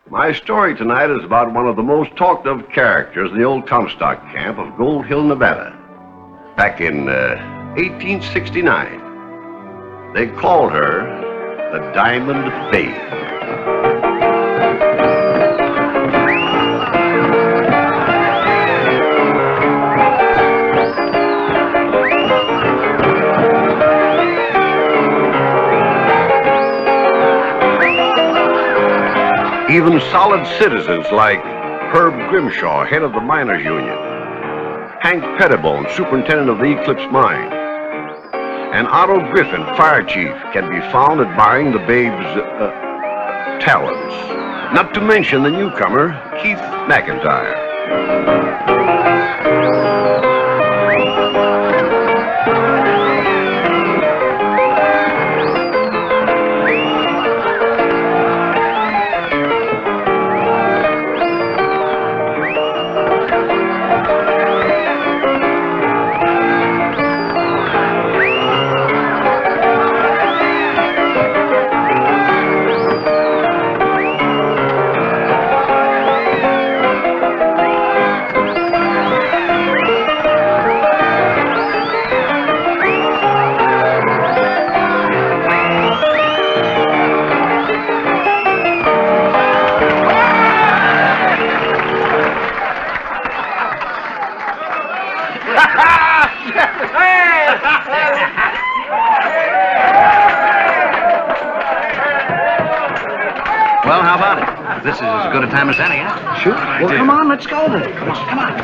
My story tonight is about one of the most talked of characters in the old Comstock camp of Gold Hill, Nevada. Back in 1869, they called her the Diamond Babe. Even solid citizens like Herb Grimshaw, head of the Miners Union, Hank Pettibone, superintendent of the Eclipse Mine, and Otto Griffin, fire chief, can be found admiring the babe's talents. Not to mention the newcomer, Keith McIntyre. Well, how about it? This is as good a time as any, huh? Sure. Well, come on, let's go then. Come on, come on.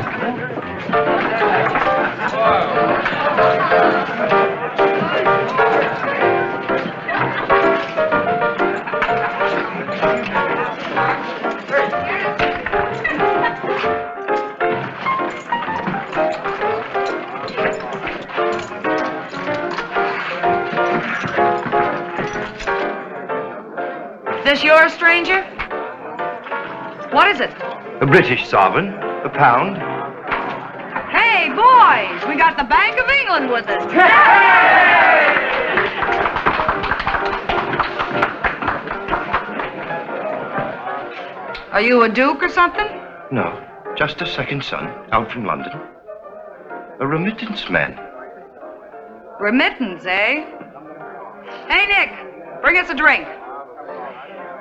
This yours, stranger? What is it? A British sovereign, a pound. Hey, boys, we got the Bank of England with us. Are you a duke or something? No, just a second son, out from London. A remittance man. Remittance, eh? Hey, Nick, bring us a drink.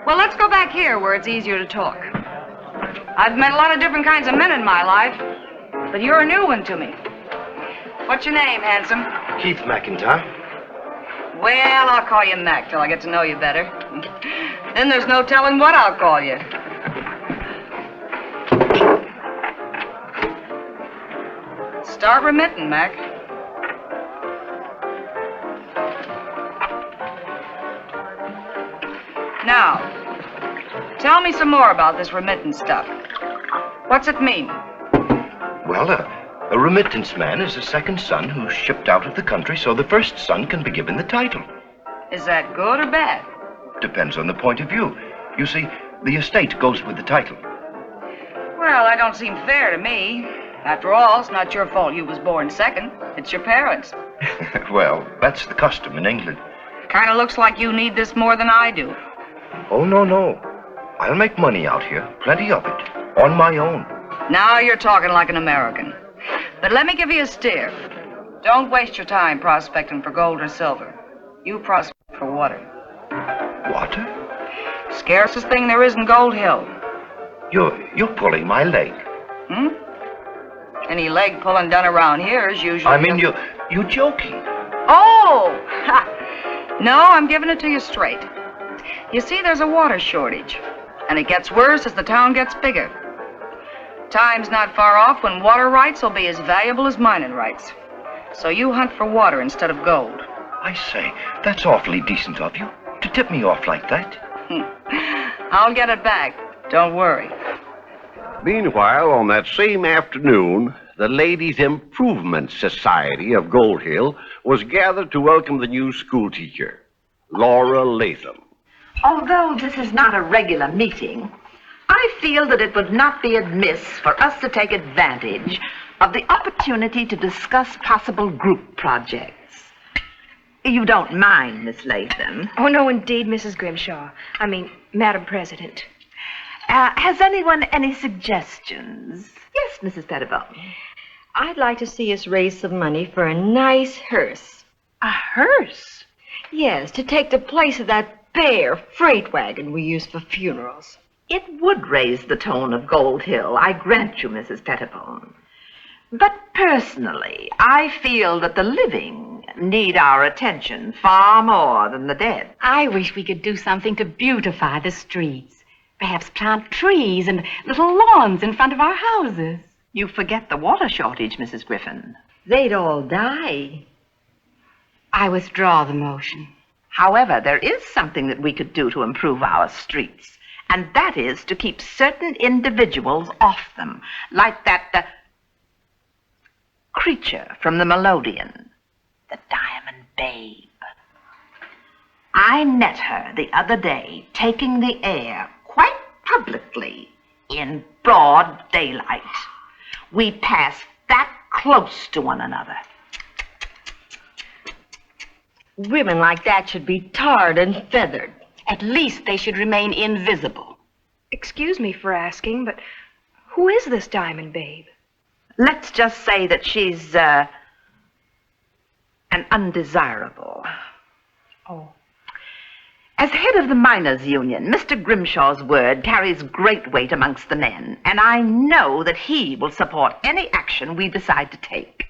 Well, let's go back here where it's easier to talk. I've met a lot of different kinds of men in my life, but you're a new one to me. What's your name, handsome? Keith McIntyre. Well, I'll call you Mac till I get to know you better. Then there's no telling what I'll call you. Start remitting, Mac. Now, tell me some more about this remittance stuff. What's it mean? Well, a remittance man is a second son who's shipped out of the country so the first son can be given the title. Is that good or bad? Depends on the point of view. You see, the estate goes with the title. Well, that don't seem fair to me. After all, it's not your fault you was born second. It's your parents. Well, that's the custom in England. Kind of looks like you need this more than I do. Oh, no. I'll make money out here, plenty of it, on my own. Now you're talking like an American. But let me give you a steer. Don't waste your time prospecting for gold or silver. You prospect for water. Water? Scarcest thing there is in Gold Hill. You're pulling my leg. Hmm? Any leg pulling done around here is usually... I mean, you're joking. Oh! Ha. No, I'm giving it to you straight. You see, there's a water shortage, and it gets worse as the town gets bigger. Time's not far off when water rights will be as valuable as mining rights. So you hunt for water instead of gold. I say, that's awfully decent of you, to tip me off like that. I'll get it back. Don't worry. Meanwhile, on that same afternoon, the Ladies' Improvement Society of Gold Hill was gathered to welcome the new schoolteacher, Laura Latham. Although this is not a regular meeting, I feel that it would not be amiss for us to take advantage of the opportunity to discuss possible group projects. You don't mind, Miss Latham? Oh, no, indeed, Mrs. Grimshaw. I mean, Madam President. Has anyone any suggestions? Yes, Mrs. Pettibone. I'd like to see us raise some money for a nice hearse. A hearse? Yes, to take the place of that bare freight wagon we use for funerals. It would raise the tone of Gold Hill, I grant you, Mrs. Pettibone. But personally, I feel that the living need our attention far more than the dead. I wish we could do something to beautify the streets. Perhaps plant trees and little lawns in front of our houses. You forget the water shortage, Mrs. Griffin. They'd all die. I withdraw the motion. However, there is something that we could do to improve our streets, and that is to keep certain individuals off them, like that creature from the melodeon, the Diamond Babe. I met her the other day taking the air quite publicly in broad daylight. We passed that close to one another. Women like that should be tarred and feathered. At least they should remain invisible. Excuse me for asking, but who is this Diamond Babe? Let's just say that she's an undesirable. Oh. As head of the miners' union, Mr. Grimshaw's word carries great weight amongst the men, and I know that he will support any action we decide to take.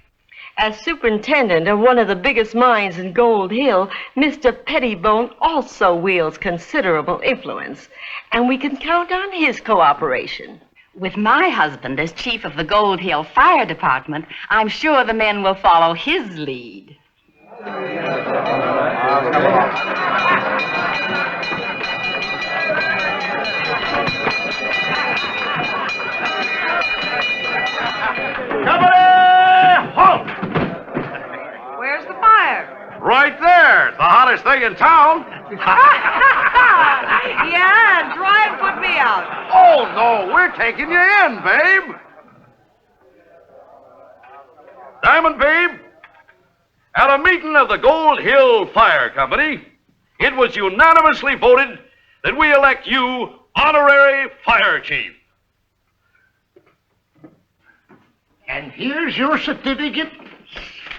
As superintendent of one of the biggest mines in Gold Hill, Mr. Pettibone also wields considerable influence, and we can count on his cooperation. With my husband as chief of the Gold Hill Fire Department, I'm sure the men will follow his lead. Halt! Where's the fire? Right there, the hottest thing in town. Yeah, try and put me out. Oh, no, we're taking you in, babe. Diamond Babe, at a meeting of the Gold Hill Fire Company, it was unanimously voted that we elect you honorary fire chief. And here's your certificate,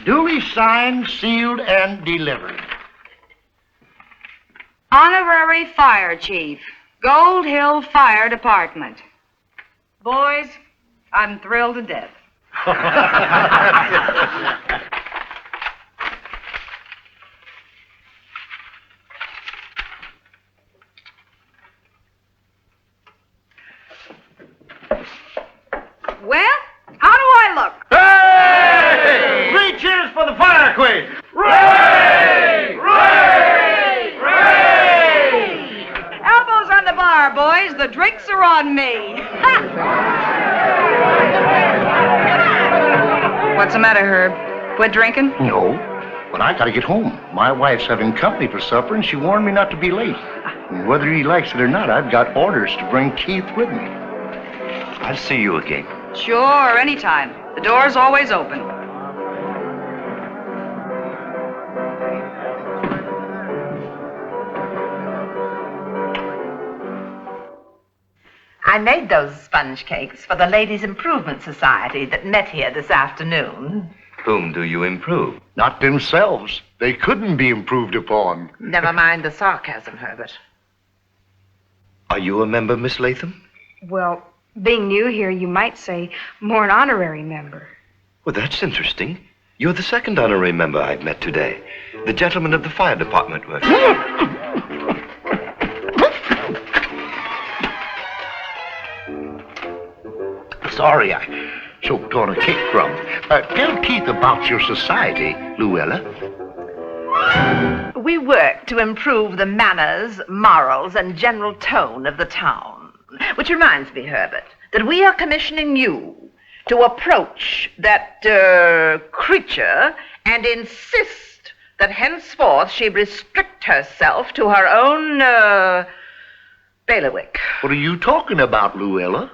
duly signed, sealed, and delivered. Honorary Fire Chief, Gold Hill Fire Department. Boys, I'm thrilled to death. Well, how do I look? Hey! 3 cheers for the fire queen! Ray! Ray! Ray! Elbows on the bar, boys. The drinks are on me. What's the matter, Herb? Quit drinking? No, but I gotta get home. My wife's having company for supper, and she warned me not to be late. And whether he likes it or not, I've got orders to bring Keith with me. I'll see you again. Sure, anytime. The door's always open. I made those sponge cakes for the Ladies' Improvement Society that met here this afternoon. Whom do you improve? Not themselves. They couldn't be improved upon. Never mind the sarcasm, Herbert. Are you a member, Miss Latham? Well, being new here, you might say more an honorary member. Well, that's interesting. You're the second honorary member I've met today. The gentleman of the fire department was. Sorry, I choked on a cake crumb. Tell Keith about your society, Luella. We work to improve the manners, morals, and general tone of the town. Which reminds me, Herbert, that we are commissioning you to approach that, creature and insist that henceforth she restrict herself to her own, bailiwick. What are you talking about, Luella?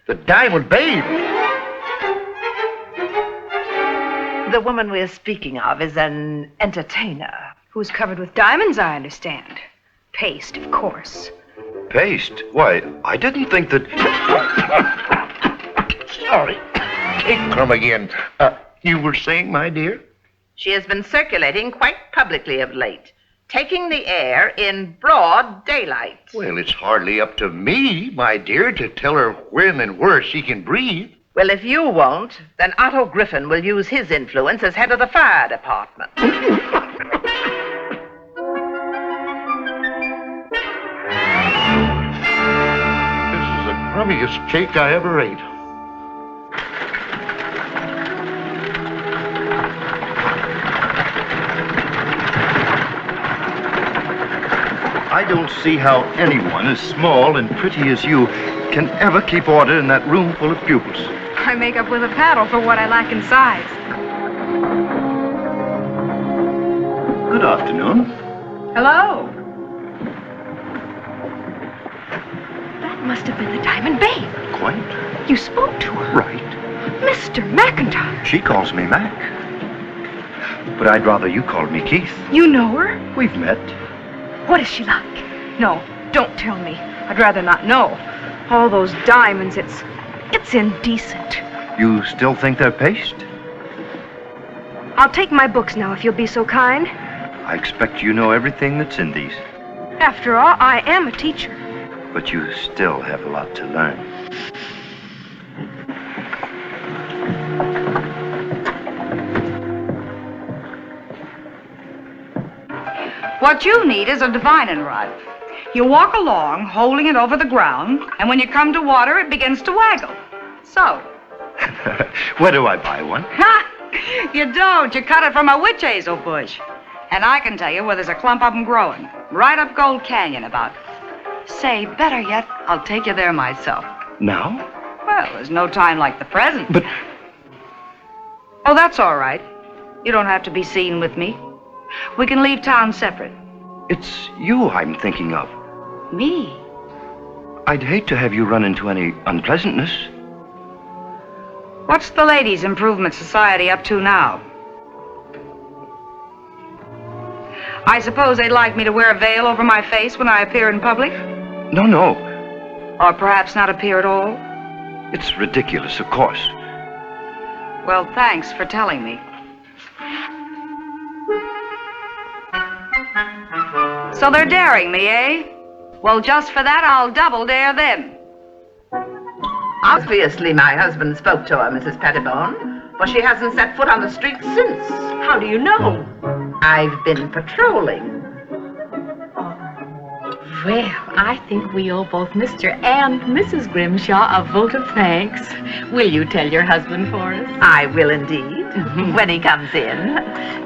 The Diamond Babe. The woman we're speaking of is an entertainer. Who's covered with diamonds, I understand. Paste, of course. Paste? Why, I didn't think that... Sorry. Cake crumb again. You were saying, my dear? She has been circulating quite publicly of late, taking the air in broad daylight. Well, it's hardly up to me, my dear, to tell her when and where she can breathe. Well, if you won't, then Otto Griffin will use his influence as head of the fire department. This is the crummiest cake I ever ate. I don't see how anyone as small and pretty as you can ever keep order in that room full of pupils. I make up with a paddle for what I lack in size. Good afternoon. Hello. That must have been the Diamond Babe. Quite You spoke to her. right. Mr. McIntyre. She calls me Mac. But I'd rather you called me Keith. You know her? We've met. What is she like? No, don't tell me. I'd rather not know. All those diamonds, it's indecent. You still think they're paste? I'll take my books now if you'll be so kind. I expect you know everything that's in these. After all, I am a teacher. But you still have a lot to learn. What you need is a divining rod. You walk along, holding it over the ground, and when you come to water, it begins to waggle. So. Where do I buy one? Ha! You don't. You cut it from a witch hazel bush. And I can tell you where there's a clump of them growing. Right up Gold Canyon about. Say, better yet, I'll take you there myself. Now? Well, there's no time like the present. But Oh, that's all right. You don't have to be seen with me. We can leave town separate. it's you I'm thinking of. Me? I'd hate to have you run into any unpleasantness. What's the Ladies' Improvement Society up to now? I suppose they'd like me to wear a veil over my face when I appear in public? No. Or perhaps not appear at all? It's ridiculous, of course. Well, thanks for telling me. So they're daring me, eh? Well, just for that, I'll double dare them. Obviously, my husband spoke to her, Mrs. Pettibone, for she hasn't set foot on the street since. How do you know? I've been patrolling. Well, I think we owe both Mr. and Mrs. Grimshaw a vote of thanks. Will you tell your husband for us? I will indeed, when he comes in.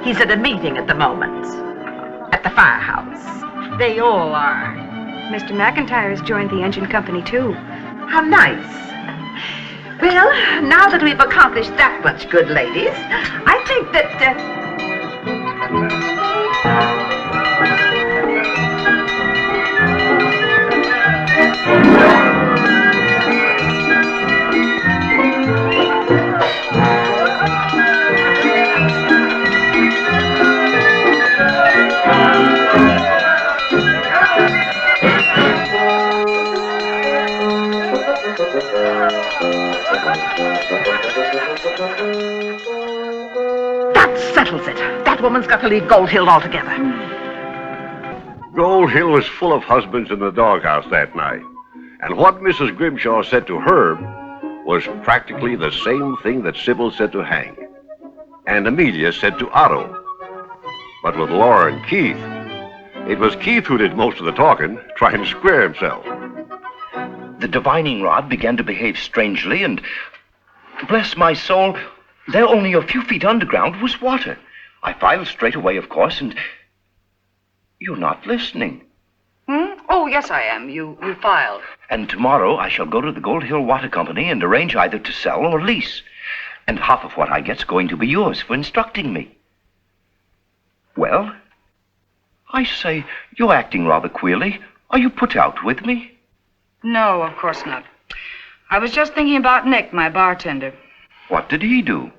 He's at a meeting at the moment, at the firehouse. They all are. Mr. McIntyre's joined the engine company, too. How nice. Well, now that we've accomplished that much, good ladies, I think that... That settles it. That woman's got to leave Gold Hill altogether. Gold Hill was full of husbands in the doghouse that night. And what Mrs. Grimshaw said to Herb was practically the same thing that Sybil said to Hank. And Amelia said to Otto. But with Laura and Keith, it was Keith who did most of the talking, trying to square himself. The divining rod began to behave strangely, and bless my soul, there only a few feet underground was water. I filed straight away, of course, and you're not listening. Oh, yes, I am. You filed. And tomorrow I shall go to the Gold Hill Water Company and arrange either to sell or lease. And half of what I get's going to be yours for instructing me. Well, I say, you're acting rather queerly. Are you put out with me? No, of course not. I was just thinking about Nick, my bartender. What did he do?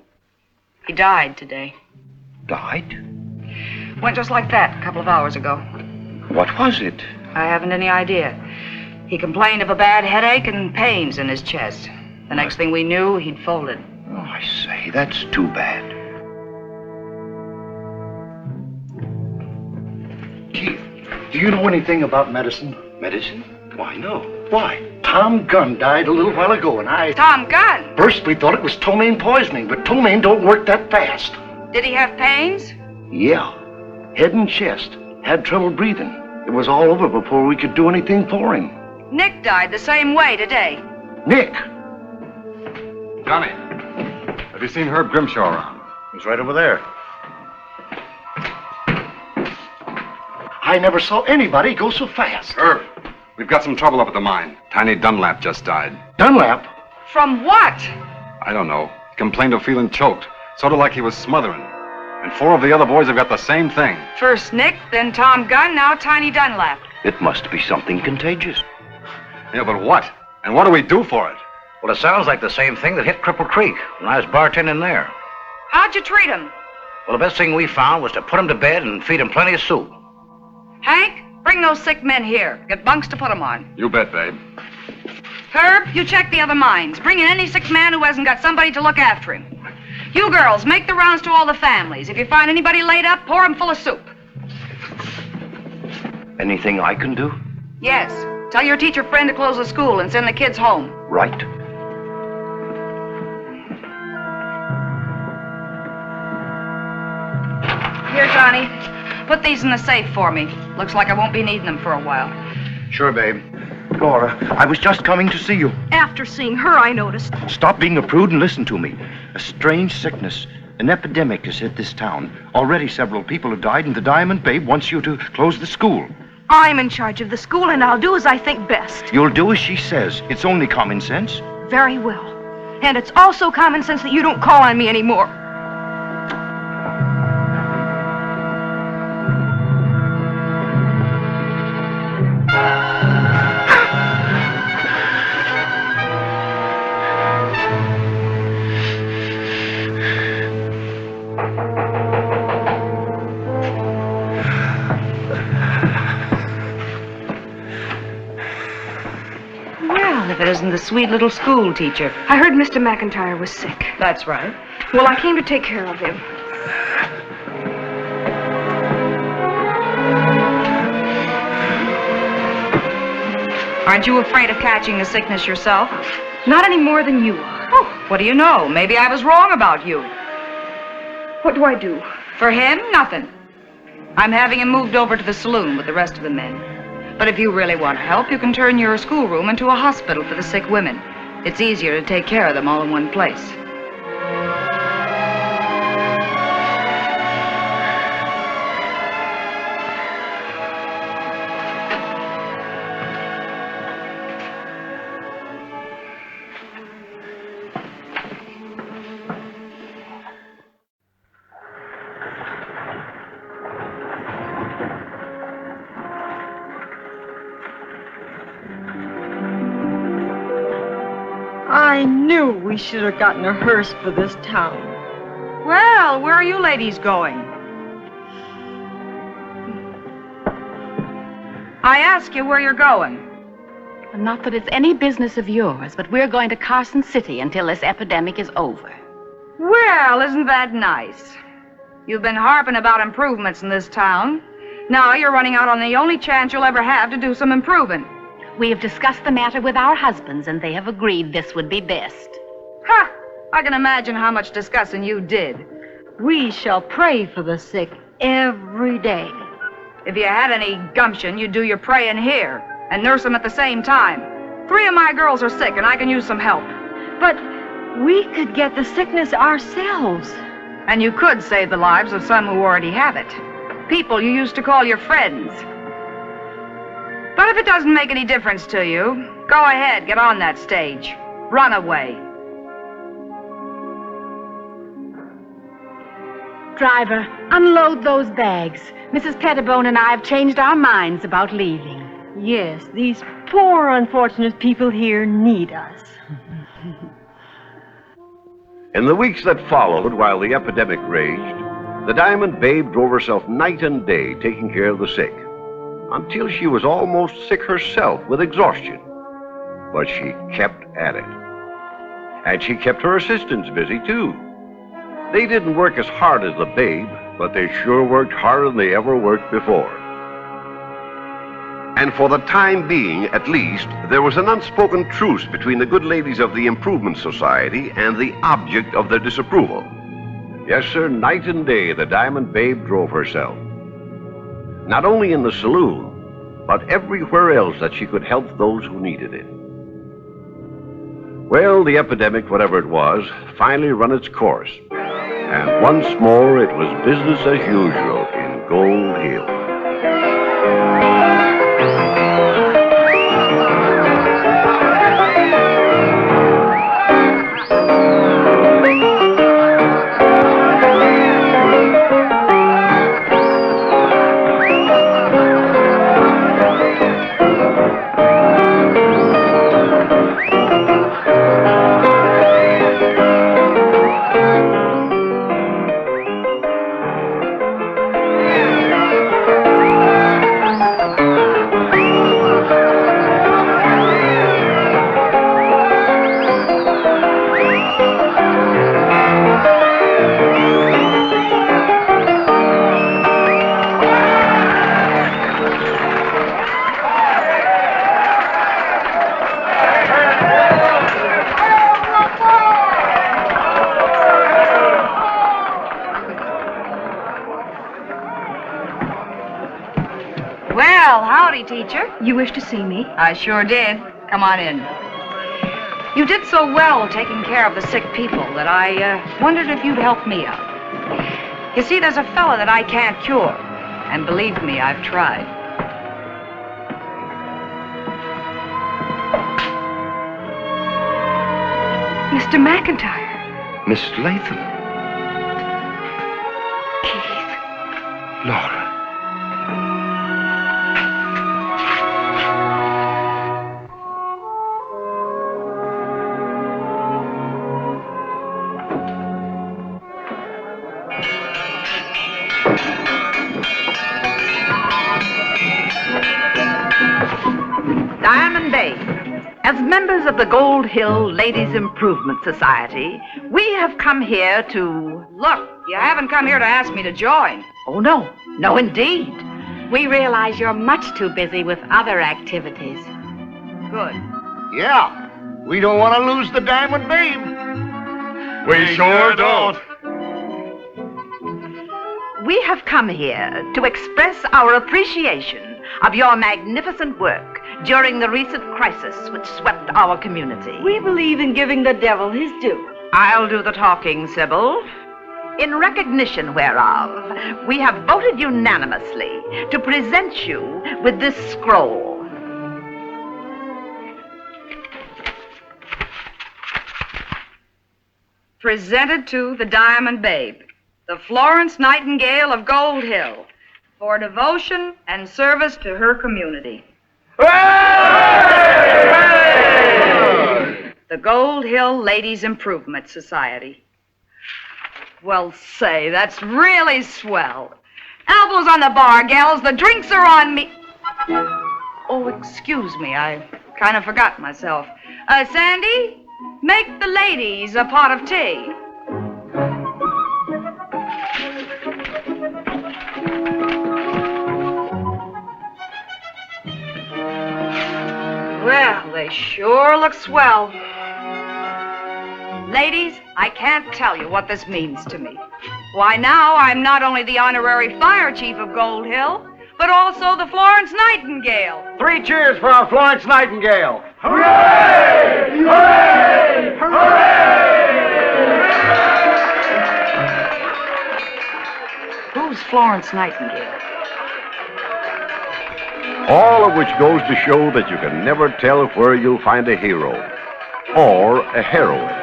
He died today. Died? Went just like that a couple of hours ago. What was it? I haven't any idea. He complained of a bad headache and pains in his chest. The next thing we knew, he'd folded. Oh, I say, that's too bad. Keith, do you know anything about medicine? Medicine? Why, no. Why? Tom Gunn died a little while ago, and I... Tom Gunn! First, we thought it was ptomaine poisoning, but ptomaine don't work that fast. Did he have pains? Yeah. Head and chest. Had trouble breathing. It was all over before we could do anything for him. Nick died the same way today. Nick! Johnny, have you seen Herb Grimshaw around? He's right over there. I never saw anybody go so fast. Herb, we've got some trouble up at the mine. Tiny Dunlap just died. Dunlap? From what? I don't know. He complained of feeling choked, sort of like he was smothering. And 4 of the other boys have got the same thing. First Nick, then Tom Gunn, now Tiny Dunlap. It must be something contagious. Yeah, but what? And what do we do for it? Well, it sounds like the same thing that hit Cripple Creek when I was bartending there. How'd you treat him? Well, the best thing we found was to put him to bed and feed him plenty of soup. Hank, bring those sick men here. Get bunks to put them on. You bet, babe. Herb, you check the other mines. Bring in any sick man who hasn't got somebody to look after him. You girls, make the rounds to all the families. If you find anybody laid up, pour them full of soup. Anything I can do? Yes. Tell your teacher friend to close the school and send the kids home. Right. Here, Johnny. Put these in the safe for me. Looks like I won't be needing them for a while. Sure, babe. Laura, I was just coming to see you. After seeing her, I noticed. Stop being a prude and listen to me. A strange sickness, an epidemic has hit this town. Already several people have died, and the Diamond Babe wants you to close the school. I'm in charge of the school, and I'll do as I think best. You'll do as she says. It's only common sense. Very well. And it's also common sense that you don't call on me anymore. Well, if it isn't the sweet little school teacher. I heard Mr. McIntyre was sick. That's right. Well, I came to take care of him. Aren't you afraid of catching the sickness yourself? Not any more than you are. Oh, what do you know? Maybe I was wrong about you. What do I do? For him, nothing. I'm having him moved over to the saloon with the rest of the men. But if you really want to help, you can turn your schoolroom into a hospital for the sick women. It's easier to take care of them all in one place. I knew we should have gotten a hearse for this town. Well, where are you ladies going? I ask you where you're going. Not that it's any business of yours, but we're going to Carson City until this epidemic is over. Well, isn't that nice? You've been harping about improvements in this town. Now you're running out on the only chance you'll ever have to do some improving. We have discussed the matter with our husbands, and they have agreed this would be best. Ha! I can imagine how much discussing you did. We shall pray for the sick every day. If you had any gumption, you'd do your praying here and nurse them at the same time. 3 of my girls are sick, and I can use some help. But we could get the sickness ourselves. And you could save the lives of some who already have it. People you used to call your friends. But if it doesn't make any difference to you, go ahead, get on that stage. Run away. Driver, unload those bags. Mrs. Pettibone and I have changed our minds about leaving. Yes, these poor unfortunate people here need us. In the weeks that followed, while the epidemic raged, the Diamond Babe drove herself night and day taking care of the sick. until she was almost sick herself with exhaustion. But she kept at it. And she kept her assistants busy, too. They didn't work as hard as the babe, but they sure worked harder than they ever worked before. And for the time being, at least, there was an unspoken truce between the good ladies of the Improvement Society and the object of their disapproval. Yes, sir, night and day the Diamond Babe drove herself. Not only in the saloon, but everywhere else that she could help those who needed it. Well, the epidemic, whatever it was, finally run its course. And once more it was business as usual in Gold Hill. Well, howdy, teacher. You wish to see me? I sure did. Come on in. You did so well taking care of the sick people that I wondered if you'd help me out. You see, there's a fella that I can't cure. And believe me, I've tried. Mr. McIntyre. Miss Latham. Keith. Laura. Diamond Bay. As members of the Gold Hill Ladies Improvement Society, we have come here to... Look, you haven't come here to ask me to join. Oh, no. No, indeed. We realize you're much too busy with other activities. Good. Yeah, we don't want to lose the Diamond Babe. We sure don't. We have come here to express our appreciation of your magnificent work during the recent crisis which swept our community. We believe in giving the devil his due. I'll do the talking, Sybil. In recognition whereof, we have voted unanimously to present you with this scroll. Presented to the Diamond Babe, the Florence Nightingale of Gold Hill, for devotion and service to her community. The Gold Hill Ladies Improvement Society. Well, say, that's really swell. Elbows on the bar, gals. The drinks are on me. Oh, excuse me. I kind of forgot myself. Sandy, make the ladies a pot of tea. Well, they sure look swell. Ladies, I can't tell you what this means to me. Why, now I'm not only the honorary fire chief of Gold Hill, but also the Florence Nightingale. 3 cheers for our Florence Nightingale. Hooray! Hooray! Hooray! Who's Florence Nightingale? All of which goes to show that you can never tell where you'll find a hero or a heroine.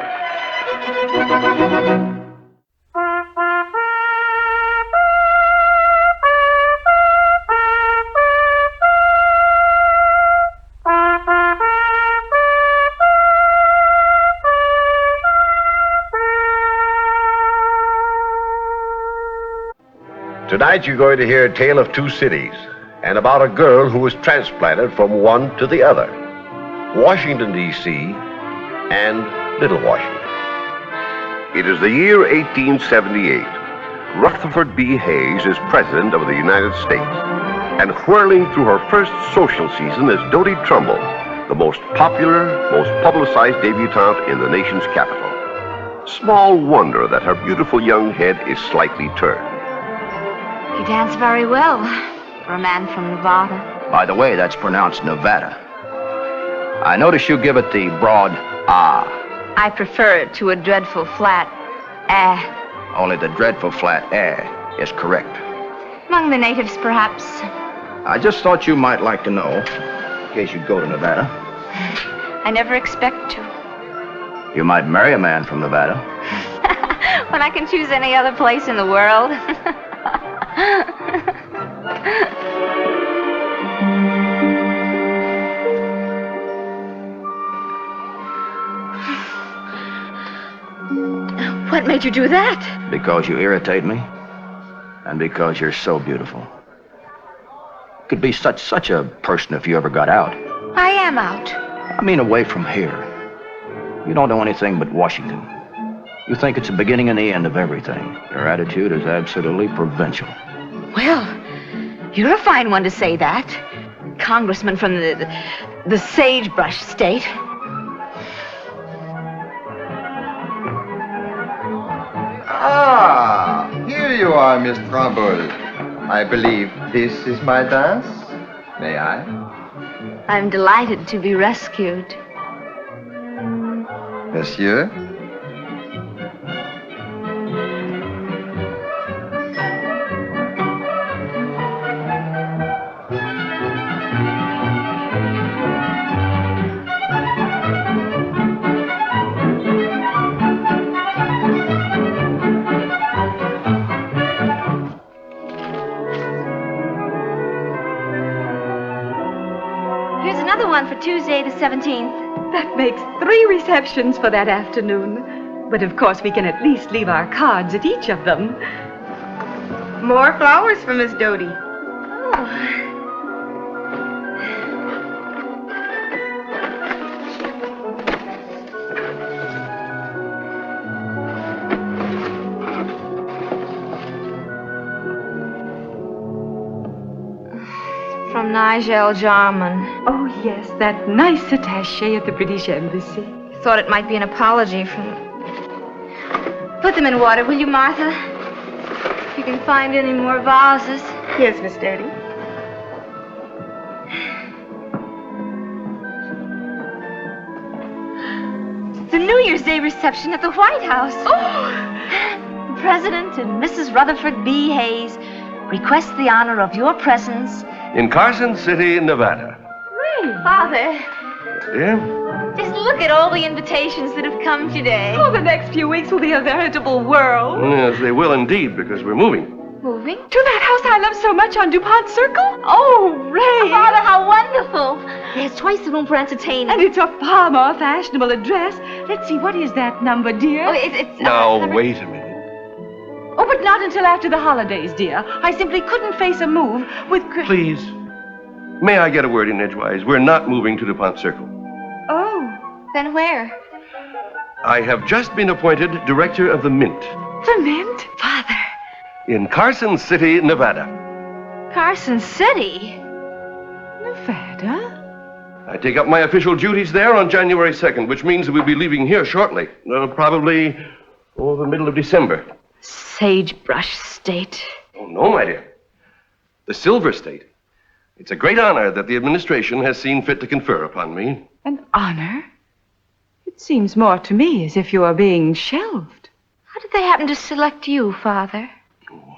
Tonight you're going to hear a tale of two cities, and about a girl who was transplanted from one to the other, Washington, D.C. and Little Washington. It is the year 1878. Rutherford B. Hayes is President of the United States, and whirling through her first social season is Dodie Trumbull, the most popular, most publicized debutante in the nation's capital. Small wonder that her beautiful young head is slightly turned. You dance very well for a man from Nevada. By the way, that's pronounced Nevada. I notice you give it the broad ah. I prefer it to a dreadful flat ah. Only the dreadful flat ah is correct. Among the natives, perhaps. I just thought you might like to know, in case you go to Nevada. I never expect to. You might marry a man from Nevada. When I can choose any other place in the world. What made you do that? Because you irritate me, and because you're so beautiful. Could be such a person if you ever got out. I am out. I mean away from here. You don't know anything but Washington. You think it's the beginning and the end of everything. Your attitude is absolutely provincial. Well, you're a fine one to say that. Congressman from the sagebrush state. Ah, here you are, Miss Trumbull. I believe this is my dance. May I? I'm delighted to be rescued. Monsieur? Here's another one for Tuesday the 17th. That makes 3 receptions for that afternoon. But of course we can at least leave our cards at each of them. More flowers for Miss Dodie. From Nigel Jarman. Oh, yes, that nice attaché at the British Embassy. Thought it might be an apology from... Put them in water, will you, Martha? If you can find any more vases. Yes, Miss Dodie. The New Year's Day reception at the White House. Oh! The President and Mrs. Rutherford B. Hayes request the honor of your presence In Carson City, Nevada. Father, Yeah? just look at all the invitations that have come today. Oh, the next few weeks will be a veritable whirl. Yes, they will indeed, because we're moving. Moving? To that house I love so much on DuPont Circle? Oh, Ray! Father, how wonderful. There's twice the room for entertaining. And it's a far more fashionable address. Let's see, what is that number, dear? Oh, it's Now, wait a minute. Oh, but not until after the holidays, dear. I simply couldn't face a move with... Please. May I get a word in edgewise? We're not moving to DuPont Circle. Oh. Then where? I have just been appointed director of the Mint The Mint? Father. in Carson City, Nevada. Carson City? Nevada? I take up my official duties there on January 2nd, which means that we'll be leaving here shortly. Probably the middle of December. Sagebrush State. Oh, no, my dear. The Silver State. It's a great honor that the administration has seen fit to confer upon me. An honor? It seems more to me as if you are being shelved. How did they happen to select you, Father?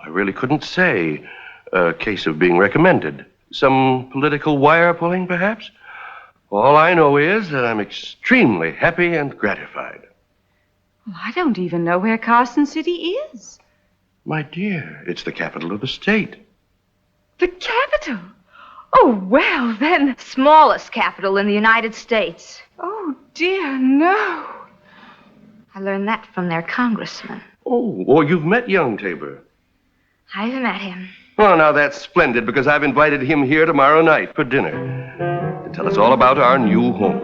I really couldn't say. A case of being recommended. Some political wire pulling, perhaps? All I know is that I'm extremely happy and gratified. Well, I don't even know where Carson City is. My dear, it's the capital of the state. The capital? Oh, well, then... Smallest capital in the United States. Oh, dear, no. I learned that from their congressman. Oh, you've met young Tabor. I've met him. Oh, now that's splendid, because I've invited him here tomorrow night for dinner to tell us all about our new home.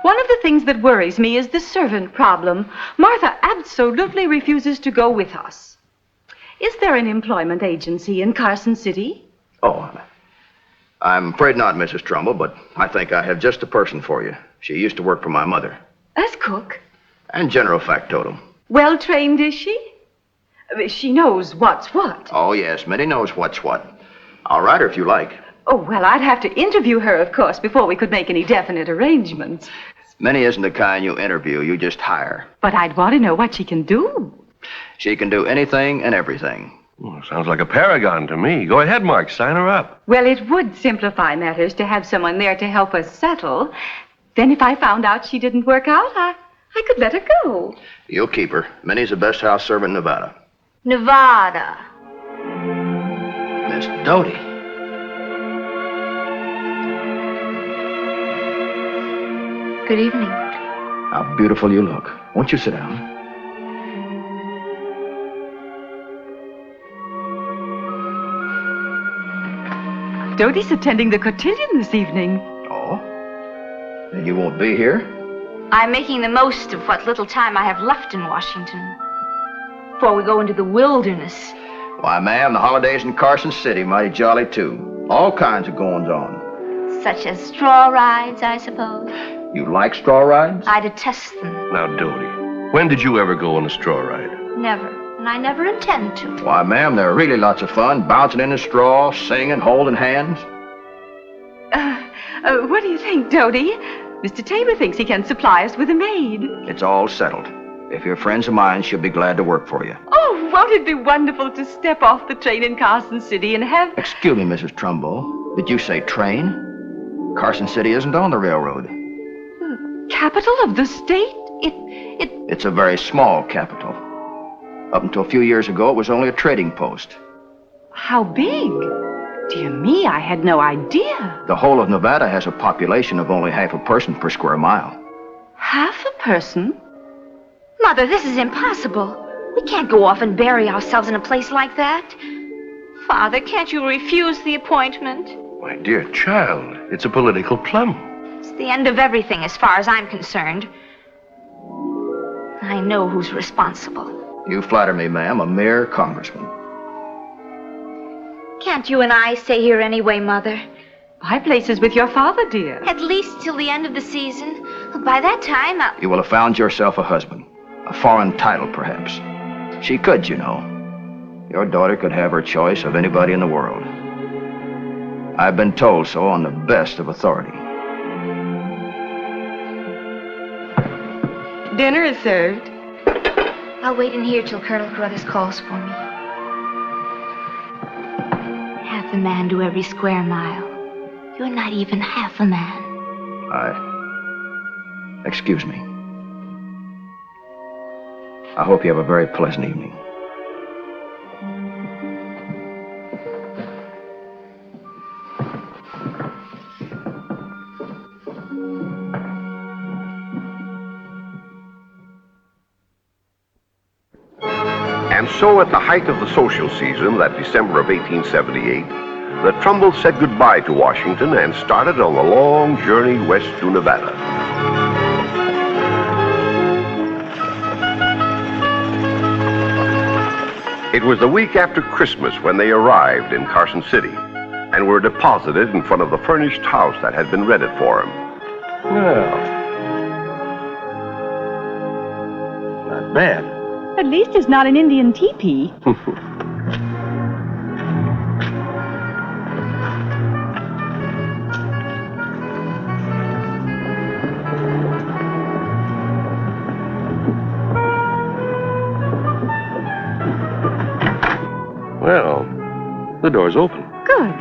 One of the things that worries me is the servant problem. Martha absolutely refuses to go with us. Is there an employment agency in Carson City? Oh, I'm afraid not, Mrs. Trumbull, but I think I have just the person for you. She used to work for my mother. As cook? And general factotum. Well trained, is she? She knows what's what. Oh, yes, Minnie knows what's what. I'll write her if you like. Oh, well, I'd have to interview her, of course, before we could make any definite arrangements. Minnie isn't the kind you interview, you just hire. But I'd want to know what she can do. She can do anything and everything. Oh, sounds like a paragon to me. Go ahead, Mark, sign her up. Well, it would simplify matters to have someone there to help us settle. Then if I found out she didn't work out, I could let her go. You'll keep her. Minnie's the best house servant in Nevada. Nevada. Miss Doty. Good evening. How beautiful you look. Won't you sit down? Doty's attending the cotillion this evening. Oh? Then you won't be here? I'm making the most of what little time I have left in Washington before we go into the wilderness. Why, ma'am, the holidays in Carson City mighty jolly, too. All kinds of goings-on. Such as straw rides, I suppose. You like straw rides? I detest them. Now, Doty, when did you ever go on a straw ride? Never. And I never intend to. Why, ma'am, they're really lots of fun, bouncing in the straw, singing, holding hands. What do you think, Doty? Mr. Tabor thinks he can supply us with a maid. It's all settled. If you're friends of mine, she'll be glad to work for you. Oh, won't it be wonderful to step off the train in Carson City and have... Excuse me, Mrs. Trumbull. Did you say train? Carson City isn't on the railroad. Capital of the state? It's a very small capital. Up until a few years ago, it was only a trading post. How big? Dear me, I had no idea. The whole of Nevada has a population of only half a person per square mile. Half a person? Mother, this is impossible. We can't go off and bury ourselves in a place like that. Father, can't you refuse the appointment? My dear child, it's a political plum. It's the end of everything as far as I'm concerned. I know who's responsible. You flatter me, ma'am, a mere congressman. Can't you and I stay here anyway, Mother? My place is with your father, dear. At least till the end of the season. By that time, I'll... You will have found yourself a husband. A foreign title, perhaps. She could, you know. Your daughter could have her choice of anybody in the world. I've been told so on the best of authority. Dinner is served. I'll wait in here till Colonel Carruthers calls for me. Half a man to every square mile. You're not even half a man. Excuse me. I hope you have a very pleasant evening. And so at the height of the social season, that December of 1878, the Trumbulls said goodbye to Washington and started on the long journey west to Nevada. It was the week after Christmas when they arrived in Carson City and were deposited in front of the furnished house that had been rented for them. Well, not bad. At least it's not an Indian teepee. Well, the door's open. Good.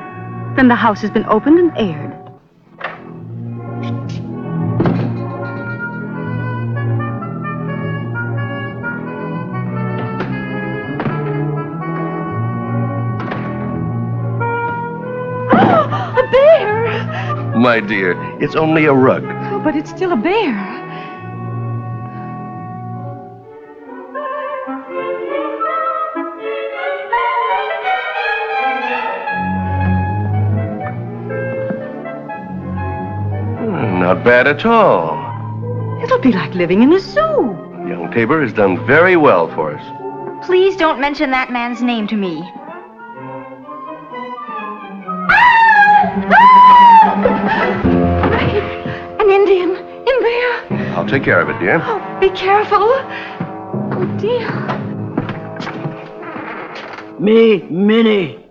Then the house has been opened and aired. A bear! My dear, it's only a rug. Oh, but it's still a bear. not bad at all. It'll be like living in a zoo. Young Tabor has done very well for us. Please don't mention that man's name to me. An Indian in there. I'll take care of it, dear. Oh, be careful. Oh, dear. Me, Minnie.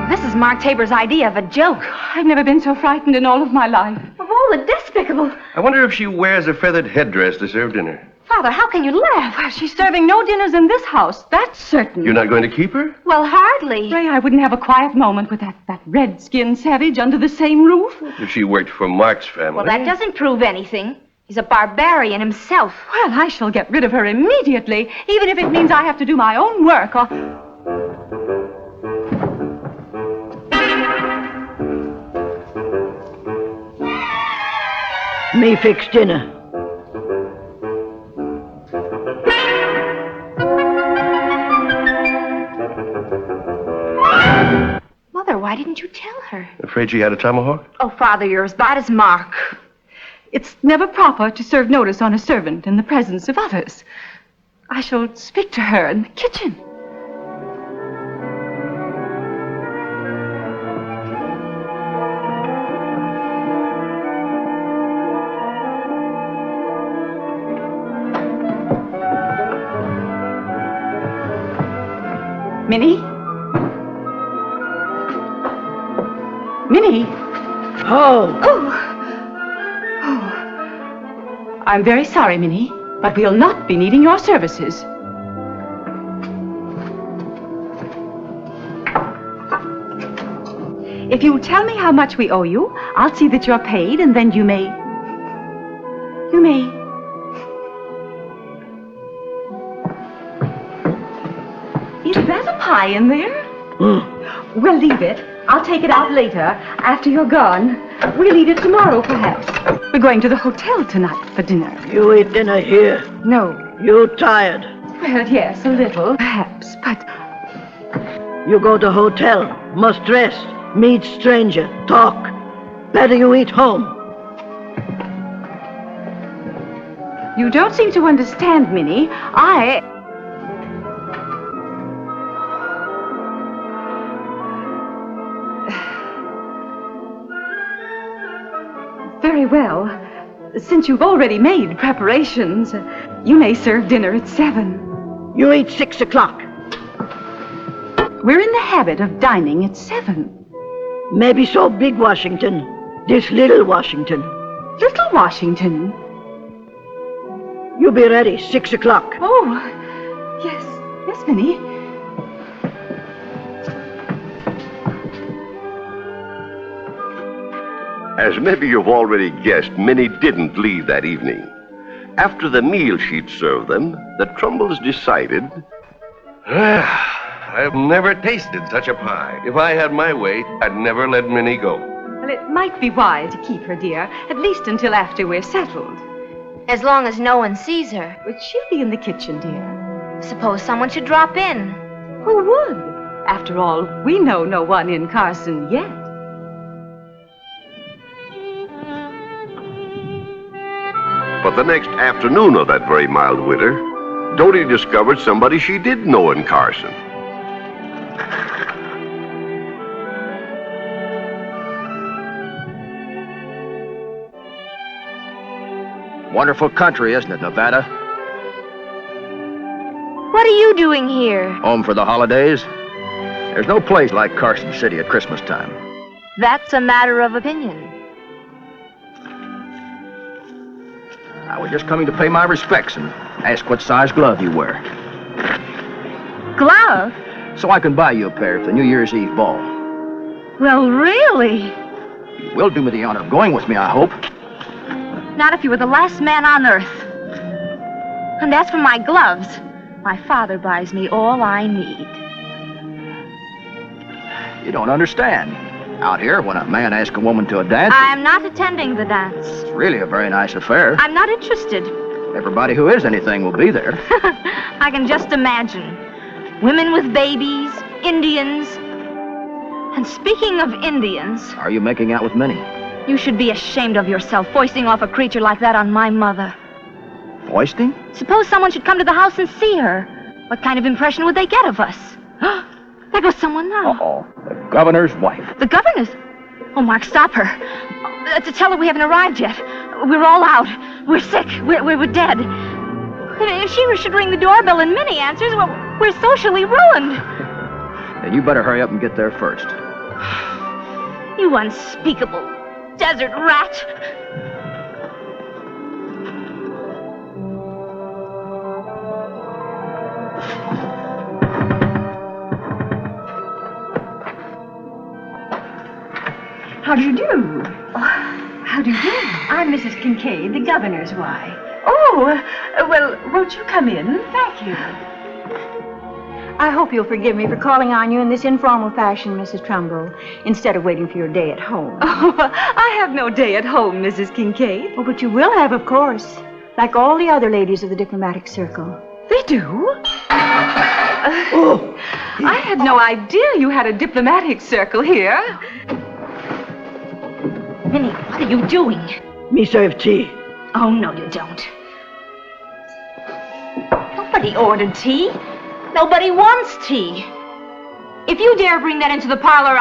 This is Mark Tabor's idea of a joke. I've never been so frightened in all of my life. Of all the despicable... I wonder if she wears a feathered headdress to serve dinner. Father, how can you laugh? Well, she's serving no dinners in this house, that's certain. You're not going to keep her? Well, hardly. Ray, I wouldn't have a quiet moment with that red-skinned savage under the same roof. If she worked for Mark's family. Well, that doesn't prove anything. He's a barbarian himself. Well, I shall get rid of her immediately, even if it means I have to do my own work or... Me fix dinner. Mother, why didn't you tell her? Afraid she had a tomahawk? Oh, Father, you're as bad as Mark. It's never proper to serve notice on a servant in the presence of others. I shall speak to her in the kitchen. Minnie? Minnie? Oh. I'm very sorry, Minnie, but we'll not be needing your services. If you tell me how much we owe you, I'll see that you're paid, and then you may... Is that a pie in there? Well, leave it. I'll take it out later, after you're gone. We'll eat it tomorrow, perhaps. We're going to the hotel tonight for dinner. You eat dinner here? No. You tired? Well, yes, a little, perhaps, but... You go to hotel, must rest, meet stranger, talk. Better you eat home. You don't seem to understand, Minnie. Very well. Since you've already made preparations, you may serve dinner at 7. You eat 6 o'clock. We're in the habit of dining at 7. Maybe so big Washington. This little Washington. Little Washington? You be ready, 6 o'clock. Oh, yes, Minnie. As maybe you've already guessed, Minnie didn't leave that evening. After the meal she'd served them, the Trumbles decided... I've never tasted such a pie. If I had my way, I'd never let Minnie go. Well, it might be wise to keep her, dear, at least until after we're settled. As long as no one sees her. But she'll be in the kitchen, dear. Suppose someone should drop in. Who would? After all, we know no one in Carson yet. But the next afternoon of that very mild winter, Dodie discovered somebody she did know in Carson. Wonderful country, isn't it, Nevada? What are you doing here? Home for the holidays? There's no place like Carson City at Christmas time. That's a matter of opinion. I was just coming to pay my respects and ask what size glove you wear. Glove? So I can buy you a pair for the New Year's Eve ball. Well, really? You will do me the honor of going with me, I hope. Not if you were the last man on earth. And as for my gloves, My father buys me all I need. You don't understand. Out here, when a man asks a woman to a dance, I am not attending the dance. it's really a very nice affair. I'm not interested. Everybody who is anything will be there. I can just imagine. Women with babies, Indians. And speaking of Indians, Are you making out with Minnie? you should be ashamed of yourself foisting off a creature like that on my mother. Foisting? Suppose someone should come to the house and see her. What kind of impression would they get of us? There goes someone now. Uh-oh. The governor's wife. The governor's? Oh, Mark, stop her. To tell her we haven't arrived yet. We're all out. We're sick. We're dead. If she should ring the doorbell and Minnie answers, well, we're socially ruined. Then you better hurry up and get there first. You unspeakable desert rat. How do you do? How do you do? I'm Mrs. Kincaid, the governor's wife. Oh, well, won't you come in? Thank you. I hope you'll forgive me for calling on you in this informal fashion, Mrs. Trumbull, instead of waiting for your day at home. Oh, I have no day at home, Mrs. Kincaid. Oh, but you will have, of course, like all the other ladies of the diplomatic circle. They do? I had no idea you had a diplomatic circle here. Minnie, what are you doing? Me serve tea. Oh, no, you don't. Nobody ordered tea. Nobody wants tea. If you dare bring that into the parlor,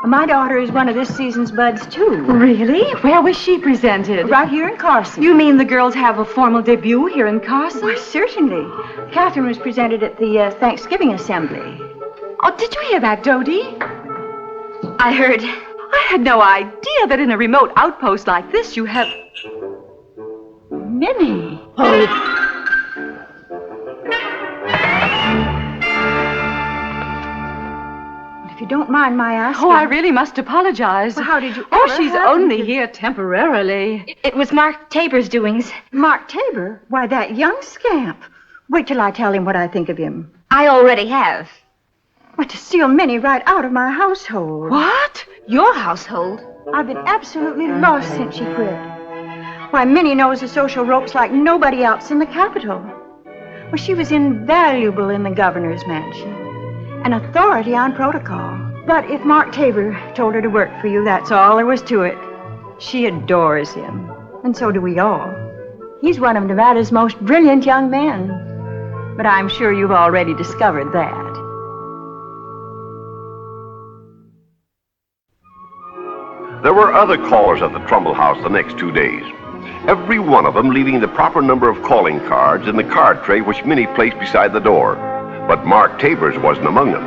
My daughter is one of this season's buds, too. Really? Where was she presented? Right here in Carson. You mean the girls have a formal debut here in Carson? Why, certainly. Catherine was presented at the Thanksgiving Assembly. Oh, did you hear that, Dodie? I heard. I had no idea that in a remote outpost like this you have... Minnie. If you don't mind my asking... Oh, I really must apologize. Well, how did you Oh, ever she's happen only to- here temporarily. It was Mark Tabor's doings. Mark Tabor? Why, that young scamp. Wait till I tell him what I think of him. I already have. What, to steal Minnie right out of my household? What? Your household? I've been absolutely lost since she quit. Why, Minnie knows the social ropes like nobody else in the capital. Well, she was invaluable in the governor's mansion. An authority on protocol. But if Mark Tabor told her to work for you, that's all there was to it. She adores him. And so do we all. He's one of Nevada's most brilliant young men. But I'm sure you've already discovered that. There were other callers at the Trumbull house the next 2 days. Every one of them leaving the proper number of calling cards in the card tray which Minnie placed beside the door. But Mark Tabor's wasn't among them.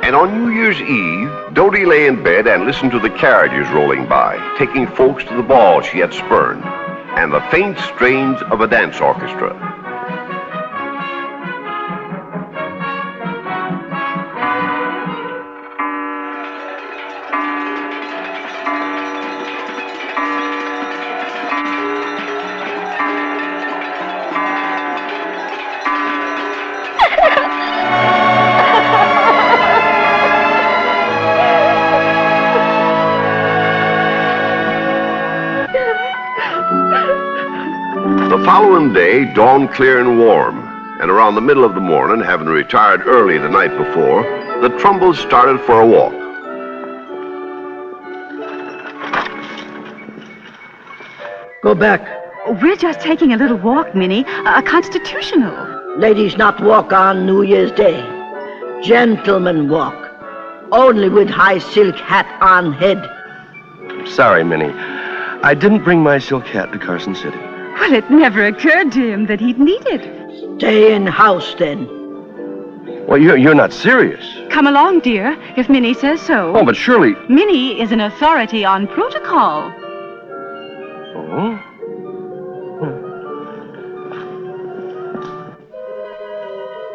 And on New Year's Eve, Dodie lay in bed and listened to the carriages rolling by, taking folks to the ball she had spurned, and the faint strains of a dance orchestra. The following day dawned clear and warm, and around the middle of the morning, having retired early the night before, the Trumbulls started for a walk. Go back. We're just taking a little walk, Minnie. A constitutional. Ladies not walk on New Year's Day. Gentlemen walk. Only with high silk hat on head. Sorry, Minnie. I didn't bring my silk hat to Carson City. Well, it never occurred to him that he'd need it. Stay in house, then. Well, you're not serious. Come along, dear, if Minnie says so. Oh, but surely... Minnie is an authority on protocol. Oh?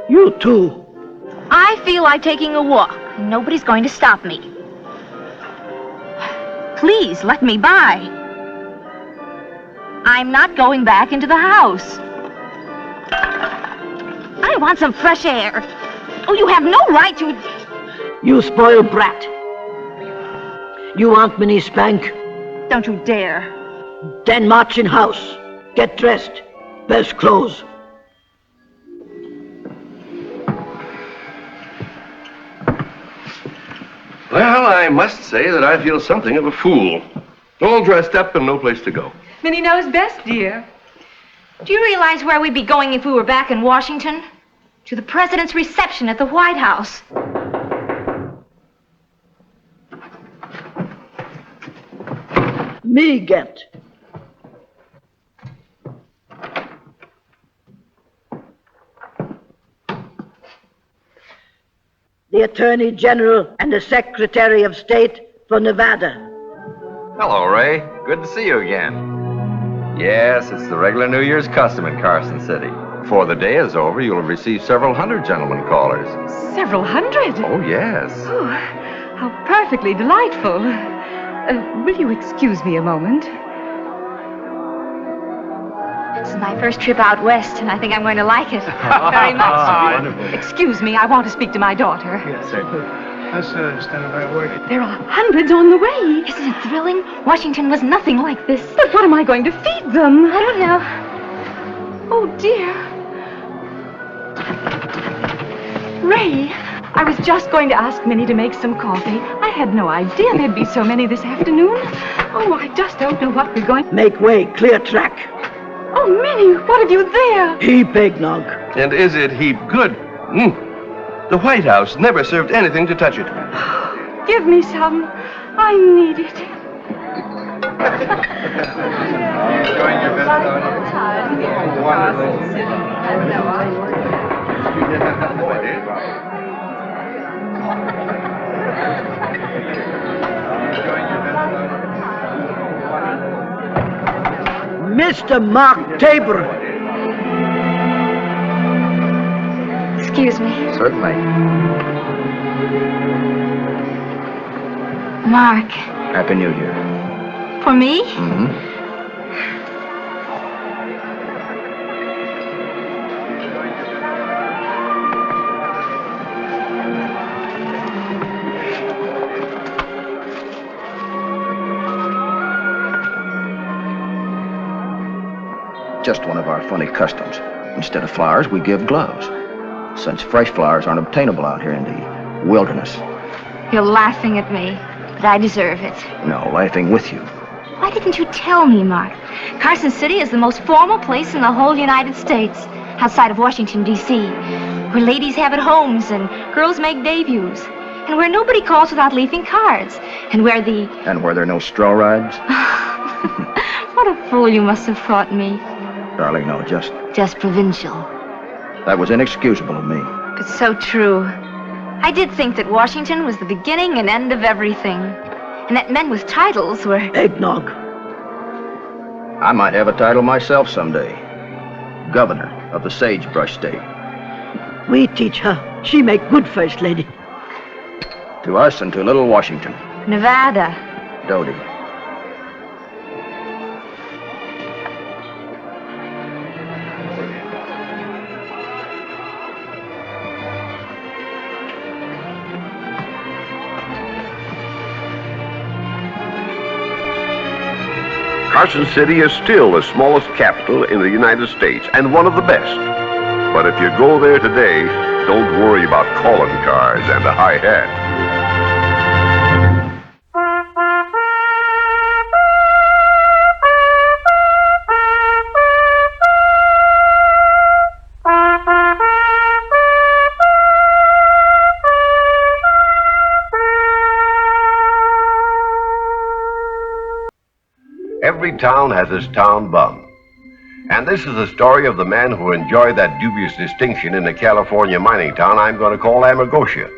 You too. I feel like taking a walk. Nobody's going to stop me. Please, let me by. I'm not going back into the house. I want some fresh air. Oh, you have no right to... You spoiled brat. You want Minnie spank? Don't you dare. Then march in house. Get dressed. Best clothes. Well, I must say that I feel something of a fool. All dressed up and no place to go. Minnie knows best, dear. Do you realize where we'd be going if we were back in Washington? To the president's reception at the White House. Me get. The Attorney General and the Secretary of State for Nevada. Hello, Ray. Good to see you again. Yes, it's the regular New Year's custom in Carson City. Before the day is over, you'll have received several hundred gentlemen callers. Several hundred? Oh, yes. Oh, how perfectly delightful. Will you excuse me a moment? This is my first trip out west, and I think I'm going to like it very much. Wonderful. Excuse me, I want to speak to my daughter. Yes, certainly. Let's stand by word. There are hundreds on the way. Isn't it thrilling? Washington was nothing like this. But what am I going to feed them? I don't know. Oh, dear. Ray, I was just going to ask Minnie to make some coffee. I had no idea there'd be so many this afternoon. Oh, I just don't know what we're going... Make way, clear track. Oh, Minnie, what have you there? Heap eggnog. And is it heap good? The White House never served anything to touch it. Give me some. I need it. Mr. Mark Tabor. Excuse me. Certainly. Mark. Happy New Year. For me? Mm-hmm. Just one of our funny customs. Instead of flowers, we give gloves. Since fresh flowers aren't obtainable out here in the wilderness. You're laughing at me, but I deserve it. No, laughing with you. Why didn't you tell me, Mark? Carson City is the most formal place in the whole United States, outside of Washington, D.C., where ladies have at homes and girls make debuts, and where nobody calls without leaving cards, and where the... And where there are no straw rides? What a fool you must have thought me. Darling, no, just provincial. that was inexcusable of me. But so true. I did think that Washington was the beginning and end of everything, and that men with titles were... Eggnog. I might have a title myself someday. Governor of the Sagebrush State. We teach her. She make good first lady. To us and to little Washington. Nevada. Dodie. Carson City is still the smallest capital in the United States and one of the best. But if you go there today, don't worry about calling cards and a high hat. Every town has its town bum. And this is the story of the man who enjoyed that dubious distinction in the California mining town I'm going to call Amargosia.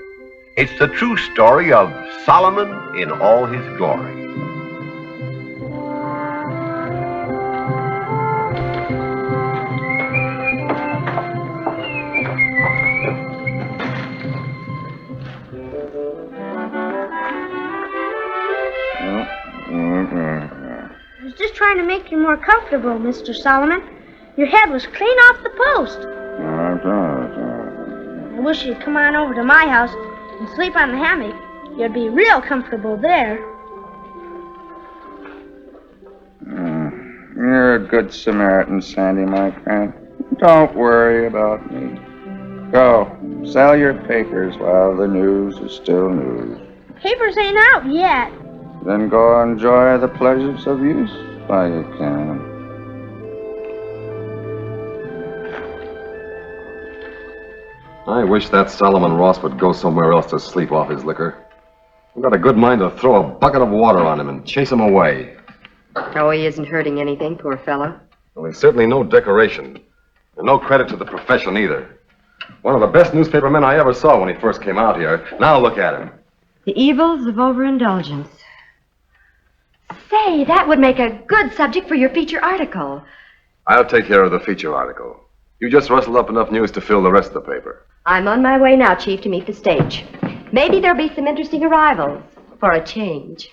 It's the true story of Solomon in all his glory. I was just trying to make you more comfortable, Mr. Solomon. Your head was clean off the post. I wish you'd come on over to my house and sleep on the hammock. You'd be real comfortable there. You're a good Samaritan, Sandy, my friend. Don't worry about me. Go, sell your papers while the news is still news. Papers ain't out yet. Then go enjoy the pleasures of youth while you can. I wish that Solomon Ross would go somewhere else to sleep off his liquor. I've got a good mind to throw a bucket of water on him and chase him away. Oh, he isn't hurting anything, poor fellow. Well, he's certainly no decoration. And no credit to the profession either. One of the best newspaper men I ever saw when he first came out here. Now look at him. The evils of overindulgence. Say, that would make a good subject for your feature article. I'll take care of the feature article. You just rustle up enough news to fill the rest of the paper. I'm on my way now, Chief, to meet the stage. Maybe there'll be some interesting arrivals for a change.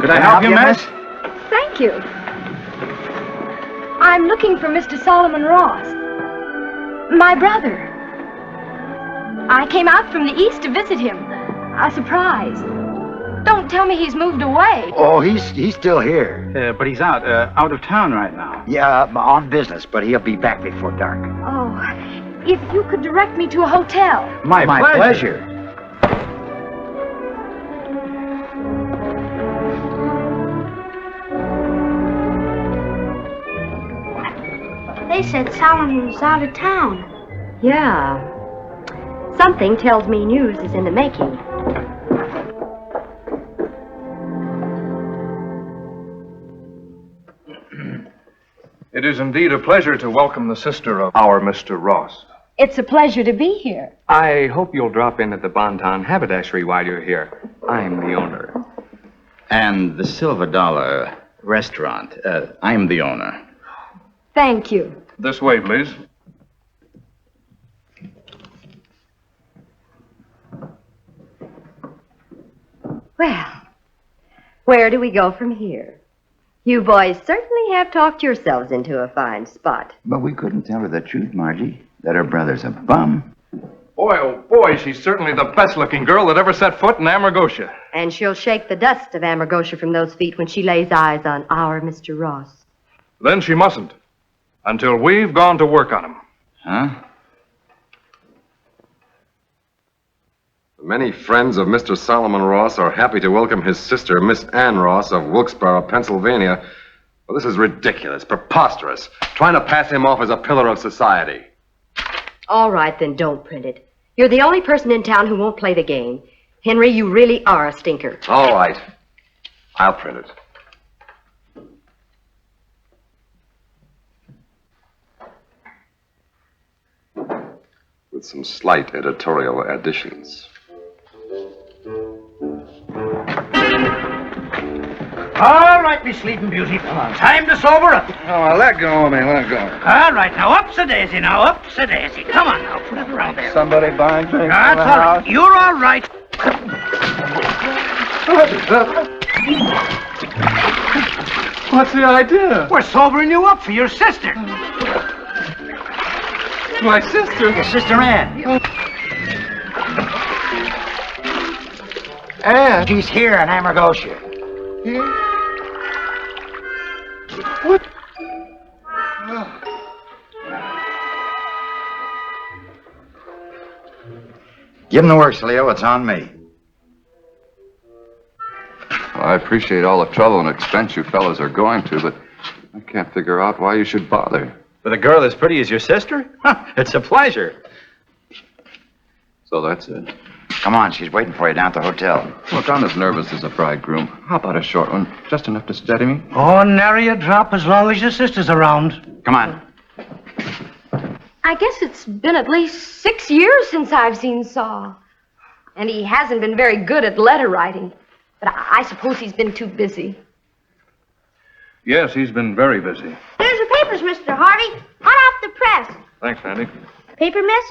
Could I help you, miss? Thank you. I'm looking for Mr. Solomon Ross. My brother. I came out from the east to visit him. A surprise. Don't tell me he's moved away. Oh, he's still here. But he's out of town right now. Yeah, on business, but he'll be back before dark. Oh, if you could direct me to a hotel. My pleasure. They said Solomon was out of town. Yeah. Something tells me news is in the making. It is indeed a pleasure to welcome the sister of our Mr. Ross. It's a pleasure to be here. I hope you'll drop in at the Bonton Haberdashery while you're here. I'm the owner. And the Silver Dollar Restaurant. I'm the owner. Thank you. This way, please. Well, where do we go from here? You boys certainly have talked yourselves into a fine spot. But we couldn't tell her the truth, Margie. That her brother's a bum. Boy, oh boy, she's certainly the best-looking girl that ever set foot in Amargosa. And she'll shake the dust of Amargosa from those feet when she lays eyes on our Mr. Ross. Then she mustn't. Until we've gone to work on him. Huh? Many friends of Mr. Solomon Ross are happy to welcome his sister, Miss Ann Ross of Wilkesboro, Pennsylvania. Well, this is ridiculous, preposterous, trying to pass him off as a pillar of society. All right, then don't print it. You're the only person in town who won't play the game. Henry, you really are a stinker. All right. I'll print it. With some slight editorial additions. All right, me sleeping beauty. Come on. Time to sober up. Oh, well, let go of me. Let go. All right, now up the daisy now. Up the daisy. Come on now. Put it around there. Somebody buying drinks That's all right. You're all right. What's the idea? We're sobering you up for your sister. My sister? Your sister Ann. Ann? She's here in Amargosa. Here? What? Give him the works, Leo. It's on me. Well, I appreciate all the trouble and expense you fellas are going to, but I can't figure out why you should bother. With a girl as pretty as your sister? It's a pleasure. So that's it. Come on, she's waiting for you down at the hotel. Look, I'm as nervous as a bridegroom. How about a short one? Just enough to steady me? Oh, nary a drop as long as your sister's around. Come on. I guess it's been at least 6 years since I've seen Saul. And he hasn't been very good at letter writing. But I suppose he's been too busy. Yes, he's been very busy. Here's your papers, Mr. Harvey. Hot off the press. Thanks, Sandy. Paper, miss?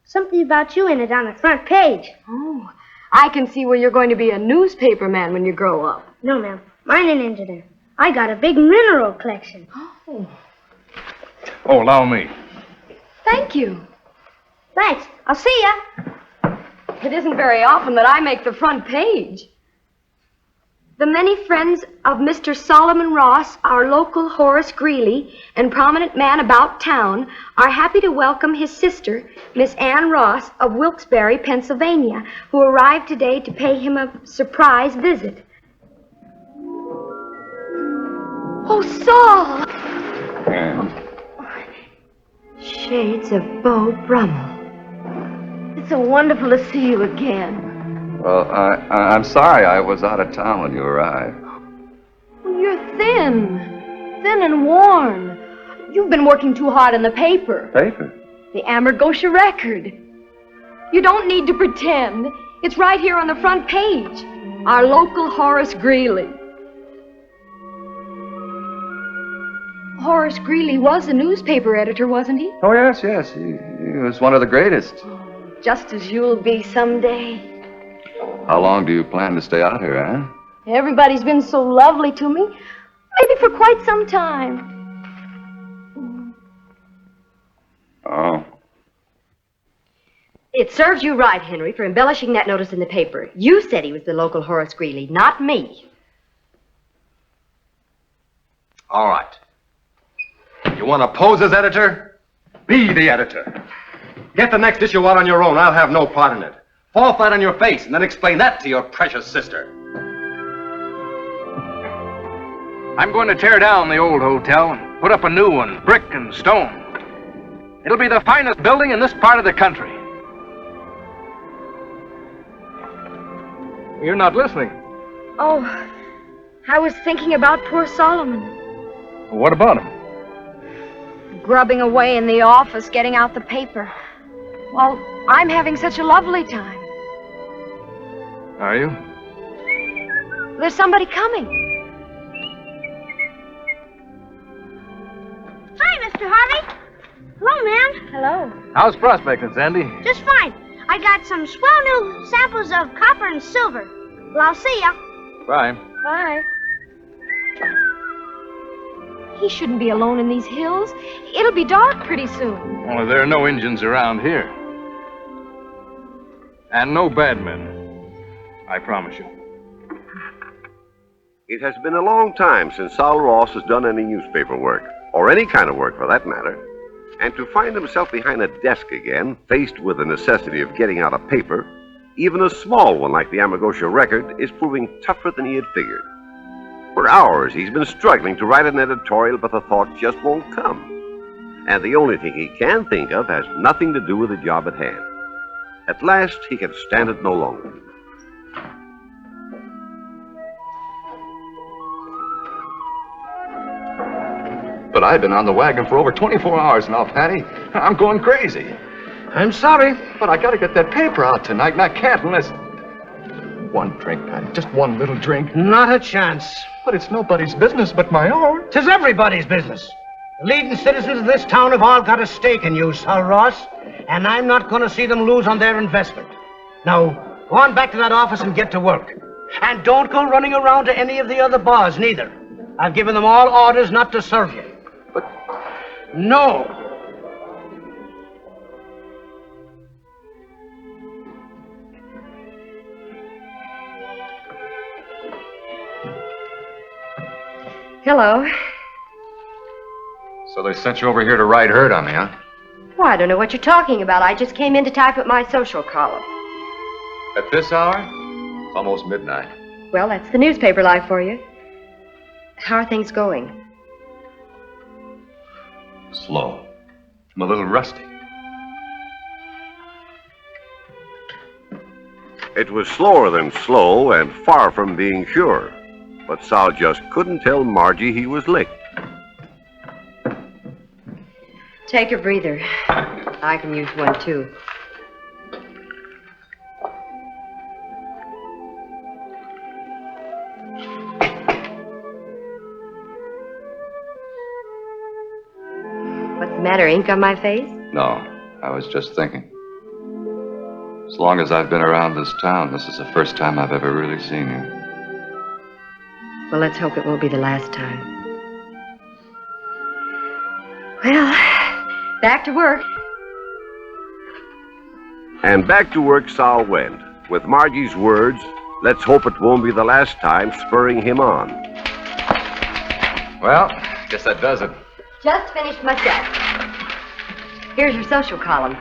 Something about you in it on the front page. Oh, I can see where you're going to be a newspaper man when you grow up. No, ma'am. Mine ain't into there. I got a big mineral collection. Oh. Oh, allow me. Thank you. Thanks. I'll see ya. It isn't very often that I make the front page. The many friends of Mr. Solomon Ross, our local Horace Greeley, and prominent man about town, are happy to welcome his sister, Miss Ann Ross of Wilkes-Barre, Pennsylvania, who arrived today to pay him a surprise visit. Oh, Saul! Shades of Beau Brummel. It's so wonderful to see you again. Well, I'm sorry I was out of town when you arrived. Well, you're thin and worn. You've been working too hard in the paper. Paper? The Amargosha Record. You don't need to pretend. It's right here on the front page. Our local Horace Greeley. Horace Greeley was a newspaper editor, wasn't he? Oh, yes. He was one of the greatest. Just as you'll be someday. How long do you plan to stay out here, Ann? Everybody's been so lovely to me. Maybe for quite some time. Oh. It serves you right, Henry, for embellishing that notice in the paper. You said he was the local Horace Greeley, not me. All right. You want to pose as editor? Be the editor. Get the next issue out on your own. I'll have no part in it. Fall flat on your face and then explain that to your precious sister. I'm going to tear down the old hotel and put up a new one, brick and stone. It'll be the finest building in this part of the country. You're not listening. Oh, I was thinking about poor Solomon. What about him? Grubbing away in the office, getting out the paper. Well, I'm having such a lovely time. Are you? There's somebody coming. Hi, Mr. Harvey. Hello, man. Hello. How's prospecting, Sandy? Just fine. I got some swell new samples of copper and silver. Well, I'll see ya. Bye. Bye. He shouldn't be alone in these hills. It'll be dark pretty soon. Well, there are no Indians around here. And no bad men. I promise you. It has been a long time since Sal Ross has done any newspaper work, or any kind of work for that matter. And to find himself behind a desk again, faced with the necessity of getting out a paper, even a small one like the Amargosha Record, is proving tougher than he had figured. For hours, he's been struggling to write an editorial, but the thought just won't come. And the only thing he can think of has nothing to do with the job at hand. At last, he can stand it no longer. But I've been on the wagon for over 24 hours now, Patty. I'm going crazy. I'm sorry. But I gotta get that paper out tonight, and I can't unless... One drink, Patty. Just one little drink. Not a chance. But it's nobody's business but my own. 'Tis everybody's business. The leading citizens of this town have all got a stake in you, Sal Ross, and I'm not going to see them lose on their investment. Now, go on back to that office and get to work. And don't go running around to any of the other bars, neither. I've given them all orders not to serve you. But... No. Hello. So they sent you over here to ride herd on me, huh? Well, I don't know what you're talking about. I just came in to type up my social column. At this hour? It's almost midnight. Well, that's the newspaper life for you. How are things going? Slow. I'm a little rusty. It was slower than slow and far from being sure. But Sal just couldn't tell Margie he was licked. Take a breather. I can use one, too. matter, ink on my face? No, I was just thinking. As long as I've been around this town, this is the first time I've ever really seen you. Well, let's hope it won't be the last time. Well, back to work. And back to work Sal went, with Margie's words, let's hope it won't be the last time, spurring him on. Well, guess that does it. Just finished myself. Here's your social column.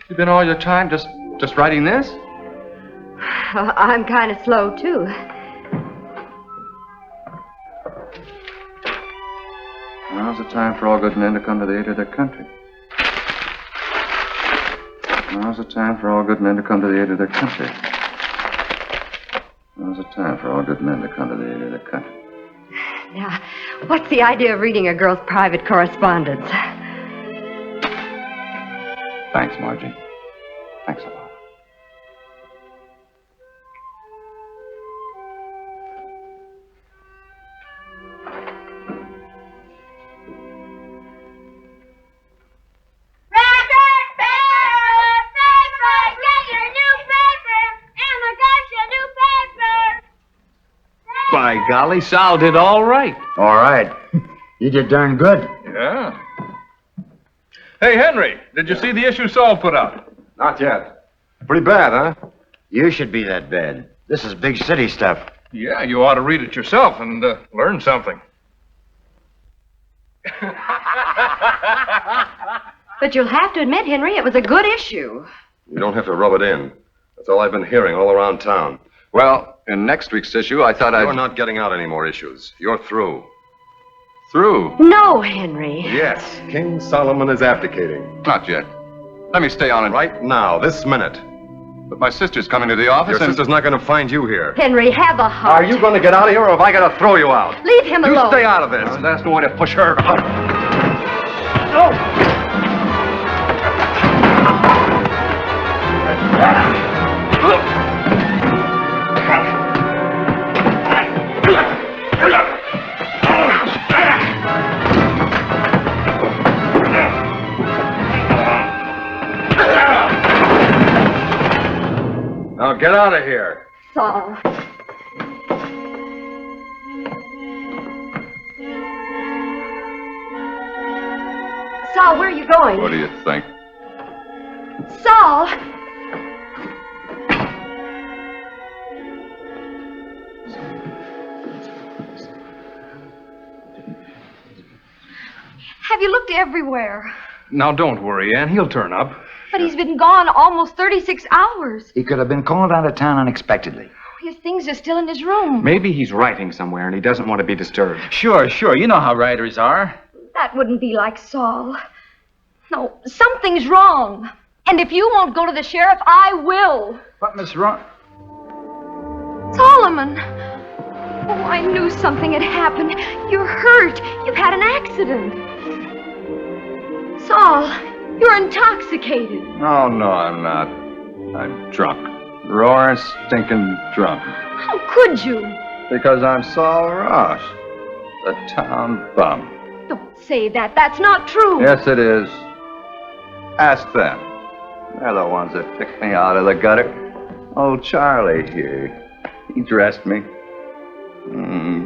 You've been all your time just writing this? I'm kind of slow, too. Now's the time for all good men to come to the aid of their country. Now's the time for all good men to come to the aid of their country. Now's the time for all good men to come to the aid of their country. Now, what's the idea of reading a girl's private correspondence? Thanks, Margie. Thanks a lot. By golly, Sal did all right. All right. You did darn good. Yeah. Hey, Henry, did you see the issue Saul put out? Not yet. Pretty bad, huh? You should be that bad. This is big city stuff. Yeah, you ought to read it yourself and learn something. But you'll have to admit, Henry, it was a good issue. You don't have to rub it in. That's all I've been hearing all around town. Well, in next week's issue, I thought You're not getting out any more issues. You're through. Through? No, Henry. Yes, King Solomon is abdicating. Not yet. Let me stay on and... Right now, this minute. But my sister's coming to the office Your sister's not going to find you here. Henry, have a heart. Are you going to get out of here, or have I got to throw you out? Leave him You alone. stay out of this. That's no way to push her out. Now get out of here. Saul. Saul, where are you going? What do you think? Saul! Have you looked everywhere? Now, don't worry, Ann. He'll turn up. But he's been gone almost 36 hours. He could have been called out of town unexpectedly. His things are still in his room. Maybe he's writing somewhere and he doesn't want to be disturbed. Sure. You know how writers are. That wouldn't be like Saul. No, something's wrong. And if you won't go to the sheriff, I will. What, Miss Ron? Solomon! Oh, I knew something had happened. You're hurt. You've had an accident. Saul, you're intoxicated. No, I'm not. I'm drunk. Roaring, stinking drunk. How could you? Because I'm Saul Ross, the town bum. Don't say that. That's not true. Yes, it is. Ask them. They're the ones that picked me out of the gutter. Old Charlie here. He dressed me.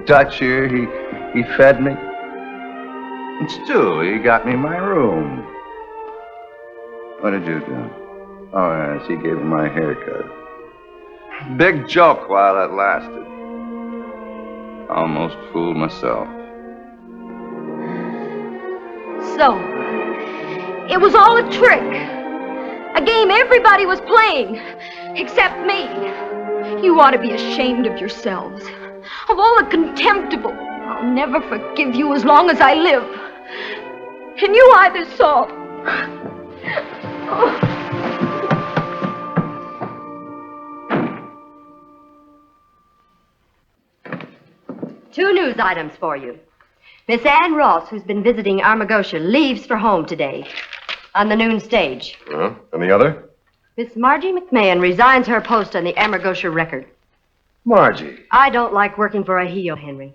Dutch here, he fed me. And Stu, he got me my room. What did you do? Oh, yes, he gave me my haircut. Big joke while it lasted. Almost fooled myself. So, it was all a trick. A game everybody was playing, except me. You ought to be ashamed of yourselves. Of all the contemptible. I'll never forgive you as long as I live. And you either, Saul. Oh. Two news items for you. Miss Ann Ross, who's been visiting Armagosha, leaves for home today on the noon stage. And the other? Miss Margie McMahon resigns her post on the Armagosha Record. Margie. I don't like working for a heel, Henry.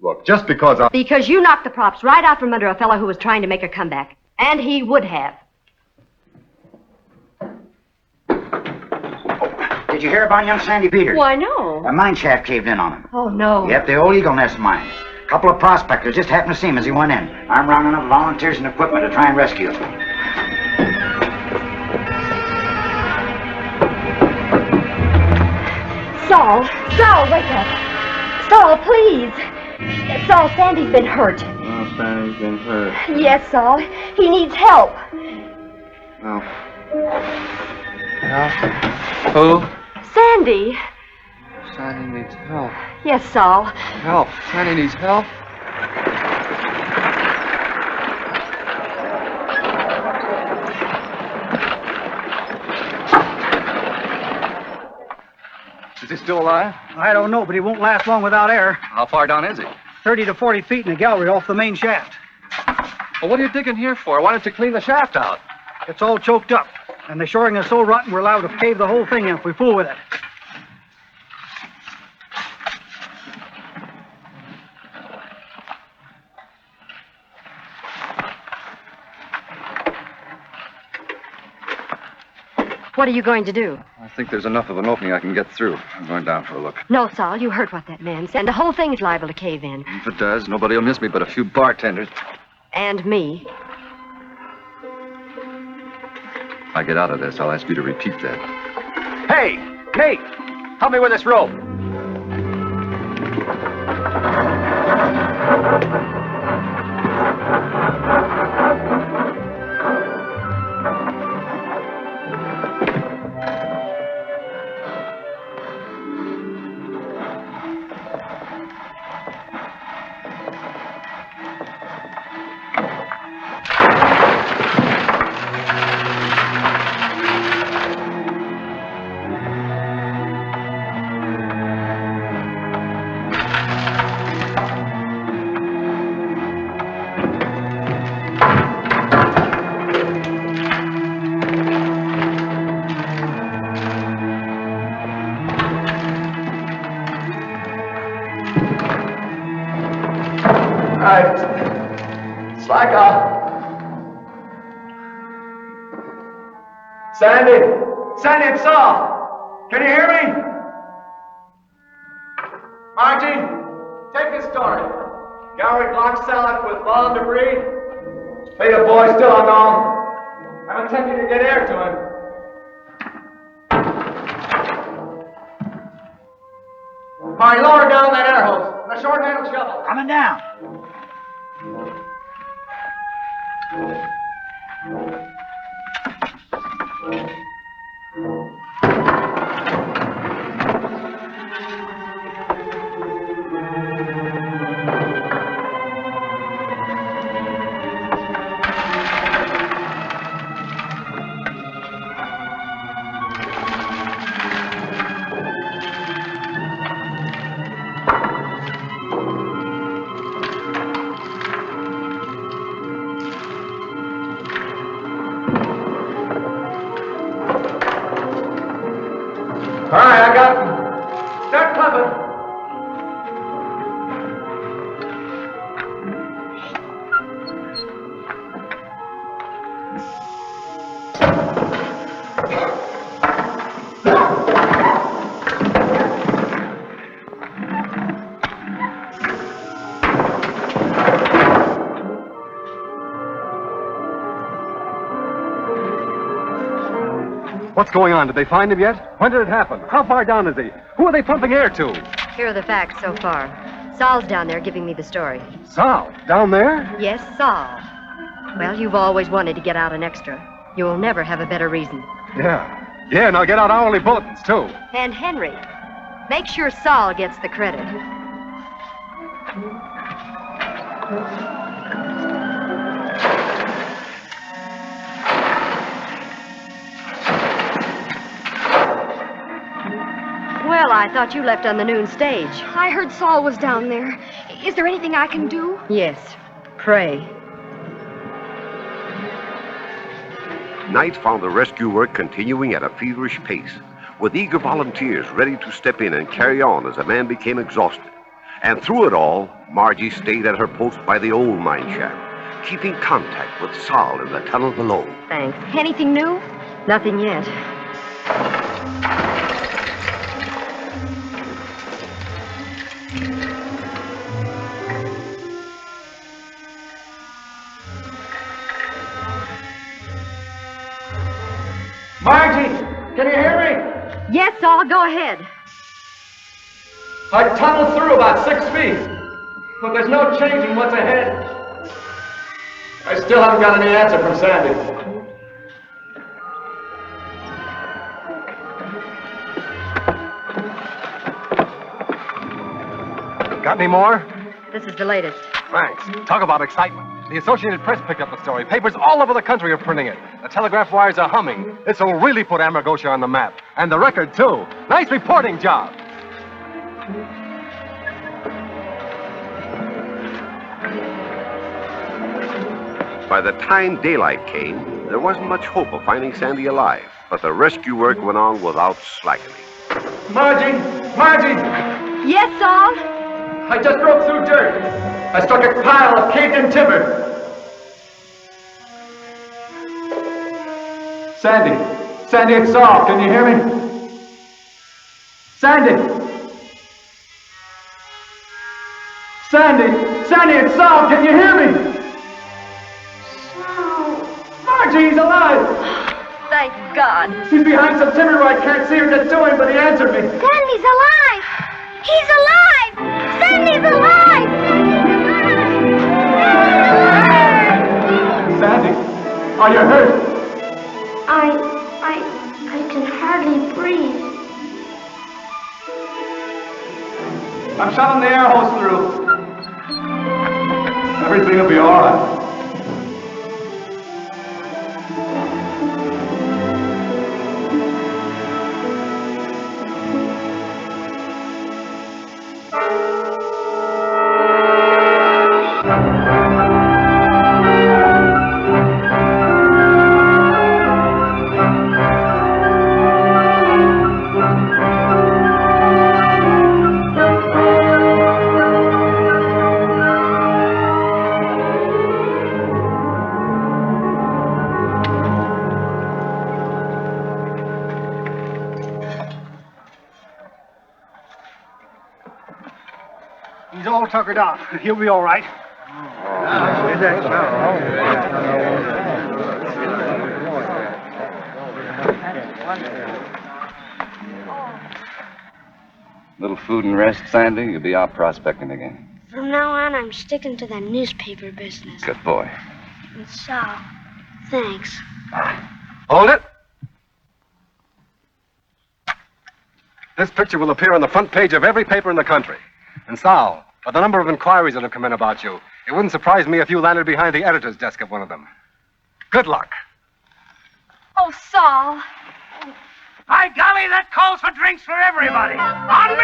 Look, just because I... Because you knocked the props right out from under a fellow who was trying to make a comeback. And he would have. Did you hear about young Sandy Peters? Why, no. A mine shaft caved in on him. Oh, no. Yep, the old Eagle Nest mine. A couple of prospectors just happened to see him as he went in. I'm rounding up volunteers and equipment to try and rescue him. Saul, wake up. Saul, please. Saul, Sandy's been hurt. Oh, Sandy's been hurt. Yes, Saul. He needs help. Oh. Help? Who? Sandy. Sandy needs help. Yes, Saul. Help. Sandy needs help. Is he still alive? I don't know, but he won't last long without air. How far down is he? 30 to 40 feet in the gallery off the main shaft. Well, what are you digging here for? Why don't you clean the shaft out? It's all choked up, and the shoring is so rotten we're liable to cave the whole thing in if we fool with it. What are you going to do? I think there's enough of an opening I can get through. I'm going down for a look. No, Saul, you heard what that man said. The whole thing's liable to cave in. If it does, nobody will miss me but a few bartenders. And me. If I get out of this, I'll ask you to repeat that. Hey, Nate, help me with this rope. Sandy! Sandy, it's Saul! Can you hear me? Margie, take this story. Gallery block salad with fallen debris. Fate of boy still unknown. I'm attempting to get air to him. All right, lower down that air hose. And a short-handled shovel. Coming down. All right, I got them. Start pumping. What's going on? Did they find him yet? When did it happen? How far down is he? Who are they pumping air to? Here are the facts so far. Saul's down there giving me the story. Sal, down there? Yes, Saul. Well, you've always wanted to get out an extra. You'll never have a better reason. Yeah. Yeah, now get out hourly bulletins, too. And Henry, make sure Saul gets the credit. Well, I thought you left on the noon stage. I heard Saul was down there. Is there anything I can do? Yes. Pray. Night found the rescue work continuing at a feverish pace, with eager volunteers ready to step in and carry on as the man became exhausted. And through it all, Margie stayed at her post by the old mine shaft, keeping contact with Sol in the tunnel below. Thanks. Anything new? Nothing yet. Margie, can you hear me? Yes, Saul, go ahead. I tunneled through about 6 feet, but there's no change in what's ahead. I still haven't got any answer from Sandy. Got any more? This is the latest. Thanks. Talk about excitement. The Associated Press picked up the story. Papers all over the country are printing it. The telegraph wires are humming. This will really put Amargosa on the map. And the Record, too. Nice reporting job. By the time daylight came, there wasn't much hope of finding Sandy alive, but the rescue work went on without slackening. Margie! Margie! Yes, Saul? I just broke through dirt. I struck a pile of caved-in timber. Sandy! Sandy, it's Saul. Can you hear me? Sandy! Sandy! Sandy, it's Saul. Can you hear me? Margie, he's alive! Thank God. He's behind some timber where I can't see or get to him, but he answered me. Sandy's alive! He's alive! Sandy's alive! Sandy, are you hurt? I can hardly breathe. I'm shoving the air hose through. Everything will be all right. He's all tuckered out. He'll be all right. Little food and rest, Sandy. You'll be out prospecting again. From now on, I'm sticking to that newspaper business. Good boy. And Sal, thanks. Hold it. This picture will appear on the front page of every paper in the country. And Sal, by the number of inquiries that have come in about you, it wouldn't surprise me if you landed behind the editor's desk of one of them. Good luck. Oh, Saul. By golly, that calls for drinks for everybody. On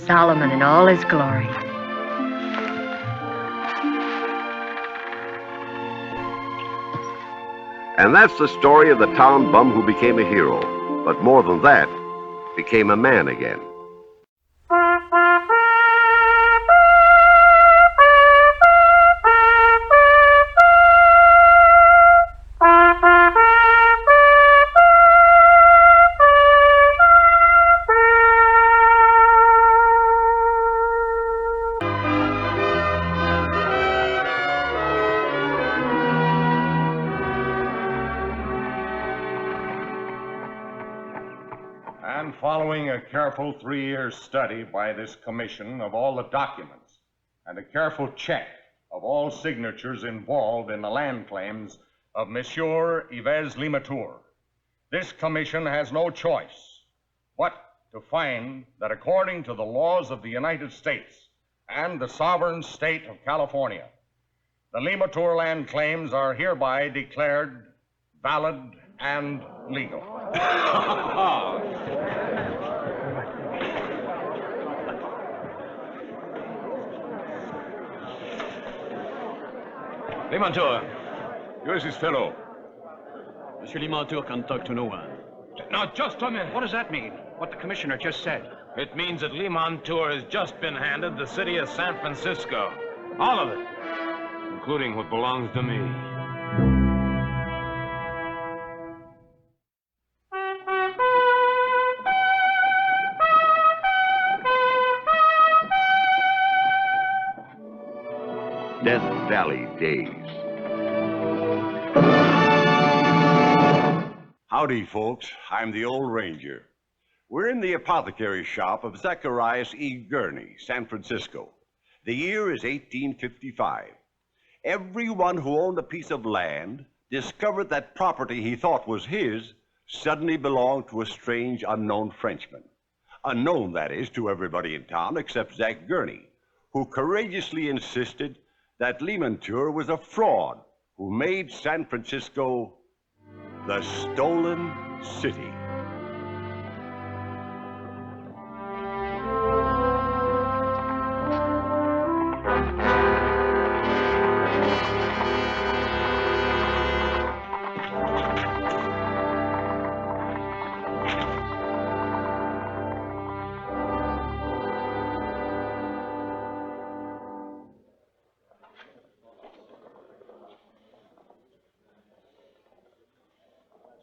Solomon in all his glory. And that's the story of the town bum who became a hero. But more than that, became a man again. And following a careful 3-year study by this commission of all the documents and a careful check of all signatures involved in the land claims of Monsieur Yves Lemaitre, this commission has no choice but to find that according to the laws of the United States and the sovereign state of California, the Lemaitre land claims are hereby declared valid and legal. Limantour. Who is this fellow? Monsieur Limantour can talk to no one. Now, just a minute. What does that mean? What the commissioner just said? It means that Limantour has just been handed the city of San Francisco. All of it. Including what belongs to me. Death Valley Days. Howdy, folks. I'm the old ranger. We're in the apothecary shop of Zacharias E. Gurney, San Francisco. The year is 1855. Everyone who owned a piece of land discovered that property he thought was his suddenly belonged to a strange, unknown Frenchman. Unknown, that is, to everybody in town except Zach Gurney, who courageously insisted that Limantour was a fraud who made San Francisco the Stolen City.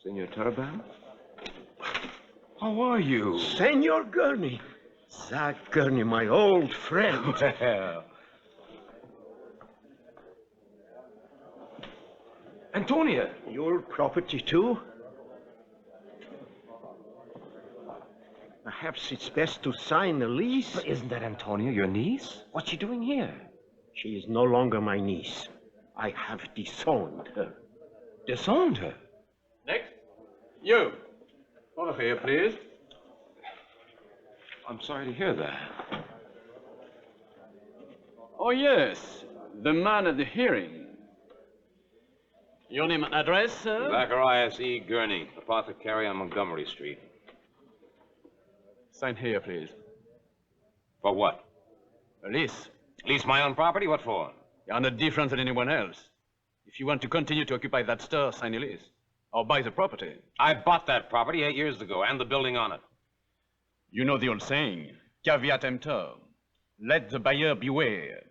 Senor Turban? How are you? Senor Gurney. Zach Gurney, my old friend. Antonia! Your property, too? Perhaps it's best to sign a lease. But isn't that Antonia, your niece? What's she doing here? She is no longer my niece. I have disowned her. Disowned her? Next. You. Over here, please. I'm sorry to hear that. Oh, yes. The man at the hearing. Your name and address, sir? Zacharias E. Gurney, apothecary on Montgomery Street. Sign here, please. For what? A lease. Lease my own property? What for? You're no different than anyone else. If you want to continue to occupy that store, sign a lease. Or buy the property. I bought that property 8 years ago, and the building on it. You know the old saying, caveat emptor. Let the buyer beware.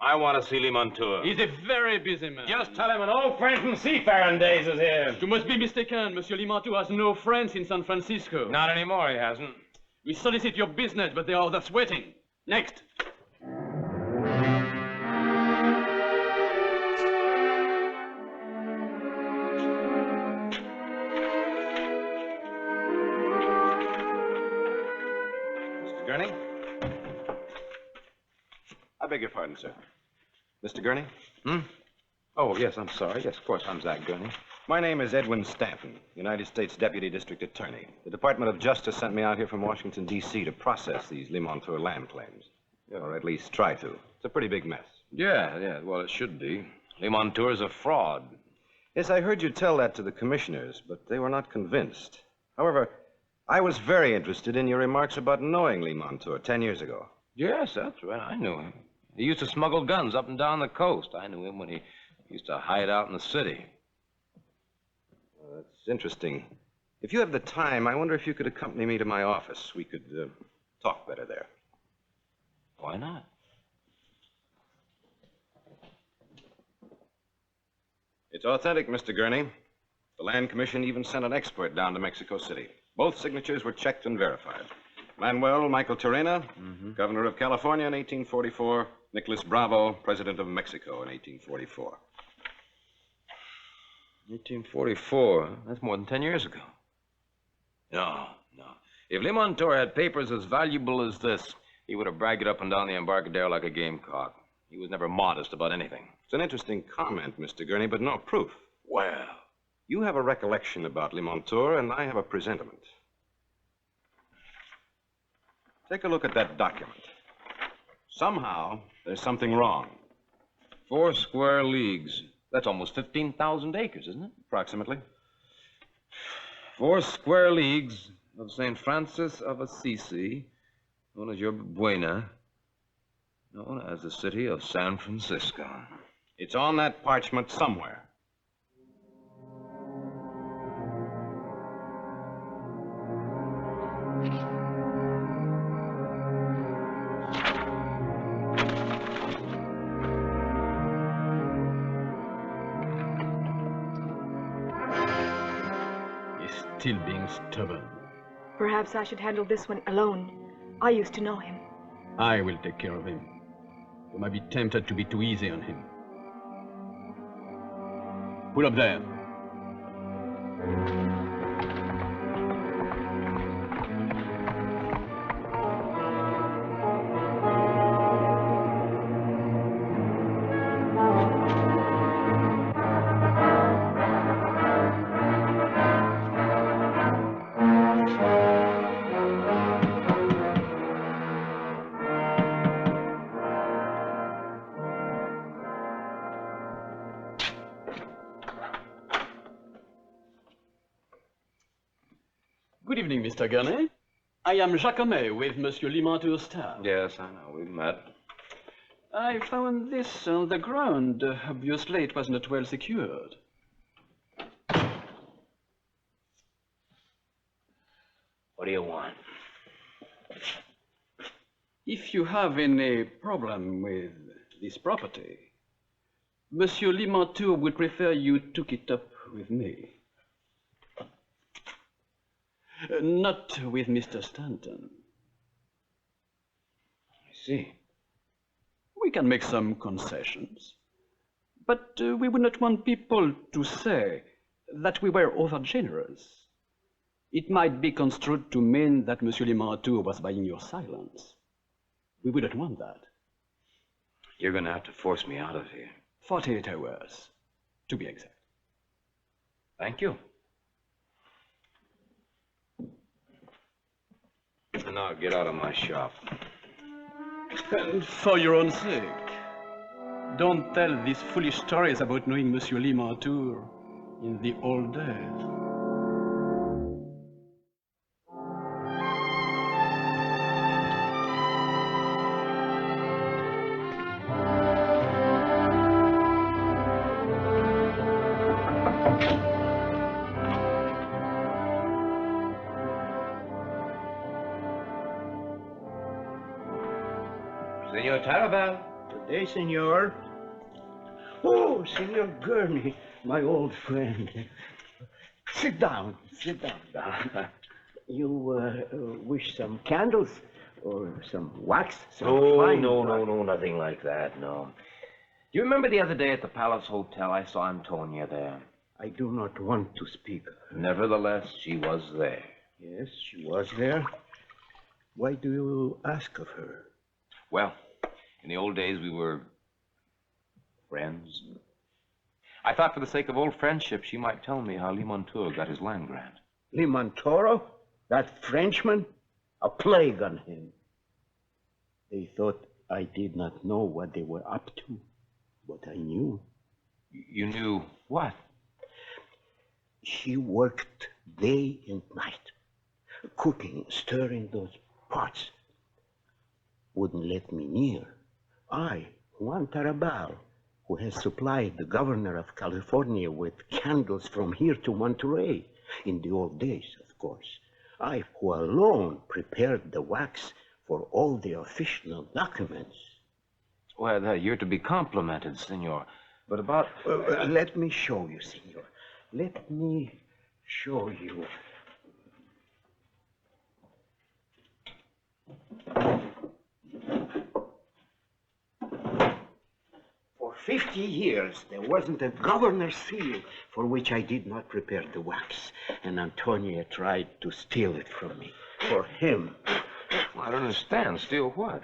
I want to see Limantour. He's a very busy man. Just tell him an old friend from seafaring days is here. You must be mistaken. Monsieur Limantour has no friends in San Francisco. Not anymore, he hasn't. We solicit your business, but there are others waiting. Next. Gurney? I beg your pardon, sir. Mr. Gurney? Oh, yes, I'm sorry. Yes, of course, I'm Zach Gurney. My name is Edwin Stanton, United States Deputy District Attorney. The Department of Justice sent me out here from Washington, D.C. to process these Limantour land claims. Or at least try to. It's a pretty big mess. Yeah, well, it should be. Limantour's a fraud. Yes, I heard you tell that to the commissioners, but they were not convinced. However, I was very interested in your remarks about knowing Limantour 10 years ago. Yes, that's right. I knew him. He used to smuggle guns up and down the coast. I knew him when he used to hide out in the city. Well, that's interesting. If you have the time, I wonder if you could accompany me to my office. We could talk better there. Why not? It's authentic, Mr. Gurney. The Land Commission even sent an expert down to Mexico City. Both signatures were checked and verified. Manuel Michael Torena, Governor of California in 1844. Nicholas Bravo, President of Mexico in 1844. 1844. That's more than 10 years ago. No. If Limantour had papers as valuable as this, he would have bragged it up and down the Embarcadero like a gamecock. He was never modest about anything. It's an interesting comment, Mr. Gurney, but no proof. Well, you have a recollection about Limantour, and I have a presentiment. Take a look at that document. Somehow, there's something wrong. 4 square leagues. That's almost 15,000 acres, isn't it? Approximately. 4 square leagues of St. Francis of Assisi, known as Yerba Buena, known as the city of San Francisco. It's on that parchment somewhere. He's still being stubborn. Perhaps I should handle this one alone. I used to know him. I will take care of him. You might be tempted to be too easy on him. Pull up there. Good evening, Mr. Gurney. I am Jacomet with Monsieur Limantour's staff. Yes, I know. We've met. I found this on the ground. Obviously, it was not well secured. What do you want? If you have any problem with this property, Monsieur Limantour would prefer you took it up with me. Not with Mr. Stanton. I see. We can make some concessions, but we would not want people to say that we were overgenerous. It might be construed to mean that Monsieur Limantour was buying your silence. We wouldn't want that. You're going to have to force me out of here. 48 hours, to be exact. Thank you. And now get out of my shop. And for your own sake, don't tell these foolish stories about knowing Monsieur Limantour in the old days. Senor Tarabal. Good day, senor. Oh, Senor Gurney, my old friend. Sit down, sit down. You wish some candles or some wax? Some fine No, nothing like that, no. Do you remember the other day at the Palace Hotel I saw Antonia there? I do not want to speak of her. Nevertheless, she was there. Yes, she was there. Why do you ask of her? Well, in the old days we were friends. I thought for the sake of old friendship she might tell me how Limantour got his land grant. Limantoro? That Frenchman? A plague on him. They thought I did not know what they were up to, but I knew. You knew what? She worked day and night, cooking, stirring those pots. Wouldn't let me near. I, Juan Tarabal, who has supplied the governor of California with candles from here to Monterey, in the old days, of course. I, who alone prepared the wax for all the official documents. Well, you're to be complimented, senor. But about... let me show you, senor. Let me show you. For 50 years, there wasn't a governor's seal for which I did not prepare the wax. And Antonia tried to steal it from me. For him. I don't understand. Steal what?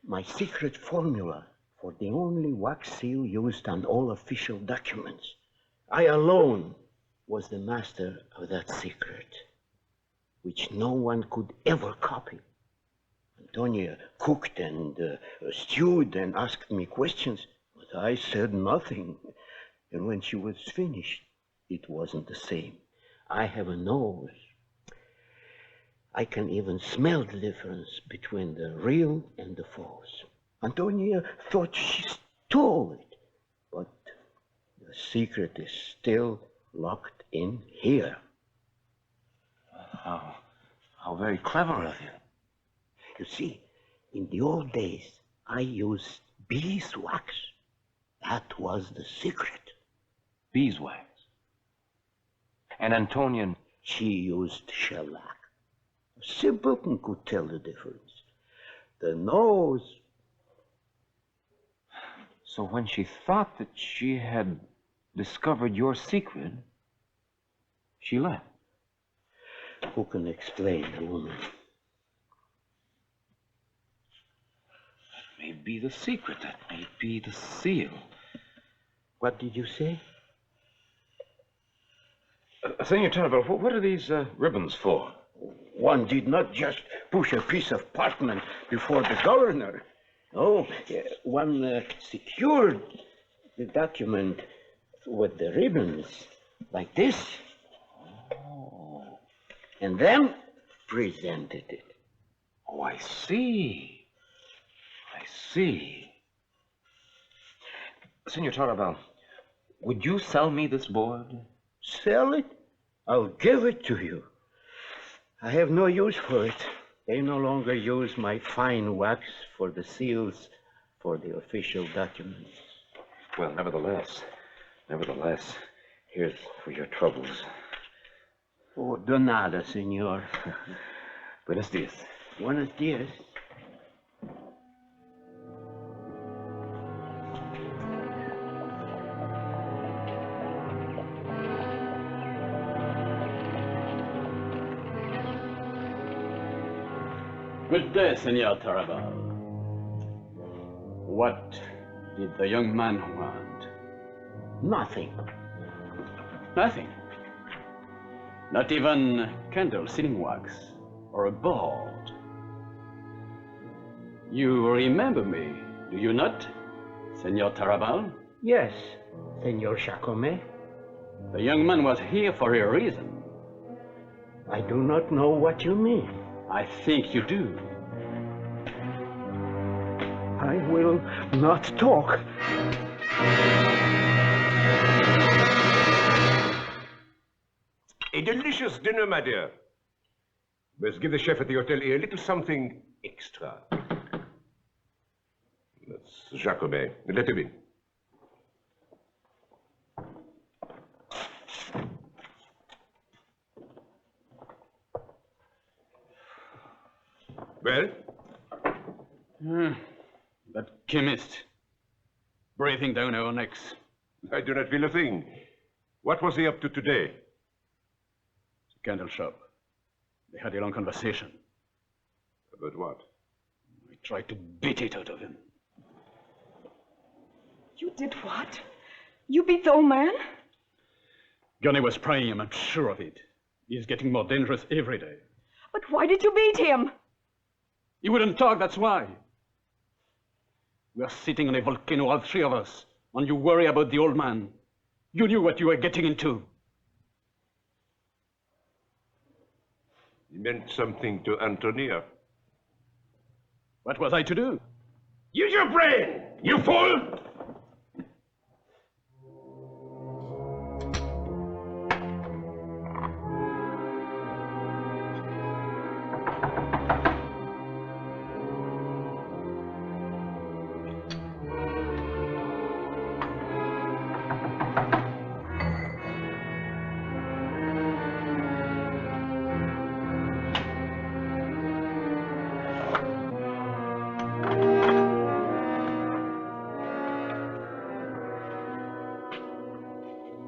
My secret formula for the only wax seal used on all official documents. I alone was the master of that secret, which no one could ever copy. Antonia cooked and stewed and asked me questions, but I said nothing. And when she was finished, it wasn't the same. I have a nose. I can even smell the difference between the real and the false. Antonia thought she stole it, but the secret is still locked in here. How very clever of you. You see, in the old days, I used beeswax. That was the secret. Beeswax. And Antonian? She used shellac. A simpleton could tell the difference. The nose. So when she thought that she had discovered your secret, she left. Who can explain the woman? That may be the secret. That may be the seal. What did you say? Senor Tarabel, what are these ribbons for? One did not just push a piece of parchment before the governor. No, one secured the document with the ribbons, like this. And then presented it. Oh, I see. I see. Senor Tarabel, would you sell me this board? Sell it? I'll give it to you. I have no use for it. They no longer use my fine wax for the seals for the official documents. Well, nevertheless, here's for your troubles. Oh, de nada, senor. Buenos dias. Buenos dias. Good day, Senor Tarabal. What did the young man want? Nothing. Nothing? Not even candle sealing wax or a board? You remember me, do you not, Senor Tarabal? Yes, Senor Jacome. The young man was here for a reason. I do not know what you mean. I think you do. I will not talk. A delicious dinner, my dear. Let's give the chef at the hotel a little something extra. That's Jacome. Let him in. Well? That chemist, breathing down our necks. I do not feel a thing. What was he up to today? The candle shop. They had a long conversation. About what? I tried to beat it out of him. You did what? You beat the old man? Gurney was praying him, I'm sure of it. He's getting more dangerous every day. But why did you beat him? He wouldn't talk, that's why. We are sitting on a volcano, all three of us, and you worry about the old man. You knew what you were getting into. He meant something to Antonia. What was I to do? Use your brain, you fool!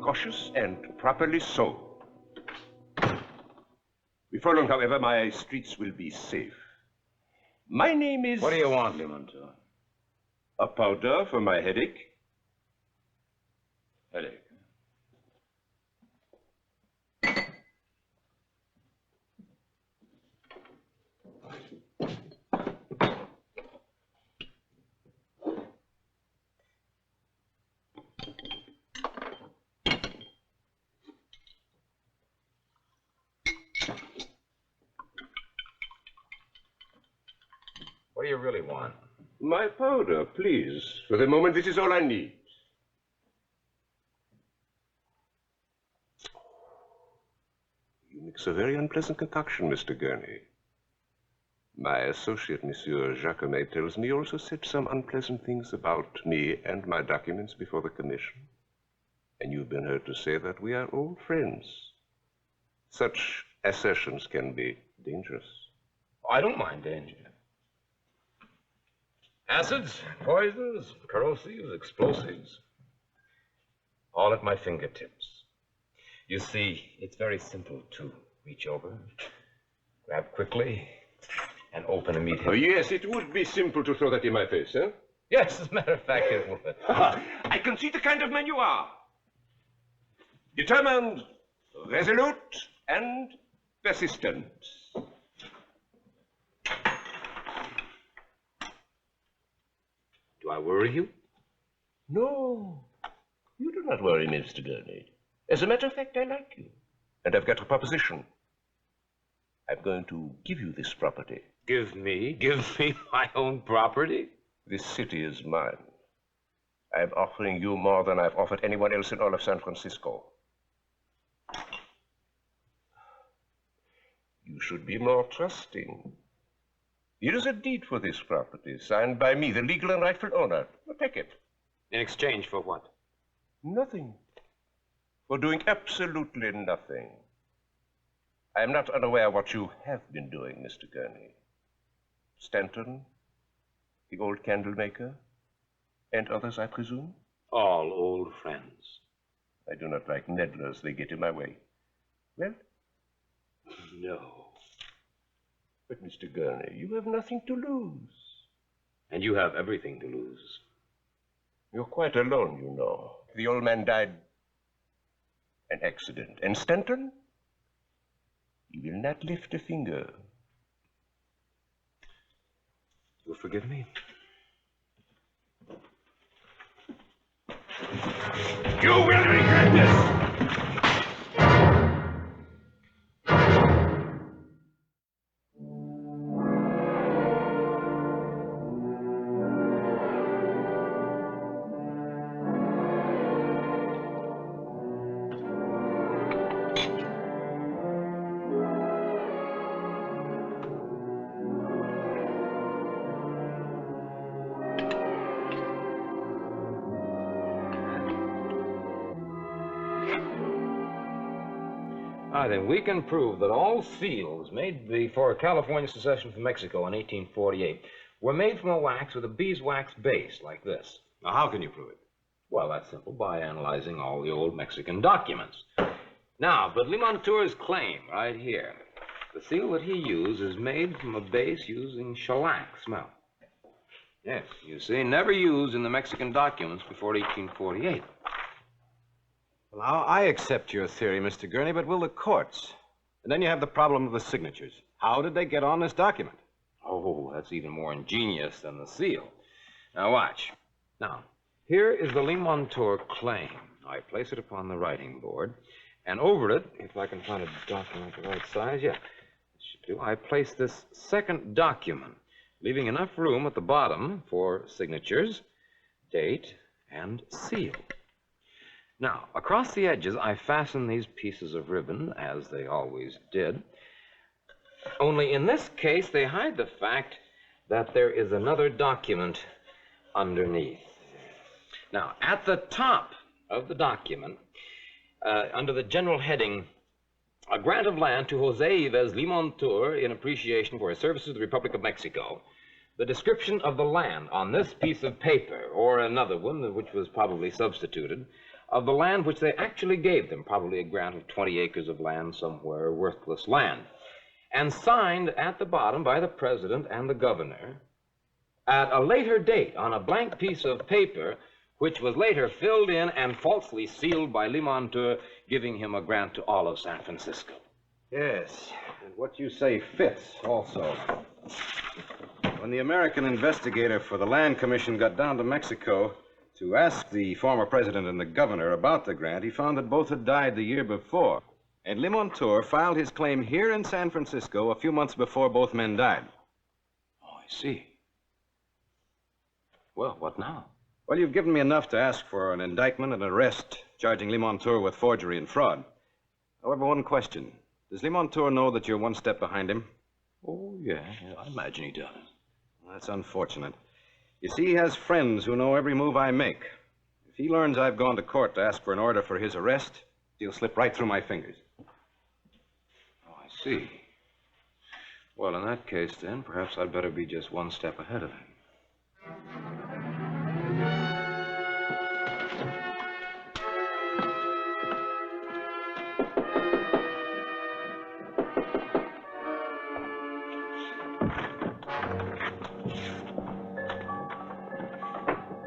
Cautious and properly so. Before long, however, my streets will be safe. My name is... What do you want, Limonto? A powder for my headache. Headache. What do you really want? My powder, please. For the moment, this is all I need. You mix a very unpleasant concoction, Mr. Gurney. My associate, Monsieur Jacomet, tells me you also said some unpleasant things about me and my documents before the commission. And you've been heard to say that we are old friends. Such assertions can be dangerous. I don't mind danger. Acids, poisons, corrosives, explosives. All at my fingertips. You see, it's very simple to reach over, grab quickly, and open immediately. Oh, yes, it would be simple to throw that in my face, huh? Yes, as a matter of fact, it would. I can see the kind of man you are. Determined, resolute, and persistent. Do I worry you? No, you do not worry me, Mr. Gurney. As a matter of fact, I like you. And I've got a proposition. I'm going to give you this property. Give me my own property? This city is mine. I'm offering you more than I've offered anyone else in all of San Francisco. You should be more trusting. Here is a deed for this property, signed by me, the legal and rightful owner. Well, take it. In exchange for what? Nothing. For doing absolutely nothing. I am not unaware what you have been doing, Mr. Gurney. Stanton, the old candle maker, and others, I presume? All old friends. I do not like meddlers. They get in my way. Well? No. But, Mr. Gurney, you have nothing to lose. And you have everything to lose. You're quite alone, you know. The old man died an accident. And Stanton? He will not lift a finger. You'll forgive me? You will regret this! Then we can prove that all seals made before California secession from Mexico in 1848 were made from a wax with a beeswax base, like this. Now, how can you prove it? Well, that's simple, by analyzing all the old Mexican documents. Now, but Limontour's claim, right here. The seal that he used is made from a base using shellac. Smell. Yes, you see, never used in the Mexican documents before 1848. Well, now, I accept your theory, Mr. Gurney, but will the courts? And then you have the problem of the signatures. How did they get on this document? Oh, that's even more ingenious than the seal. Now, watch. Now, here is the Limontour claim. I place it upon the writing board, and over it, if I can find a document the right size, yeah, it should do, I place this second document, leaving enough room at the bottom for signatures, date, and seal. Now, across the edges, I fasten these pieces of ribbon, as they always did. Only in this case, they hide the fact that there is another document underneath. Now, at the top of the document, under the general heading, a grant of land to Jose Yves Limontour in appreciation for his services to the Republic of Mexico. The description of the land on this piece of paper, or another one, which was probably substituted, of the land which they actually gave them, probably a grant of 20 acres of land somewhere, worthless land, and signed at the bottom by the president and the governor at a later date on a blank piece of paper, which was later filled in and falsely sealed by Limontour, giving him a grant to all of San Francisco. Yes, and what you say fits also. When the American investigator for the Land Commission got down to Mexico to ask the former president and the governor about the grant, he found that both had died the year before. And Limontour filed his claim here in San Francisco a few months before both men died. Oh, I see. Well, what now? Well, you've given me enough to ask for an indictment and arrest, charging Limontour with forgery and fraud. However, one question. Does Limontour know that you're one step behind him? Oh, yeah, I imagine he does. Well, that's unfortunate. You see, he has friends who know every move I make. If he learns I've gone to court to ask for an order for his arrest, he'll slip right through my fingers. Oh, I see. Well, in that case, then, perhaps I'd better be just one step ahead of him.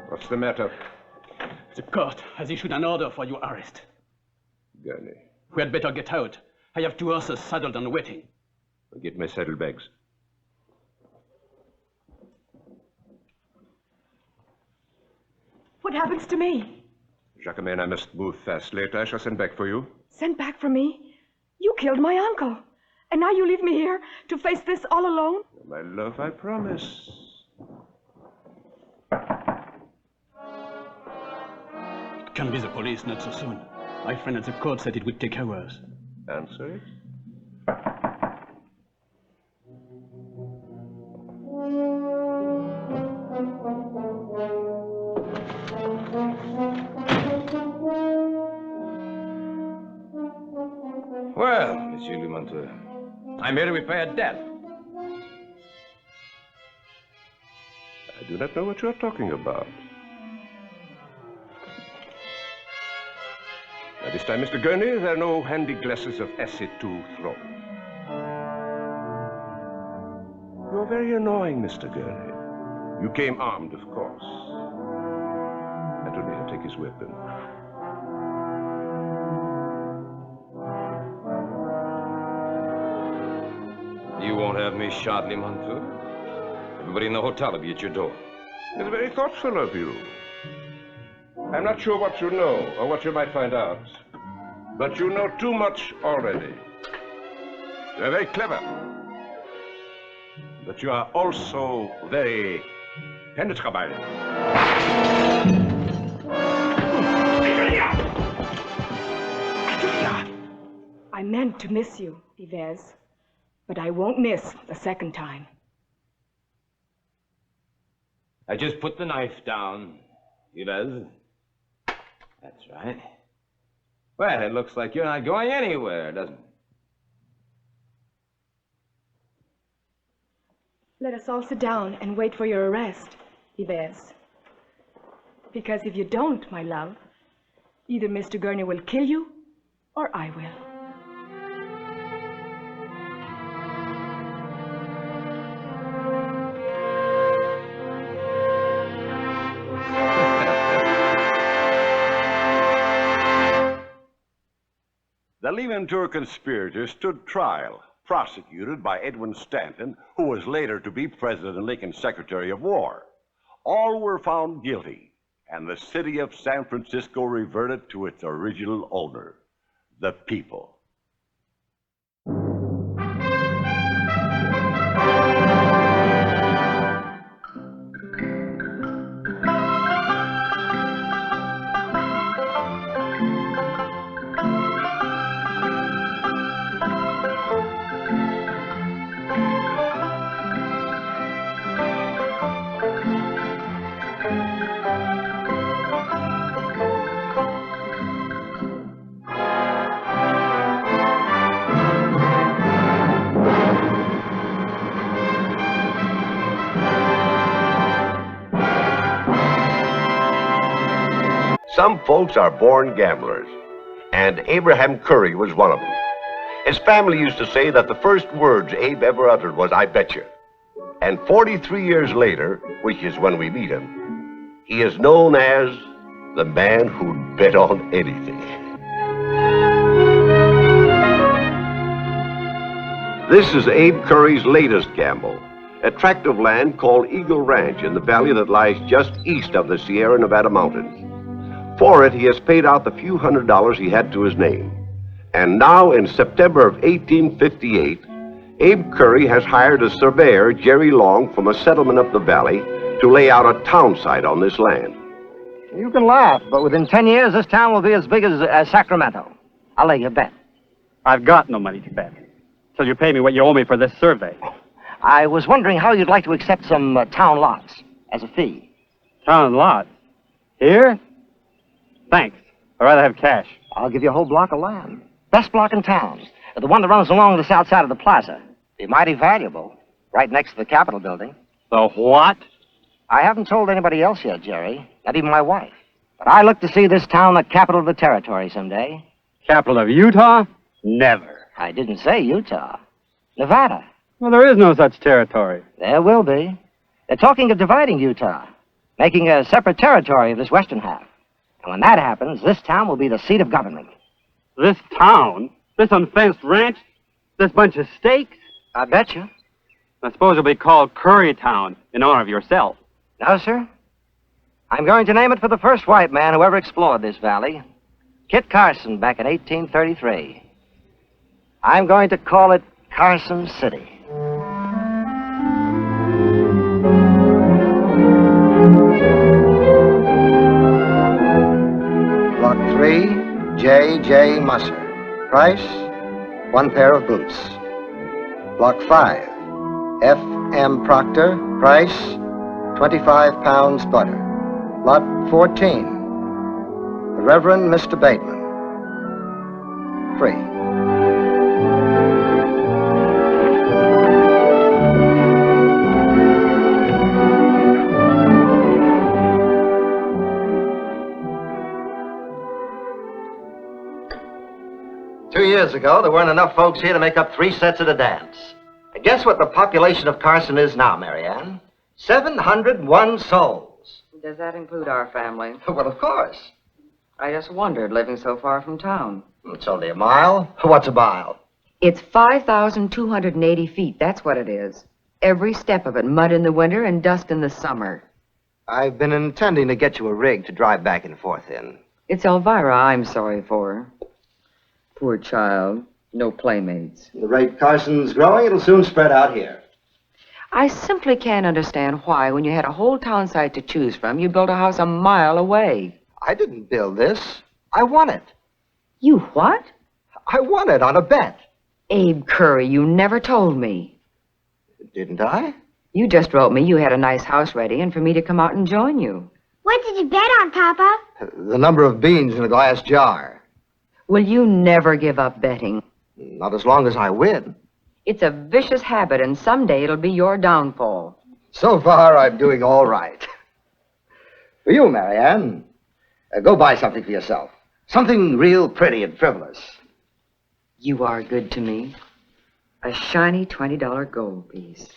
What's the matter? The court has issued an order for your arrest. Gurney. We had better get out. I have 2 horses saddled and waiting. Get my saddlebags. What happens to me? Jacquemin, I must move fast. Later I shall send back for you. Sent back for me? You killed my uncle. And now you leave me here to face this all alone? My love, I promise. It can be the police, not so soon. My friend at the court said it would take hours. Answer it. Well, Monsieur Limontour, I'm here to repay a debt. I do not know what you're talking about. Now, this time, Mr. Gurney, there are no handy glasses of acid to throw. You're very annoying, Mr. Gurney. You came armed, of course. Antonio, take his weapon. You won't have me shot, Limontour. Everybody in the hotel will be at your door. It's very thoughtful of you. I'm not sure what you know or what you might find out. But you know too much already. You're very clever. But you are also very penetrable. I meant to miss you, Yves. But I won't miss the second time. I just put the knife down, Yves. That's right. Well, it looks like you're not going anywhere, doesn't it? Let us all sit down and wait for your arrest, Yves. Because if you don't, my love, either Mr. Gurney will kill you, or I will. The Limontour conspirators stood trial, prosecuted by Edwin Stanton, who was later to be President Lincoln's Secretary of War. All were found guilty, and the city of San Francisco reverted to its original owner, the people. Some folks are born gamblers, and Abraham Curry was one of them. His family used to say that the first words Abe ever uttered was, "I betcha." And 43 years later, which is when we meet him, he is known as the man who'd bet on anything. This is Abe Curry's latest gamble, a tract of land called Eagle Ranch in the valley that lies just east of the Sierra Nevada mountains. For it, he has paid out the few $100s he had to his name. And now, in September of 1858, Abe Curry has hired a surveyor, Jerry Long, from a settlement up the valley to lay out a town site on this land. You can laugh, but within 10 years, this town will be as big as Sacramento. I'll lay you a bet. I've got no money to bet. Till you pay me what you owe me for this survey. I was wondering how you'd like to accept some town lots as a fee. Town lots? Here? Thanks. I'd rather have cash. I'll give you a whole block of land. Best block in town. The one that runs along the south side of the plaza. Be mighty valuable. Right next to the Capitol building. The what? I haven't told anybody else yet, Jerry. Not even my wife. But I look to see this town the capital of the territory someday. Capital of Utah? Never. I didn't say Utah. Nevada. Well, there is no such territory. There will be. They're talking of dividing Utah. Making a separate territory of this western half. And when that happens, this town will be the seat of government. This town? This unfenced ranch? This bunch of stakes? I bet you. I suppose it'll be called Currytown in honor of yourself. No, sir. I'm going to name it for the first white man who ever explored this valley. Kit Carson back in 1833. I'm going to call it Carson City. Block 3, J. Musser. Price, 1 pair of boots. Block 5, F.M. Proctor. Price, 25 pounds butter. Lot 14, the Reverend Mr. Bateman. Free. Two years ago, there weren't enough folks here to make up 3 sets of the dance. And guess what the population of Carson is now, Marianne? 701 souls. Does that include our family? Well, of course. I just wondered, living so far from town. It's only a mile. What's a mile? It's 5,280 feet, that's what it is. Every step of it, mud in the winter and dust in the summer. I've been intending to get you a rig to drive back and forth in. It's Elvira I'm sorry for. Poor child. No playmates. At the rate Carson's growing, it'll soon spread out here. I simply can't understand why, when you had a whole town site to choose from, you built a house a mile away. I didn't build this. I won it. You what? I won it on a bet. Abe Curry, you never told me. Didn't I? You just wrote me you had a nice house ready and for me to come out and join you. What did you bet on, Papa? The number of beans in a glass jar. Will you never give up betting? Not as long as I win. It's a vicious habit, and someday it'll be your downfall. So far, I'm doing all right. For you, Marianne, go buy something for yourself. Something real pretty and frivolous. You are good to me. A shiny $20 gold piece.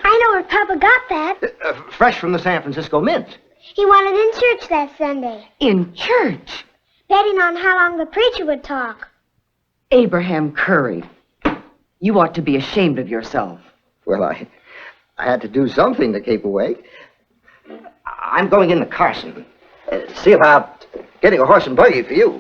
I know where Papa got that. Fresh from the San Francisco Mint. He wanted in church that Sunday. In church? Betting on how long the preacher would talk. Abraham Curry. You ought to be ashamed of yourself. Well, I had to do something to keep awake. I'm going into Carson. See about getting a horse and buggy for you.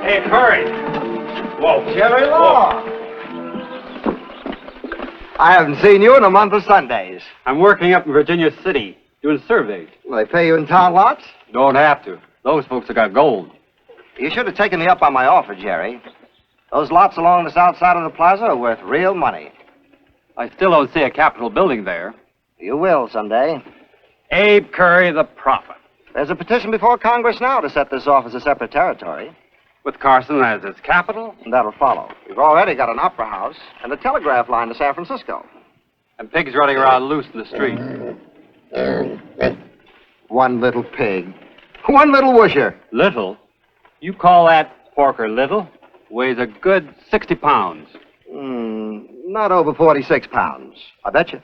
Hey, Curry. Whoa. Jerry Law. I haven't seen you in a month of Sundays. I'm working up in Virginia City, doing surveys. Will they pay you in town lots? Don't have to. Those folks have got gold. You should have taken me up on my offer, Jerry. Those lots along the south side of the plaza are worth real money. I still don't see a Capitol building there. You will someday. Abe Curry, the prophet. There's a petition before Congress now to set this off as a separate territory. With Carson as its capital? And that'll follow. We've already got an opera house and a telegraph line to San Francisco. And pigs running around loose in the street. One little pig. One little whoosher. Little? You call that porker little? Weighs a good 60 pounds. Not over 46 pounds. I bet you.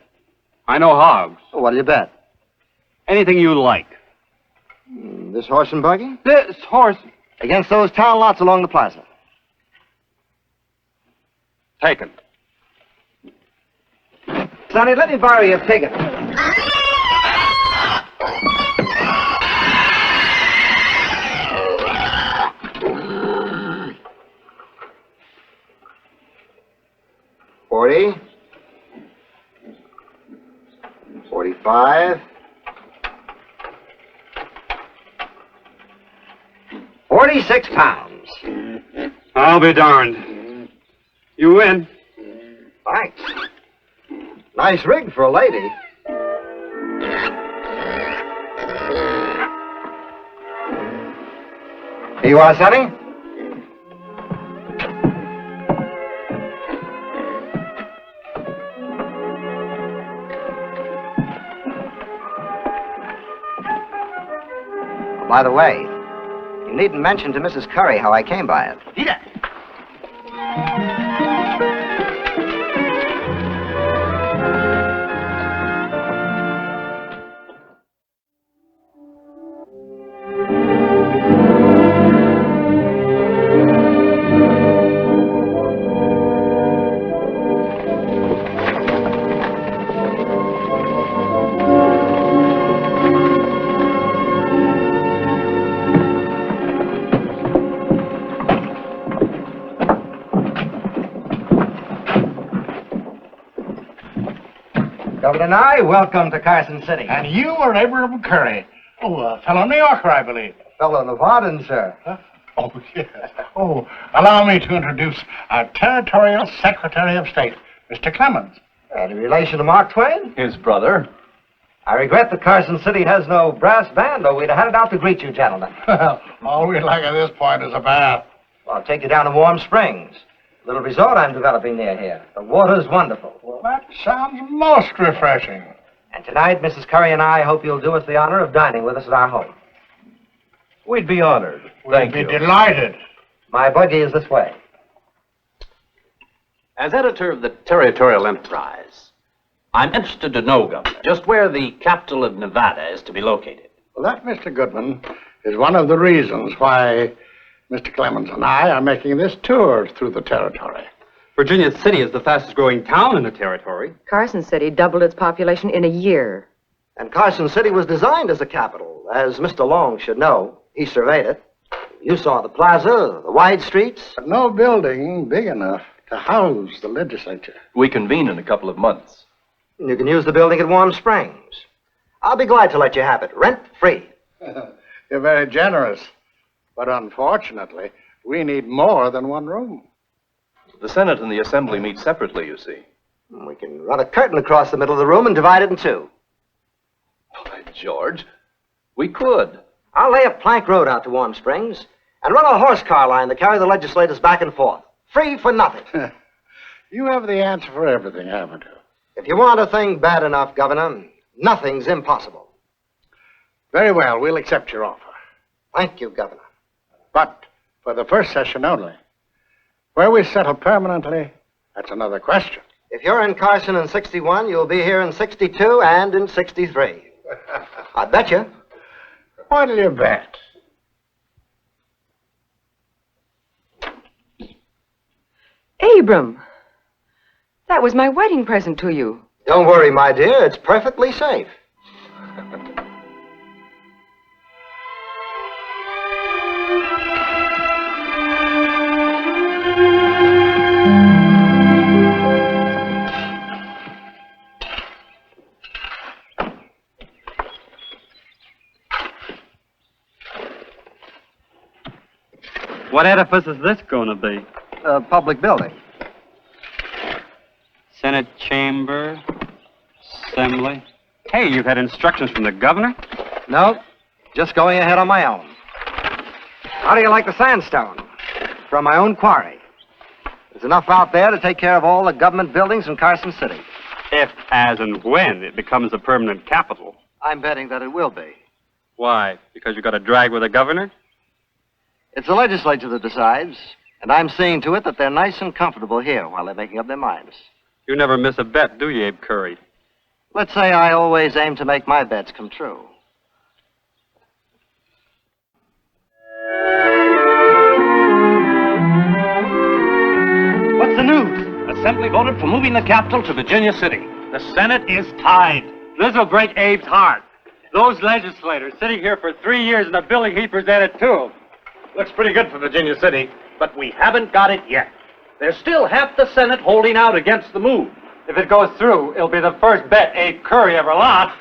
I know hogs. Well, what'll you bet? Anything you like. This horse and buggy? This horse? Against those town lots along the plaza. Taken. Sonny, let me borrow your pig. 5. 46 pounds. I'll be darned. You win. Thanks. Nice rig for a lady. Here you are, Sonny. By the way, you needn't mention to Mrs. Curry how I came by it. Peter. Governor Nye, welcome to Carson City. And you are Abraham Curry. Oh, a fellow New Yorker, I believe. Fellow Nevadan, sir. Huh? Oh, yes. Oh, allow me to introduce our Territorial Secretary of State, Mr. Clemens. Any relation to Mark Twain? His brother. I regret that Carson City has no brass band, though we'd have had it out to greet you, gentlemen. Well, all we'd like at this point is a bath. Well, I'll take you down to Warm Springs, a little resort I'm developing near here. The water's wonderful. Well, that sounds most refreshing. And tonight, Mrs. Curry and I hope you'll do us the honor of dining with us at our home. We'd be honored. We'd be delighted. My buggy is this way. As editor of the Territorial Enterprise, I'm interested to know, Governor, just where the capital of Nevada is to be located. Well, that, Mr. Goodman, is one of the reasons why Mr. Clemens and I are making this tour through the territory. Virginia City is the fastest growing town in the territory. Carson City doubled its population in a year. And Carson City was designed as a capital, as Mr. Long should know. He surveyed it. You saw the plaza, the wide streets. But no building big enough to house the legislature. We convene in a couple of months. You can use the building at Warm Springs. I'll be glad to let you have it, rent-free. You're very generous. But unfortunately, we need more than one room. The Senate and the Assembly meet separately, you see. We can run a curtain across the middle of the room and divide it in two. By George, we could. I'll lay a plank road out to Warm Springs and run a horse car line to carry the legislators back and forth. Free for nothing. You have the answer for everything, haven't you? If you want a thing bad enough, Governor, nothing's impossible. Very well, we'll accept your offer. Thank you, Governor. But for the first session only. Where we settle permanently, that's another question. If you're in Carson in 61, you'll be here in 62 and in 63. I bet you. What'll you bet? Abram, that was my wedding present to you. Don't worry, my dear. It's perfectly safe. What edifice is this going to be? A public building. Senate chamber, assembly. Hey, you've had instructions from the governor? No, just going ahead on my own. How do you like the sandstone? From my own quarry. There's enough out there to take care of all the government buildings in Carson City. If, as, and when it becomes a permanent capital. I'm betting that it will be. Why? Because you got a drag with the governor? It's the legislature that decides, and I'm seeing to it that they're nice and comfortable here while they're making up their minds. You never miss a bet, do you, Abe Curry? Let's say I always aim to make my bets come true. What's the news? Assembly voted for moving the capital to Virginia City. The Senate is tied. This'll break Abe's heart. Those legislators sitting here for 3 years and the building he presented to them. Looks pretty good for Virginia City, but we haven't got it yet. There's still half the Senate holding out against the move. If it goes through, it'll be the first bet Abe Curry ever lost.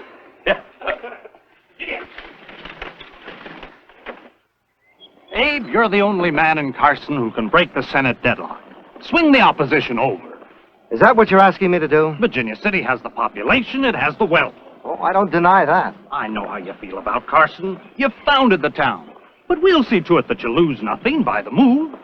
Abe, you're the only man in Carson who can break the Senate deadlock. Swing the opposition over. Is that what you're asking me to do? Virginia City has the population, it has the wealth. Oh, I don't deny that. I know how you feel about Carson. You founded the town. But we'll see to it that you lose nothing by the move.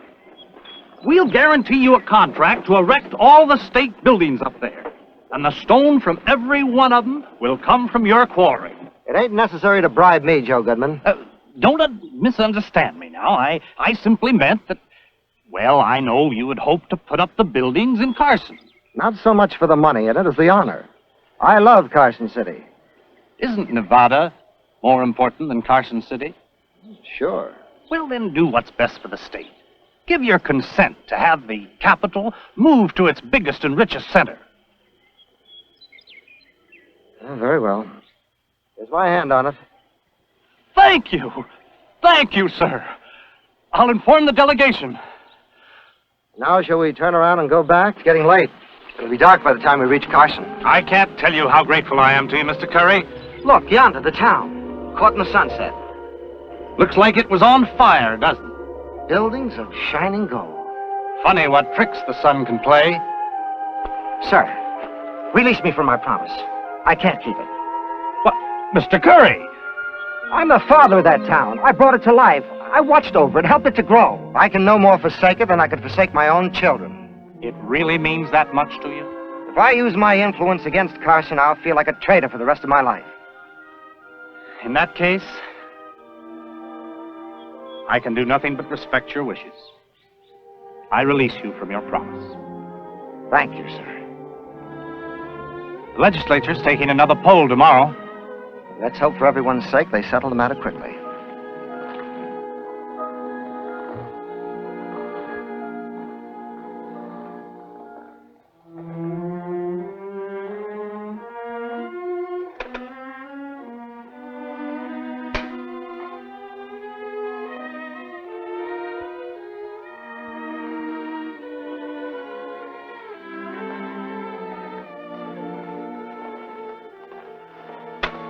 We'll guarantee you a contract to erect all the state buildings up there. And the stone from every one of them will come from your quarry. It ain't necessary to bribe me, Joe Goodman. Don't misunderstand me now. I simply meant that, well, I know you had hoped to put up the buildings in Carson. Not so much for the money in it as the honor. I love Carson City. Isn't Nevada more important than Carson City? Sure. Well, then do what's best for the state. Give your consent to have the capital move to its biggest and richest center. Very well. Here's my hand on it. Thank you. Thank you, sir. I'll inform the delegation. Now shall we turn around and go back? It's getting late. It'll be dark by the time we reach Carson. I can't tell you how grateful I am to you, Mr. Curry. Look, yonder, the town. Caught in the sunset. Looks like it was on fire, doesn't it? Buildings of shining gold. Funny what tricks the sun can play. Sir, release me from my promise. I can't keep it. What? Mr. Curry! I'm the father of that town. I brought it to life. I watched over it, helped it to grow. I can no more forsake it than I could forsake my own children. It really means that much to you? If I use my influence against Carson, I'll feel like a traitor for the rest of my life. In that case, I can do nothing but respect your wishes. I release you from your promise. Thank you, sir. The legislature's taking another poll tomorrow. Let's hope for everyone's sake they settle the matter quickly.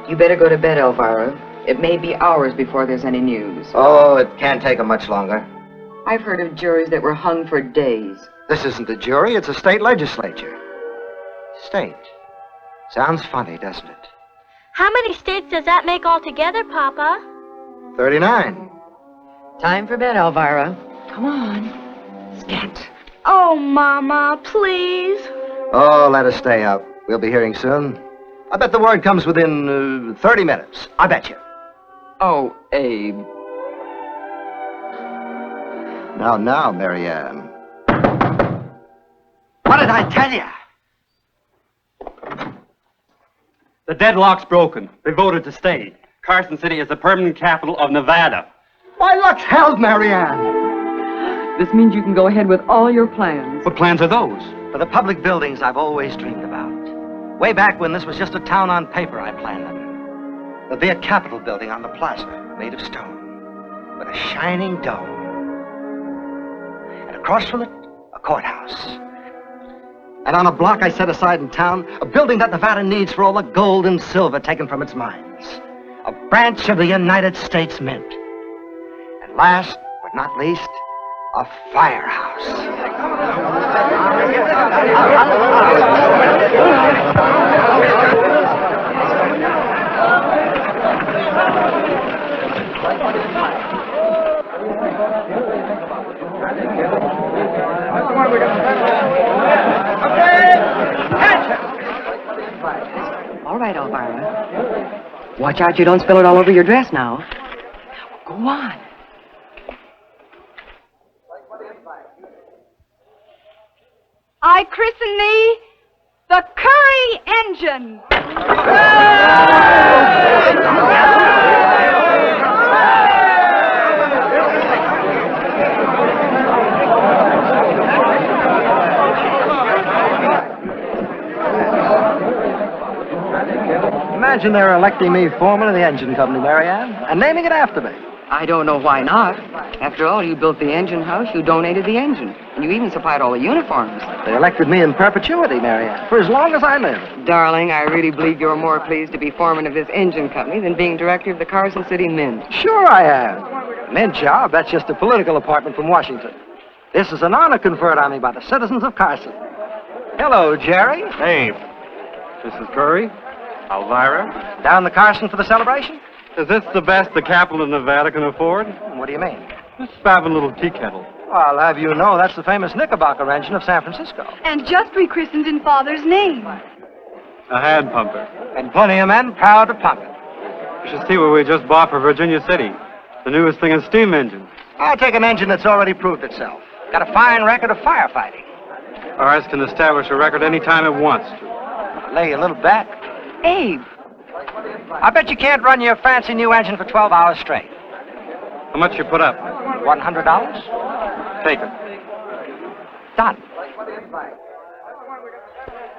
You better go to bed, Elvira. It may be hours before there's any news. Oh, it can't take them much longer. I've heard of juries that were hung for days. This isn't a jury, it's a state legislature. State. Sounds funny, doesn't it? How many states does that make altogether, Papa? 39. Time for bed, Elvira. Come on. Scat. Oh, Mama, please. Oh, let us stay up. We'll be hearing soon. I bet the word comes within 30 minutes. I bet you. Oh, Abe. Now, Mary Ann. What did I tell you? The deadlock's broken. They voted to stay. Carson City is the permanent capital of Nevada. Why, luck's hell, Mary Ann. This means you can go ahead with all your plans. What plans are those? For the public buildings I've always dreamed about. Way back when this was just a town on paper, I planned them. There'll be a Capitol building on the plaza, made of stone, with a shining dome. And across from it, a courthouse. And on a block I set aside in town, a building that Nevada needs for all the gold and silver taken from its mines. A branch of the United States Mint. And last but not least, a firehouse. All right, Elvira. Watch out you don't spill it all over your dress now. Go on. I christen thee the Curry Engine. Imagine they're electing me foreman of the engine company, Mary Ann, and naming it after me. I don't know why not. After all, you built the engine house, you donated the engine, and you even supplied all the uniforms. They elected me in perpetuity, Marianne, for as long as I live. Darling, I really believe you're more pleased to be foreman of this engine company than being director of the Carson City Mint. Sure I am. Mint job, that's just a political appointment from Washington. This is an honor conferred on me by the citizens of Carson. Hello, Jerry. Hey, Mrs. Curry, Elvira. Down to Carson for the celebration? Is this the best the capital of Nevada can afford? What do you mean? This fabbing little tea kettle. Well, I'll have you know that's the famous Knickerbocker engine of San Francisco. And just rechristened in Father's name. A hand pumper. And plenty of men proud to pump it. You should see what we just bought for Virginia City. The newest thing in steam engines. I'll take an engine that's already proved itself. Got a fine record of firefighting. Ours can establish a record any time it wants to. I'll lay you a little bet. Abe. I bet you can't run your fancy new engine for 12 hours straight. How much you put up? $100? Take it. Done.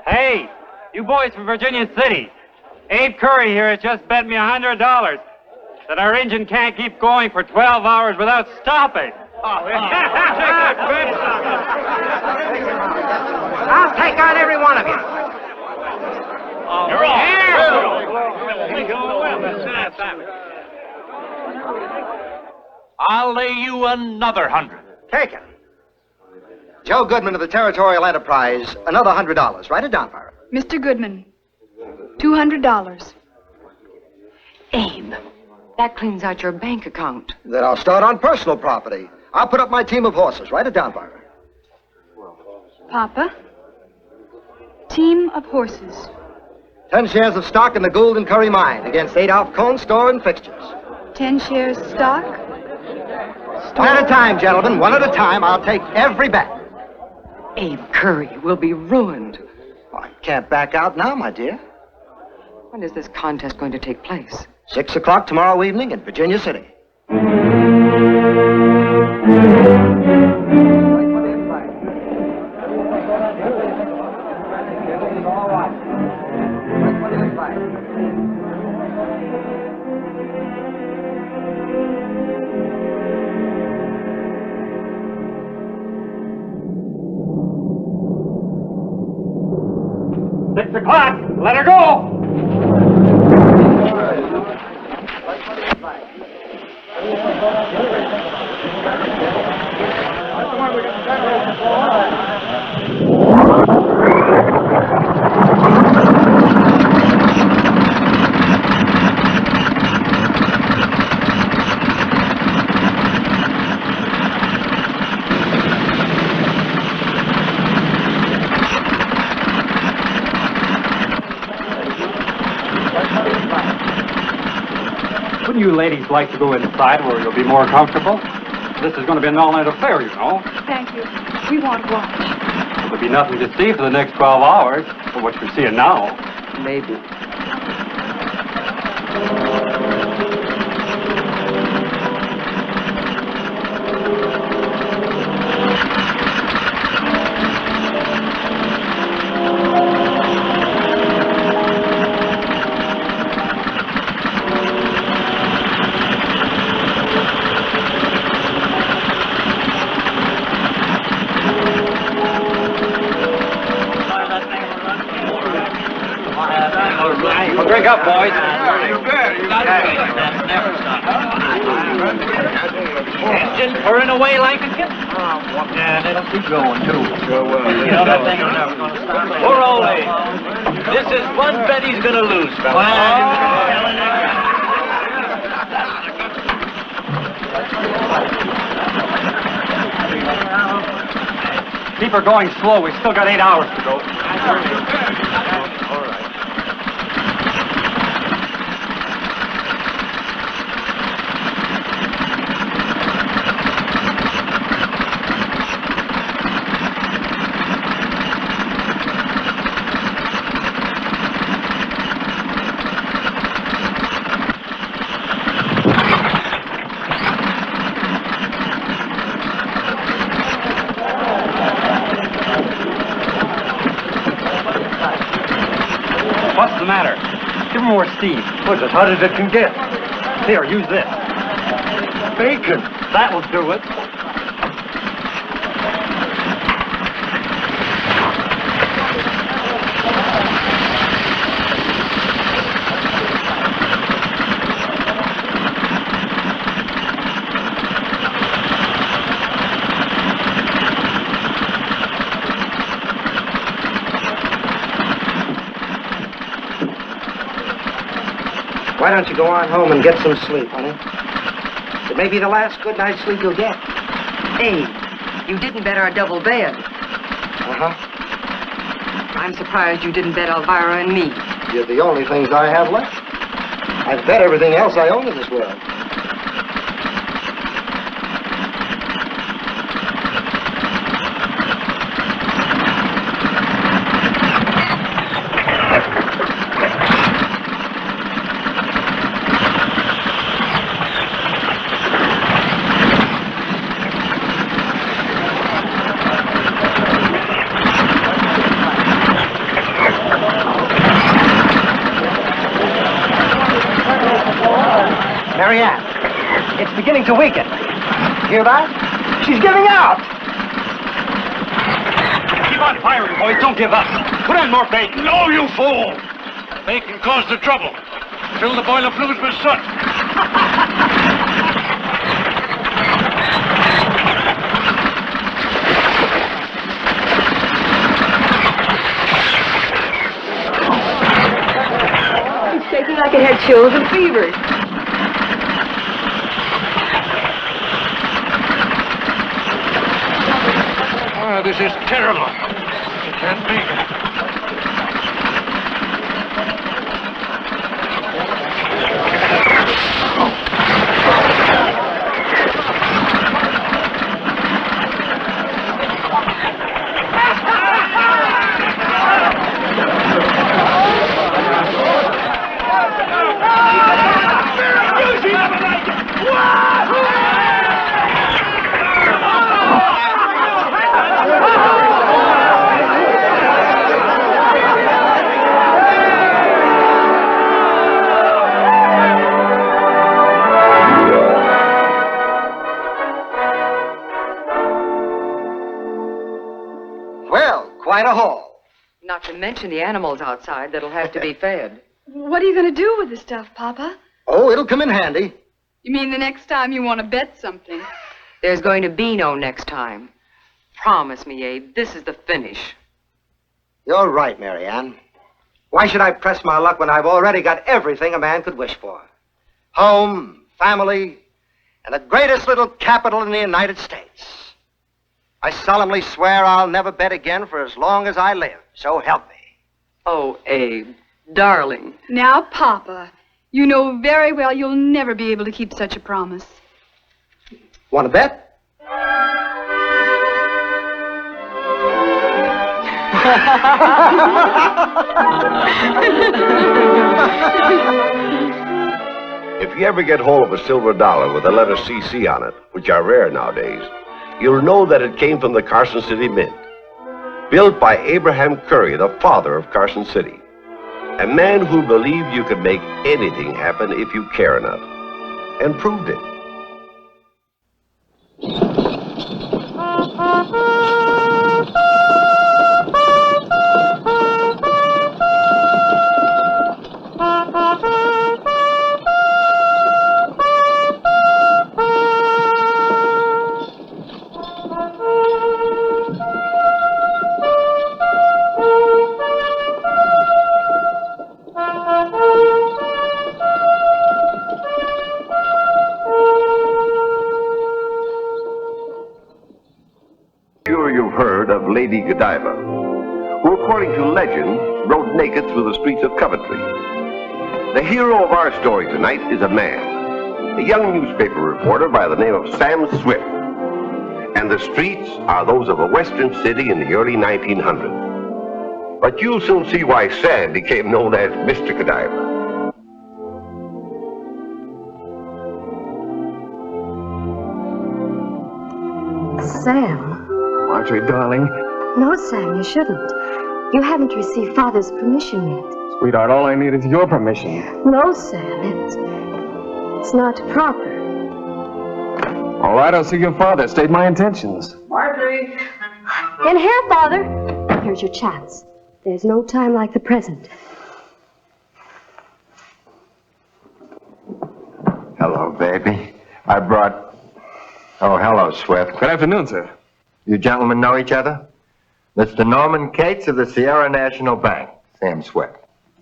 Hey, you boys from Virginia City. Abe Curry here has just bet me $100 that our engine can't keep going for 12 hours without stopping. I'll take on every one of you. You're I'll lay you another 100. Take it. Joe Goodman of the Territorial Enterprise, another $100. Write it down, Myra. Mr. Goodman, $200. Abe, that cleans out your bank account. Then I'll start on personal property. I'll put up my team of horses. Write it down, Myra. Papa, team of horses. 10 shares of stock in the Gould and Curry mine against 8 out Cone store and fixtures. 10 shares stock. One at a time, gentlemen. One at a time. I'll take every bet. Abe Curry will be ruined. I can't back out now, my dear. When is this contest going to take place? 6 o'clock tomorrow evening in Virginia City. $6. Let her go. Wouldn't you ladies like to go inside where you'll be more comfortable? This is going to be an all-night affair, you know. Thank you. We want watch. There'll be nothing to see for the next 12 hours, for what you're seeing now. Maybe. Well, drink up, boys. Engine purring away like a kitten. Yeah, and it'll keep going, too. Sure will. You know that thing will never going to stop. Poor old Abe. This is one bet he's going to lose, fella. Keep her going slow. We've still got 8 hours to go. What's the matter? Give her more steam. What's as hot as it can get. Here, use this. bacon. That'll do it. Why don't you go on home and get some sleep, honey? It may be the last good night's sleep you'll get. Abe, you didn't bet our double bed. Uh-huh. I'm surprised you didn't bet Elvira and me. You're the only things I have left. I've bet everything else I own in this world. Marianne, it's beginning to weaken. Hear that? She's giving out. Keep on firing, boys. Don't give up. Put on more bacon. No, you fool. Bacon caused the trouble. Fill the boiler flues with soot. It's shaking like it had chills and fever. Oh, this is terrible. It can't be. Well, quite a haul. Not to mention the animals outside that'll have to be fed. What are you going to do with the stuff, Papa? Oh, it'll come in handy. You mean the next time you want to bet something? There's going to be no next time. Promise me, Abe, this is the finish. You're right, Marianne. Why should I press my luck when I've already got everything a man could wish for? Home, family, and the greatest little capital in the United States. I solemnly swear I'll never bet again for as long as I live, so help me. Oh, Abe, darling. Now, Papa, you know very well you'll never be able to keep such a promise. Want to bet? If you ever get hold of a silver dollar with the letter CC on it, which are rare nowadays, you'll know that it came from the Carson City Mint. Built by Abraham Curry, the father of Carson City. A man who believed you could make anything happen if you care enough. And proved it. Sure you've heard of Lady Godiva, who according to legend rode naked through the streets of Coventry. The hero of our story tonight is a man, a young newspaper reporter by the name of Sam Swift. And the streets are those of a western city in the early 1900s. But you'll soon see why Sam became known as Mr. Godiva. Sam. Marjorie, darling. No, Sam, you shouldn't. You haven't received Father's permission yet. Sweetheart, all I need is your permission. No, Sam, it's not proper. All right, I'll see your father. State my intentions. Marjorie! In here, Father. Here's your chance. There's no time like the present. Hello, baby. I brought... Oh, hello, Swift. Good afternoon, sir. You gentlemen know each other? Mr. Norman Cates of the Sierra National Bank. Sam Swift.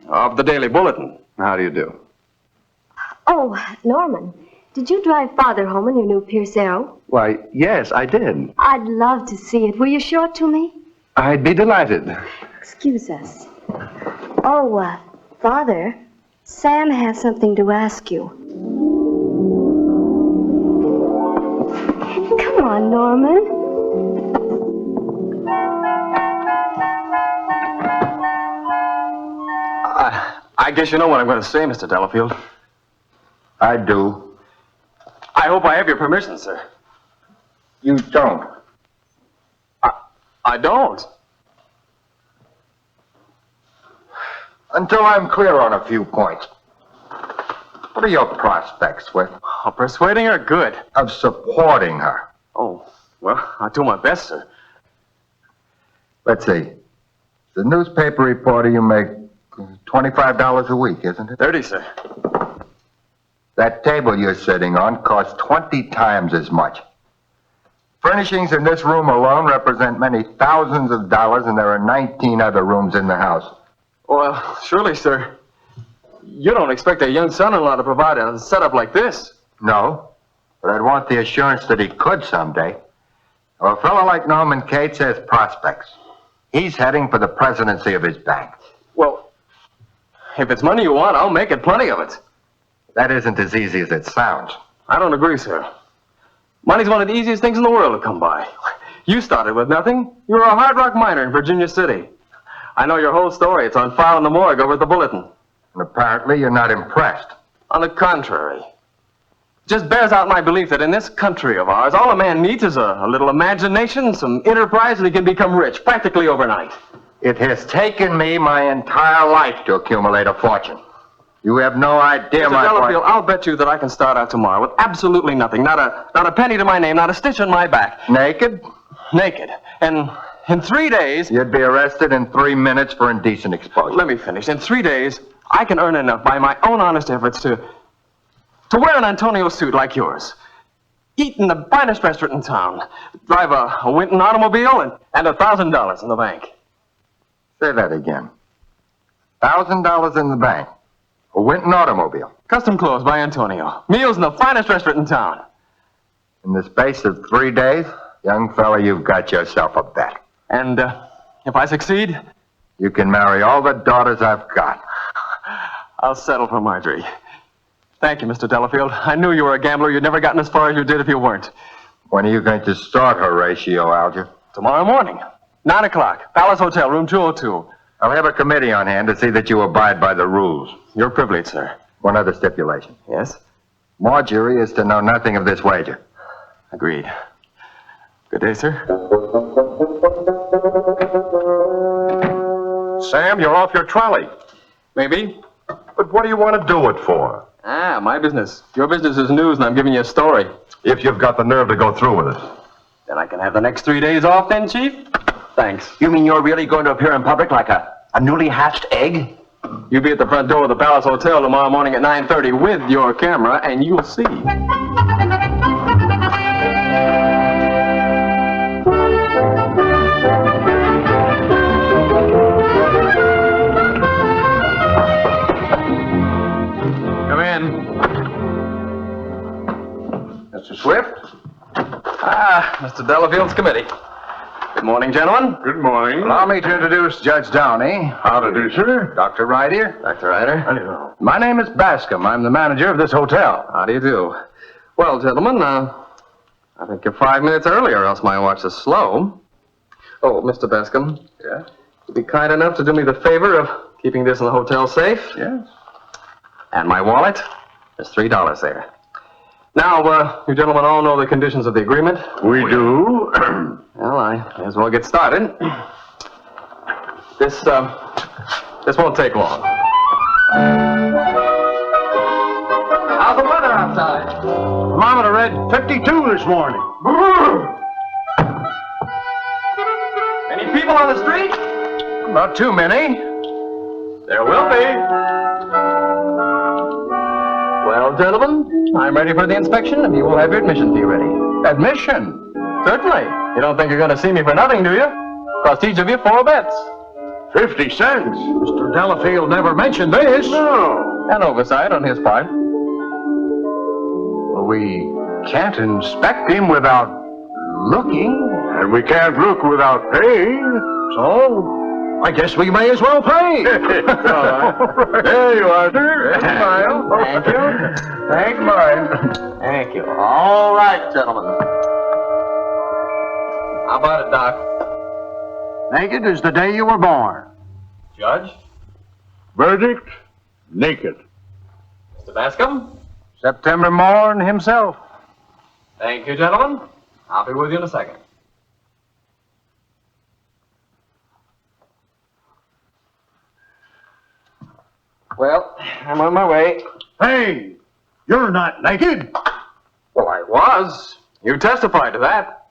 Of the Daily Bulletin. How do you do? Oh, Norman, did you drive Father home in your new Pierce Arrow? Why, yes, I did. I'd love to see it. Will you show it to me? I'd be delighted. Excuse us. Oh, Father, Sam has something to ask you. Come on, Norman. I guess you know what I'm going to say, Mr. Delafield. I do. I hope I have your permission, sir. You don't. I don't. Until I'm clear on a few points. What are your prospects, Swift? Of persuading her? Good. Of supporting her? Oh, well, I'll do my best, sir. Let's see. The newspaper reporter you make $25 a week, isn't it? 30, sir. That table you're sitting on costs 20 times as much. Furnishings in this room alone represent many thousands of dollars, and there are 19 other rooms in the house. Well, surely, sir. You don't expect a young son-in-law to provide a setup like this. No, but I'd want the assurance that he could someday. Well, a fellow like Norman Cates has prospects. He's heading for the presidency of his bank. Well, if it's money you want, I'll make it, plenty of it. That isn't as easy as it sounds. I don't agree, sir. Money's one of the easiest things in the world to come by. You started with nothing. You were a hard rock miner in Virginia City. I know your whole story. It's on file in the morgue over at the Bulletin. And apparently you're not impressed. On the contrary. It just bears out my belief that in this country of ours, all a man needs is a little imagination, some enterprise, and he can become rich practically overnight. It has taken me my entire life to accumulate a fortune. You have no idea, Mr. Delafield, I'll bet you that I can start out tomorrow with absolutely nothing. Not a penny to my name, not a stitch on my back. Naked? Naked. And in 3 days... You'd be arrested in 3 minutes for indecent exposure. Let me finish. In 3 days, I can earn enough by my own honest efforts to wear an Antonio suit like yours. Eat in the finest restaurant in town. Drive a Winton automobile and $1,000 in the bank. Say that again. $1,000 in the bank. A Winton automobile. Custom clothes by Antonio. Meals in the finest restaurant in town. In the space of 3 days, young fella, you've got yourself a bet. And if I succeed? You can marry all the daughters I've got. I'll settle for Marjorie. Thank you, Mr. Delafield. I knew you were a gambler. You'd never gotten as far as you did if you weren't. When are you going to start, Horatio Alger? Tomorrow morning. 9 o'clock. Palace Hotel, room 202. I'll have a committee on hand to see that you abide by the rules. You're privileged, sir. One other stipulation. Yes? Marjorie is to know nothing of this wager. Agreed. Good day, sir. Sam, you're off your trolley. Maybe. But what do you want to do it for? Ah, my business. Your business is news, and I'm giving you a story. If you've got the nerve to go through with it. Then I can have the next 3 days off then, Chief? Thanks. You mean you're really going to appear in public like a newly hatched egg? You be at the front door of the Palace Hotel tomorrow morning at 9:30 with your camera, and you'll see. Come in. Mr. Swift? Ah, Mr. Delafield's committee. Good morning, gentlemen. Good morning. Allow me to introduce Judge Downey. How to do, sir? Dr. Wright here. Dr. Ryder. How do you know? My name is Bascom. I'm the manager of this hotel. How do you do? Well, gentlemen, I think you're 5 minutes early, or else my watch is slow. Oh, Mr. Bascom. Yeah? You'd be kind enough to do me the favor of keeping this in the hotel safe? Yes. And my wallet? There's $3 there. Now, you gentlemen all know the conditions of the agreement? We do. Well, I may as well get started. This won't take long. How's the weather outside? Thermometer read 52 this morning. Any people on the street? Not too many. There will be. Well, gentlemen, I'm ready for the inspection, and you will have your admission fee ready. Admission? Certainly. You don't think you're going to see me for nothing, do you? Cost each of you 4 bets. 50 cents? Mr. Delafield never mentioned this. No. An oversight on his part. We can't inspect him without looking. And we can't look without paying. So, I guess we may as well pay. There you are, sir. Smile. Thank you. Thanks, Murray. Thank you. All right, gentlemen. How about it, Doc? Naked as the day you were born. Judge? Verdict, naked. Mr. Bascom? September morn himself. Thank you, gentlemen. I'll be with you in a second. Well, I'm on my way. Hey, you're not naked. Well, I was. You testified to that.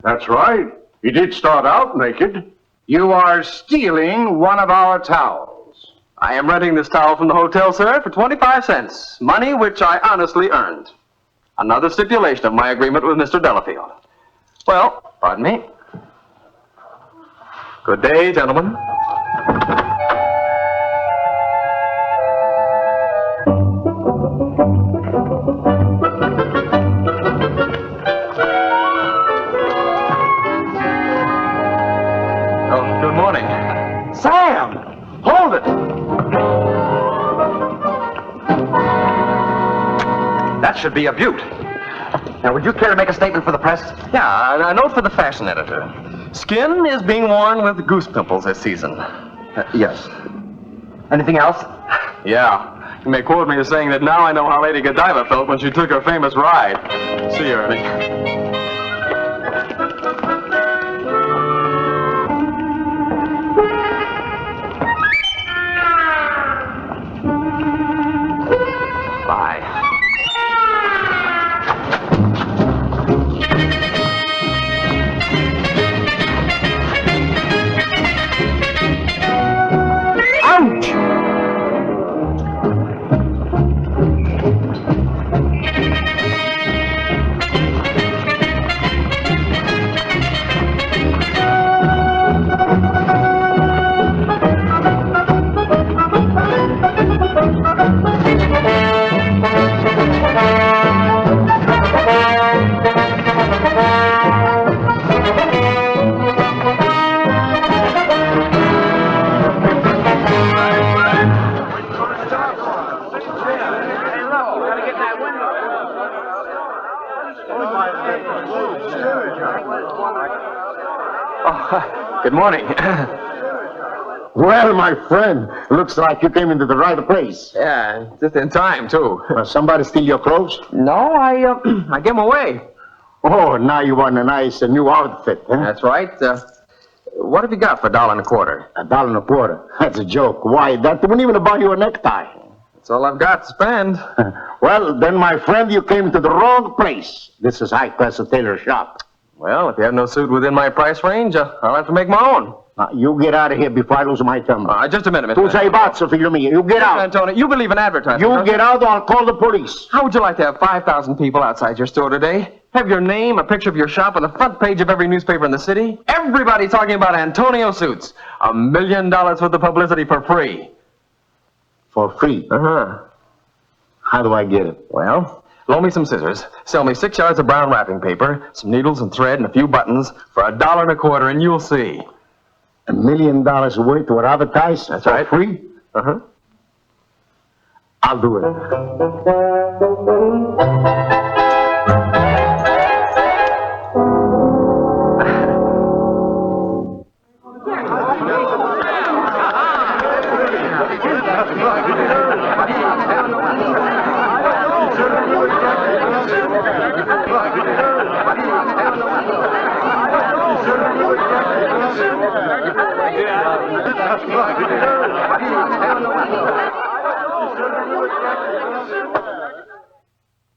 That's right. He did start out naked. You are stealing one of our towels. I am renting this towel from the hotel, sir, for 25 cents. Money which I honestly earned. Another stipulation of my agreement with Mr. Delafield. Well, pardon me. Good day, gentlemen. Oh, good morning. Sam! Hold it! That should be a beaut. Now, would you care to make a statement for the press? Yeah, a note for the fashion editor. Skin is being worn with goose pimples this season. Yes. Anything else? Yeah. You may quote me as saying that now I know how Lady Godiva felt when she took her famous ride. See you, Ernie. Good morning. Well, my friend, looks like you came into the right place. Yeah, just in time, too. Somebody steal your clothes? No, I gave them away. Oh, now you want a nice new outfit, huh? That's right. What have you got for $1.25? $1.25? That's a joke. Why, that wouldn't even buy you a necktie. That's all I've got to spend. Well, then, my friend, you came to the wrong place. This is high-class tailor shop. Well, if you have no suit within my price range, I'll have to make my own. You get out of here before I lose my temper. Just a minute, Mr. Tu sei pazzo, figlio mio. You get out. Antonio, you believe in advertising. You get out or I'll call the police. How would you like to have 5,000 people outside your store today? Have your name, a picture of your shop on the front page of every newspaper in the city? Everybody talking about Antonio suits. $1 million worth of publicity for free. For free? Uh-huh. How do I get it? Well, loan me some scissors. Sell me 6 yards of brown wrapping paper, some needles and thread, and a few buttons for $1.25, and you'll see. $1 million worth to advertise? That's right. For free? Uh-huh. I'll do it.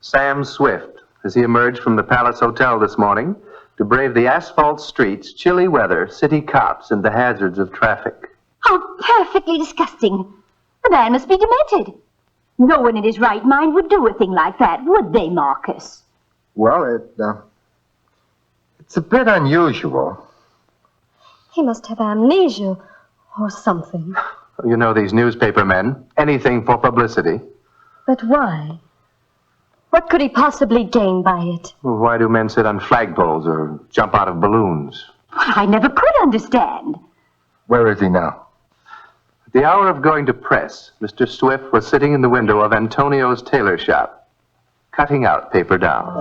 Sam Swift, as he emerged from the Palace Hotel this morning to brave the asphalt streets, chilly weather, city cops, and the hazards of traffic. How perfectly disgusting. The man must be demented. No one in his right mind would do a thing like that, would they, Marcus? Well, it's a bit unusual. He must have amnesia or something. You know these newspaper men, anything for publicity. But why? What could he possibly gain by it? Well, why do men sit on flagpoles or jump out of balloons? I never could understand. Where is he now? At the hour of going to press, Mr. Swift was sitting in the window of Antonio's tailor shop, cutting out paper downs.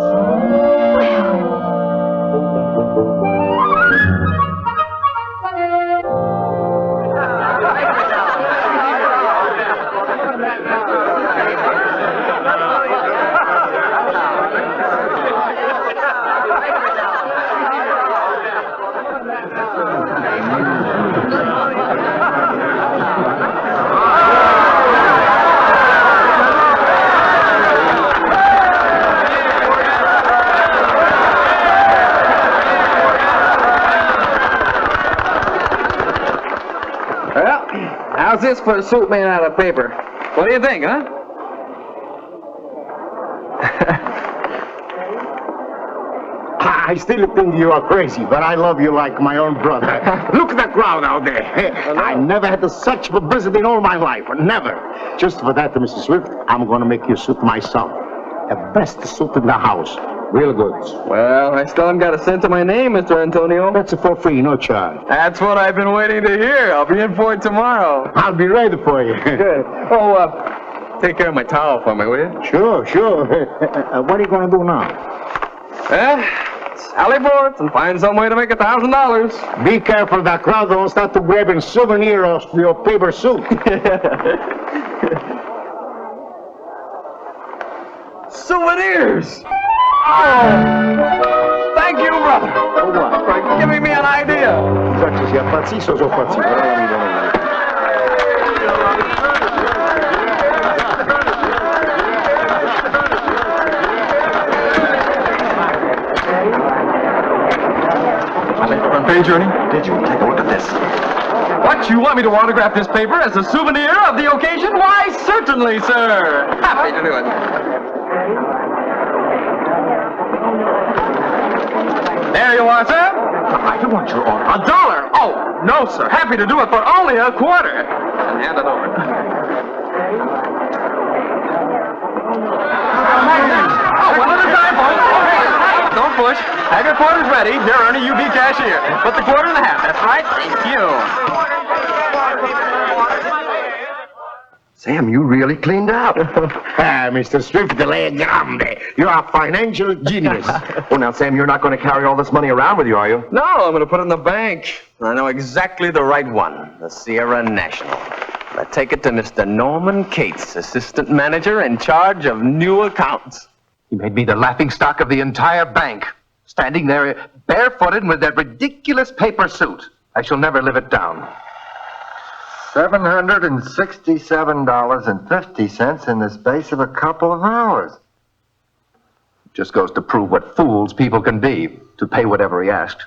How's this for a suit made out of paper? What do you think, huh? I still think you are crazy, but I love you like my own brother. Look at the crowd out there. I never had such publicity in all my life. Never. Just for that, Mr. Swift, I'm going to make you a suit myself. The best suit in the house. Real good. Well, I still haven't got a cent to my name, Mr. Antonio. That's for free, no charge. That's what I've been waiting to hear. I'll be in for it tomorrow. I'll be ready for you. Good. Oh, take care of my towel for me, will you? Sure. What are you going to do now? Sally forth and find some way to make $1,000. Be careful, the crowd don't start to grabbing souvenirs for your paper suit. Souvenirs! Oh! Thank you, brother! For giving me an idea. I left the front page, Ernie. Did you? Take a look at this. What, you want me to autograph this paper as a souvenir of the occasion? Why, certainly, sir. Happy to do it. There you are, sir. I don't want your order. $1? Oh, no, sir. Happy to do it for only a quarter. And hand it over. Oh, one at a time, folks. Okay, don't push. Have your quarters ready. Here, Ernie, you be cashier. Put the quarter in the hat. That's right. Thank you. Sam, you really cleaned up. Mr. Swift, the lay grande. You're a financial genius. Oh, now, Sam, you're not going to carry all this money around with you, are you? No, I'm going to put it in the bank. I know exactly the right one, the Sierra National. I take it to Mr. Norman Cates, assistant manager in charge of new accounts. He made me the laughingstock of the entire bank, standing there barefooted and with that ridiculous paper suit. I shall never live it down. $767.50 in the space of a couple of hours. Just goes to prove what fools people can be, to pay whatever he asked.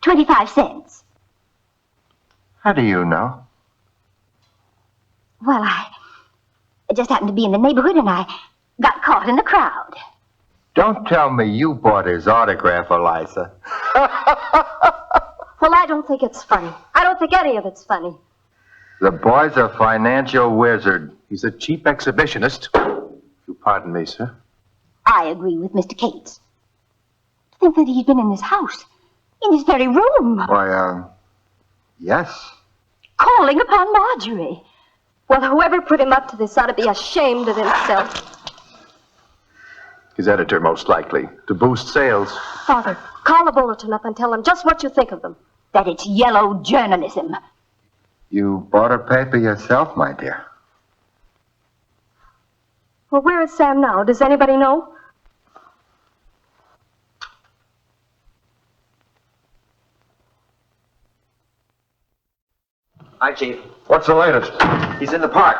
25 cents. How do you know? Well, I just happened to be in the neighborhood and I got caught in the crowd. Don't tell me you bought his autograph, Eliza. Well, I don't think it's funny. I don't think any of it's funny. The boy's a financial wizard. He's a cheap exhibitionist. If you pardon me, sir. I agree with Mr. Cates. To think that he'd been in this house, in this very room. Why, yes. Calling upon Marjorie. Well, whoever put him up to this ought to be ashamed of himself. His editor, most likely, to boost sales. Father, call the Bulletin up and tell them just what you think of them. That it's yellow journalism. You bought a paper yourself, my dear. Well, where is Sam now? Does anybody know? Hi, Chief. What's the latest? He's in the park.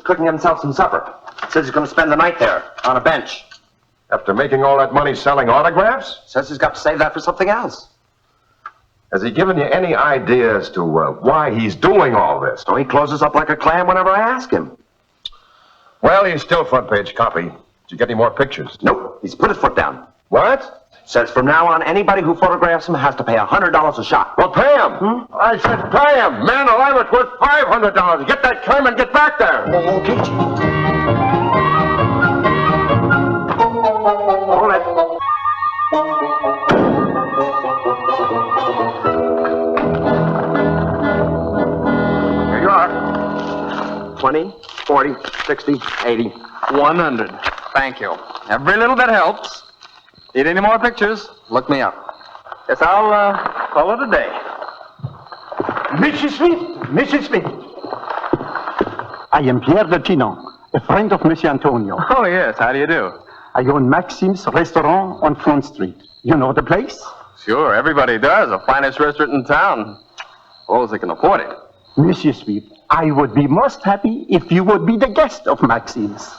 Cooking himself some supper. Says he's going to spend the night there, on a bench. After making all that money selling autographs? Says he's got to save that for something else. Has he given you any idea as to why he's doing all this? So he closes up like a clam whenever I ask him. Well, he's still front page copy. Did you get any more pictures? Nope. He's put his foot down. What? Says from now on, anybody who photographs him has to pay $100 a shot. Well, pay him. I said pay him. Man alive, it's worth $500. Get that camera and get back there. Okay, Chief. All right. Here you are. 20, 40, 60, 80, 100. Thank you. Every little bit helps. Need any more pictures? Look me up. Yes, I'll call it a day. Mrs. Smith, Mrs. Smith. I am Pierre de Chinon, a friend of Monsieur Antonio. Oh, yes. How do you do? I own Maxime's restaurant on Front Street. You know the place? Sure, everybody does. The finest restaurant in town. Suppose they can afford it. Monsieur Smith, I would be most happy if you would be the guest of Maxime's.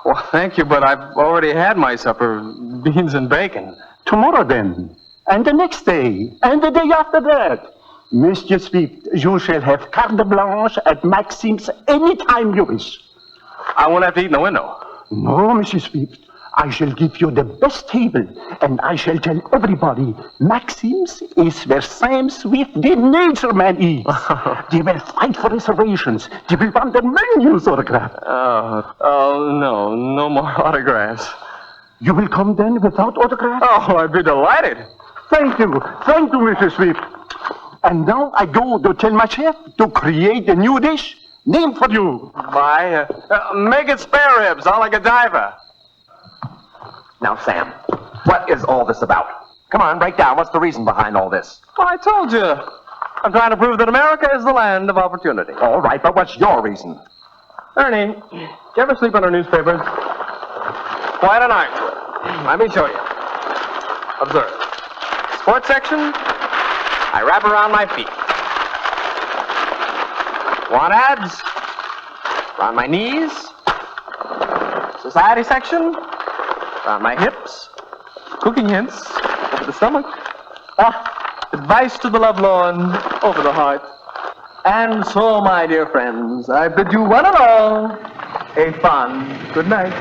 Well, thank you, but I've already had my supper, beans and bacon. Tomorrow, then. And the next day. And the day after that. Monsieur Swift, you shall have carte blanche at Maxime's any time you wish. I won't have to eat in the window. No, Monsieur Swift. I shall give you the best table, and I shall tell everybody Maxime's is where Sam Swift, the nature man, eats. They will fight for reservations. They will want their menus autographed. Oh, no more autographs. You will come then without autographs? Oh, I'd be delighted. Thank you, Mr. Swift. And now I go to tell my chef to create a new dish named for you. Bye. Make it spare ribs, a la Godiva. Now, Sam, what is all this about? Come on, break down. What's the reason behind all this? Well, I told you. I'm trying to prove that America is the land of opportunity. All right, but what's your reason? Ernie, do you ever sleep under newspapers? Quite a night. Let me show you. Observe. Sports section, I wrap around my feet. Want ads? Around my knees. Society section, around my hips. Cooking hints, over the stomach. Advice to the lovelorn, over the heart. And so, my dear friends, I bid you one and all a fond good night.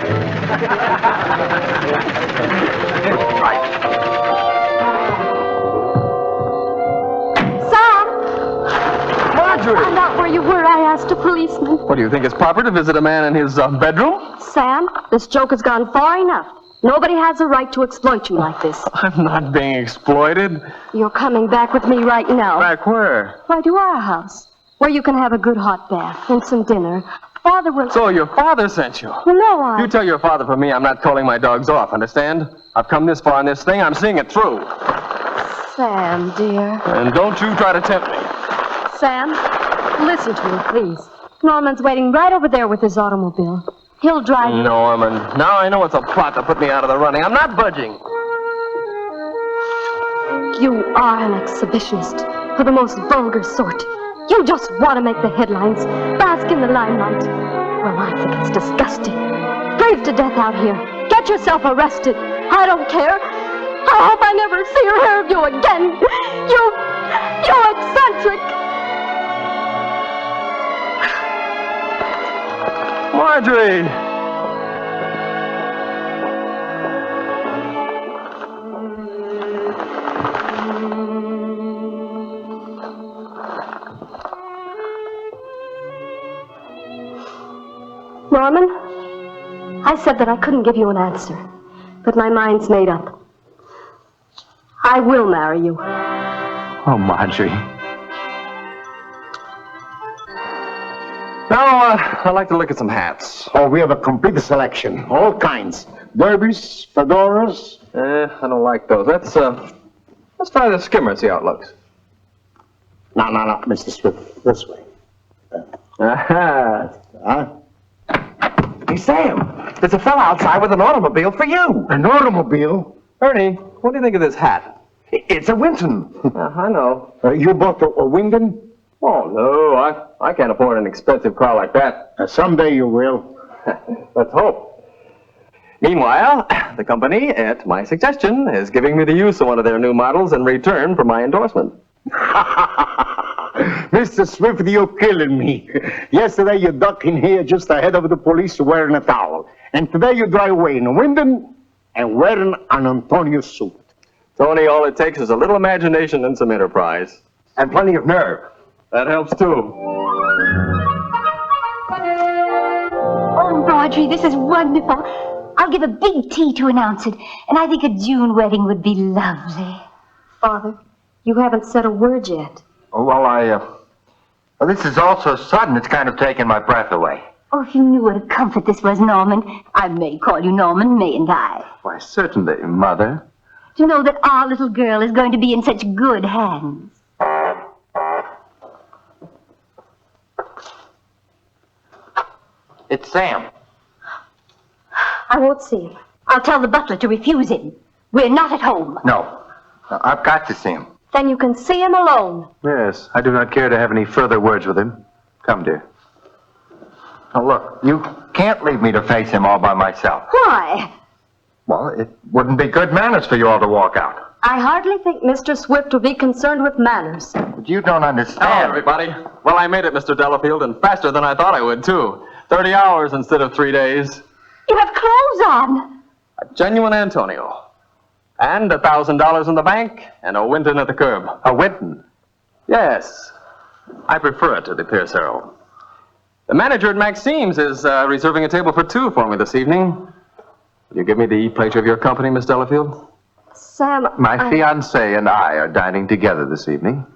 Marjorie! I'm not where you were. I asked a policeman. What, do you think it's proper to visit a man in his bedroom? Sam, this joke has gone far enough. Nobody has a right to exploit you like this. I'm not being exploited. You're coming back with me right now. Back where? Why, to our house, where you can have a good hot bath and some dinner. Father will... So your father sent you? Well, no, You tell your father for me I'm not calling my dogs off, understand? I've come this far in this thing, I'm seeing it through. Sam, dear. And don't you try to tempt me. Sam, listen to me, please. Norman's waiting right over there with his automobile. He'll drive you. Norman, now I know it's a plot to put me out of the running. I'm not budging. You are an exhibitionist of the most vulgar sort. You just want to make the headlines, bask in the limelight. Well, I think it's disgusting. Brave to death out here. Get yourself arrested. I don't care. I hope I never see or hear of you again. You eccentric. Marjorie! Norman, I said that I couldn't give you an answer, but my mind's made up. I will marry you. Oh, Marjorie. Now, I'd like to look at some hats. Oh, we have a complete selection. All kinds. Derbies, fedoras. I don't like those. Let's try the skimmer, see how it looks. No, Mr. Swift. This way. Aha. Huh? Hey, Sam, there's a fella outside with an automobile for you. An automobile? Ernie, what do you think of this hat? It's a Winton. I know. You bought a Wingdon? Oh, no, I can't afford an expensive car like that. Someday you will. Let's hope. Meanwhile, the company, at my suggestion, is giving me the use of one of their new models in return for my endorsement. Mr. Swift, you're killing me. Yesterday you ducked in here just ahead of the police wearing a towel. And today you drive away in a window and wearing an Antonio suit. Tony, all it takes is a little imagination and some enterprise. And plenty of nerve. That helps too. Oh, Marjorie, this is wonderful. I'll give a big tea to announce it, and I think a June wedding would be lovely. Father, you haven't said a word yet. Oh, well, this is all so sudden, it's kind of taken my breath away. Oh, if you knew what a comfort this was, Norman. I may call you Norman, mayn't I? Why, certainly, Mother. To know that our little girl is going to be in such good hands. It's Sam. I won't see him. I'll tell the butler to refuse him. We're not at home. No, I've got to see him. Then you can see him alone. Yes, I do not care to have any further words with him. Come, dear. Now, look, you can't leave me to face him all by myself. Why? Well, it wouldn't be good manners for you all to walk out. I hardly think Mr. Swift would be concerned with manners. But you don't understand. Hello, everybody. Well, I made it, Mr. Delafield, and faster than I thought I would, too. 30 hours instead of 3 days. You have clothes on. A genuine Antonio. And $1,000 in the bank, and a Winton at the curb. A Winton? Yes. I prefer it to the Pierce Herald. The manager at Maxime's is reserving a table for 2 for me this evening. Will you give me the pleasure of your company, Miss Delafield? Sam, My fiancée and I are dining together this evening.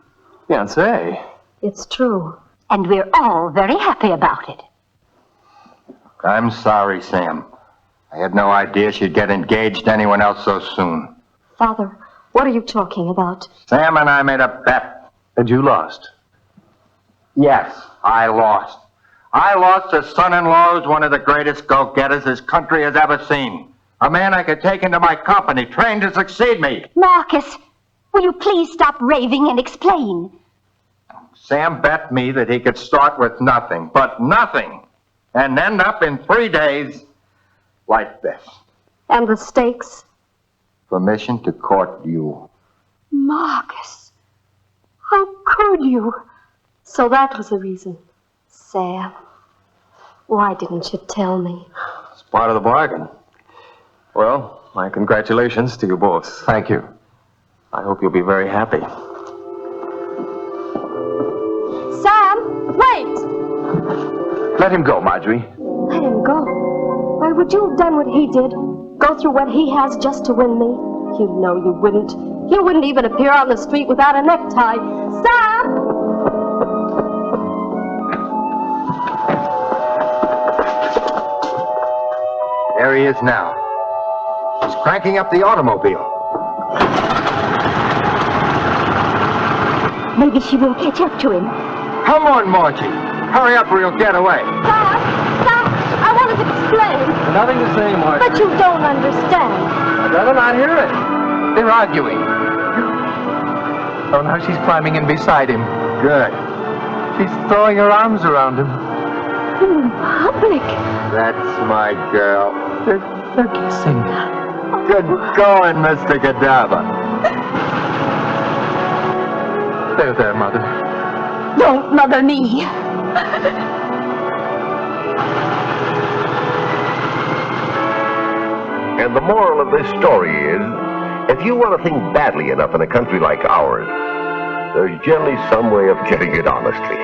Fiancée? It's true. And we're all very happy about it. I'm sorry, Sam. I had no idea she'd get engaged to anyone else so soon. Father, what are you talking about? Sam and I made a bet. And you lost? Yes, I lost. I lost a son-in-law who's one of the greatest go-getters this country has ever seen. A man I could take into my company, trained to succeed me. Marcus, will you please stop raving and explain? Sam bet me that he could start with nothing, but nothing, and end up in 3 days like this. And the stakes? Permission to court you. Marcus, how could you? So that was the reason. Sam, why didn't you tell me? It's part of the bargain. Well, my congratulations to you both. Thank you. I hope you'll be very happy. Sam, wait! Let him go, Marjorie. Let him go. Why would you have done what he did? Go through what he has just to win me? You know you wouldn't. You wouldn't even appear on the street without a necktie. Sam! There he is now. He's cranking up the automobile. Maybe she will catch up to him. Come on, Margie. Hurry up or he'll get away. Sam, I wanted to explain. Nothing to say, Marjorie. But you don't understand. I'd rather not hear it. They're arguing. Oh, now she's climbing in beside him. Good. She's throwing her arms around him. In public. That's my girl. They're kissing. Good going, Mr. Godiva. There, Mother. Don't mother me. And the moral of this story is, if you want a thing badly enough in a country like ours, there's generally some way of getting it honestly.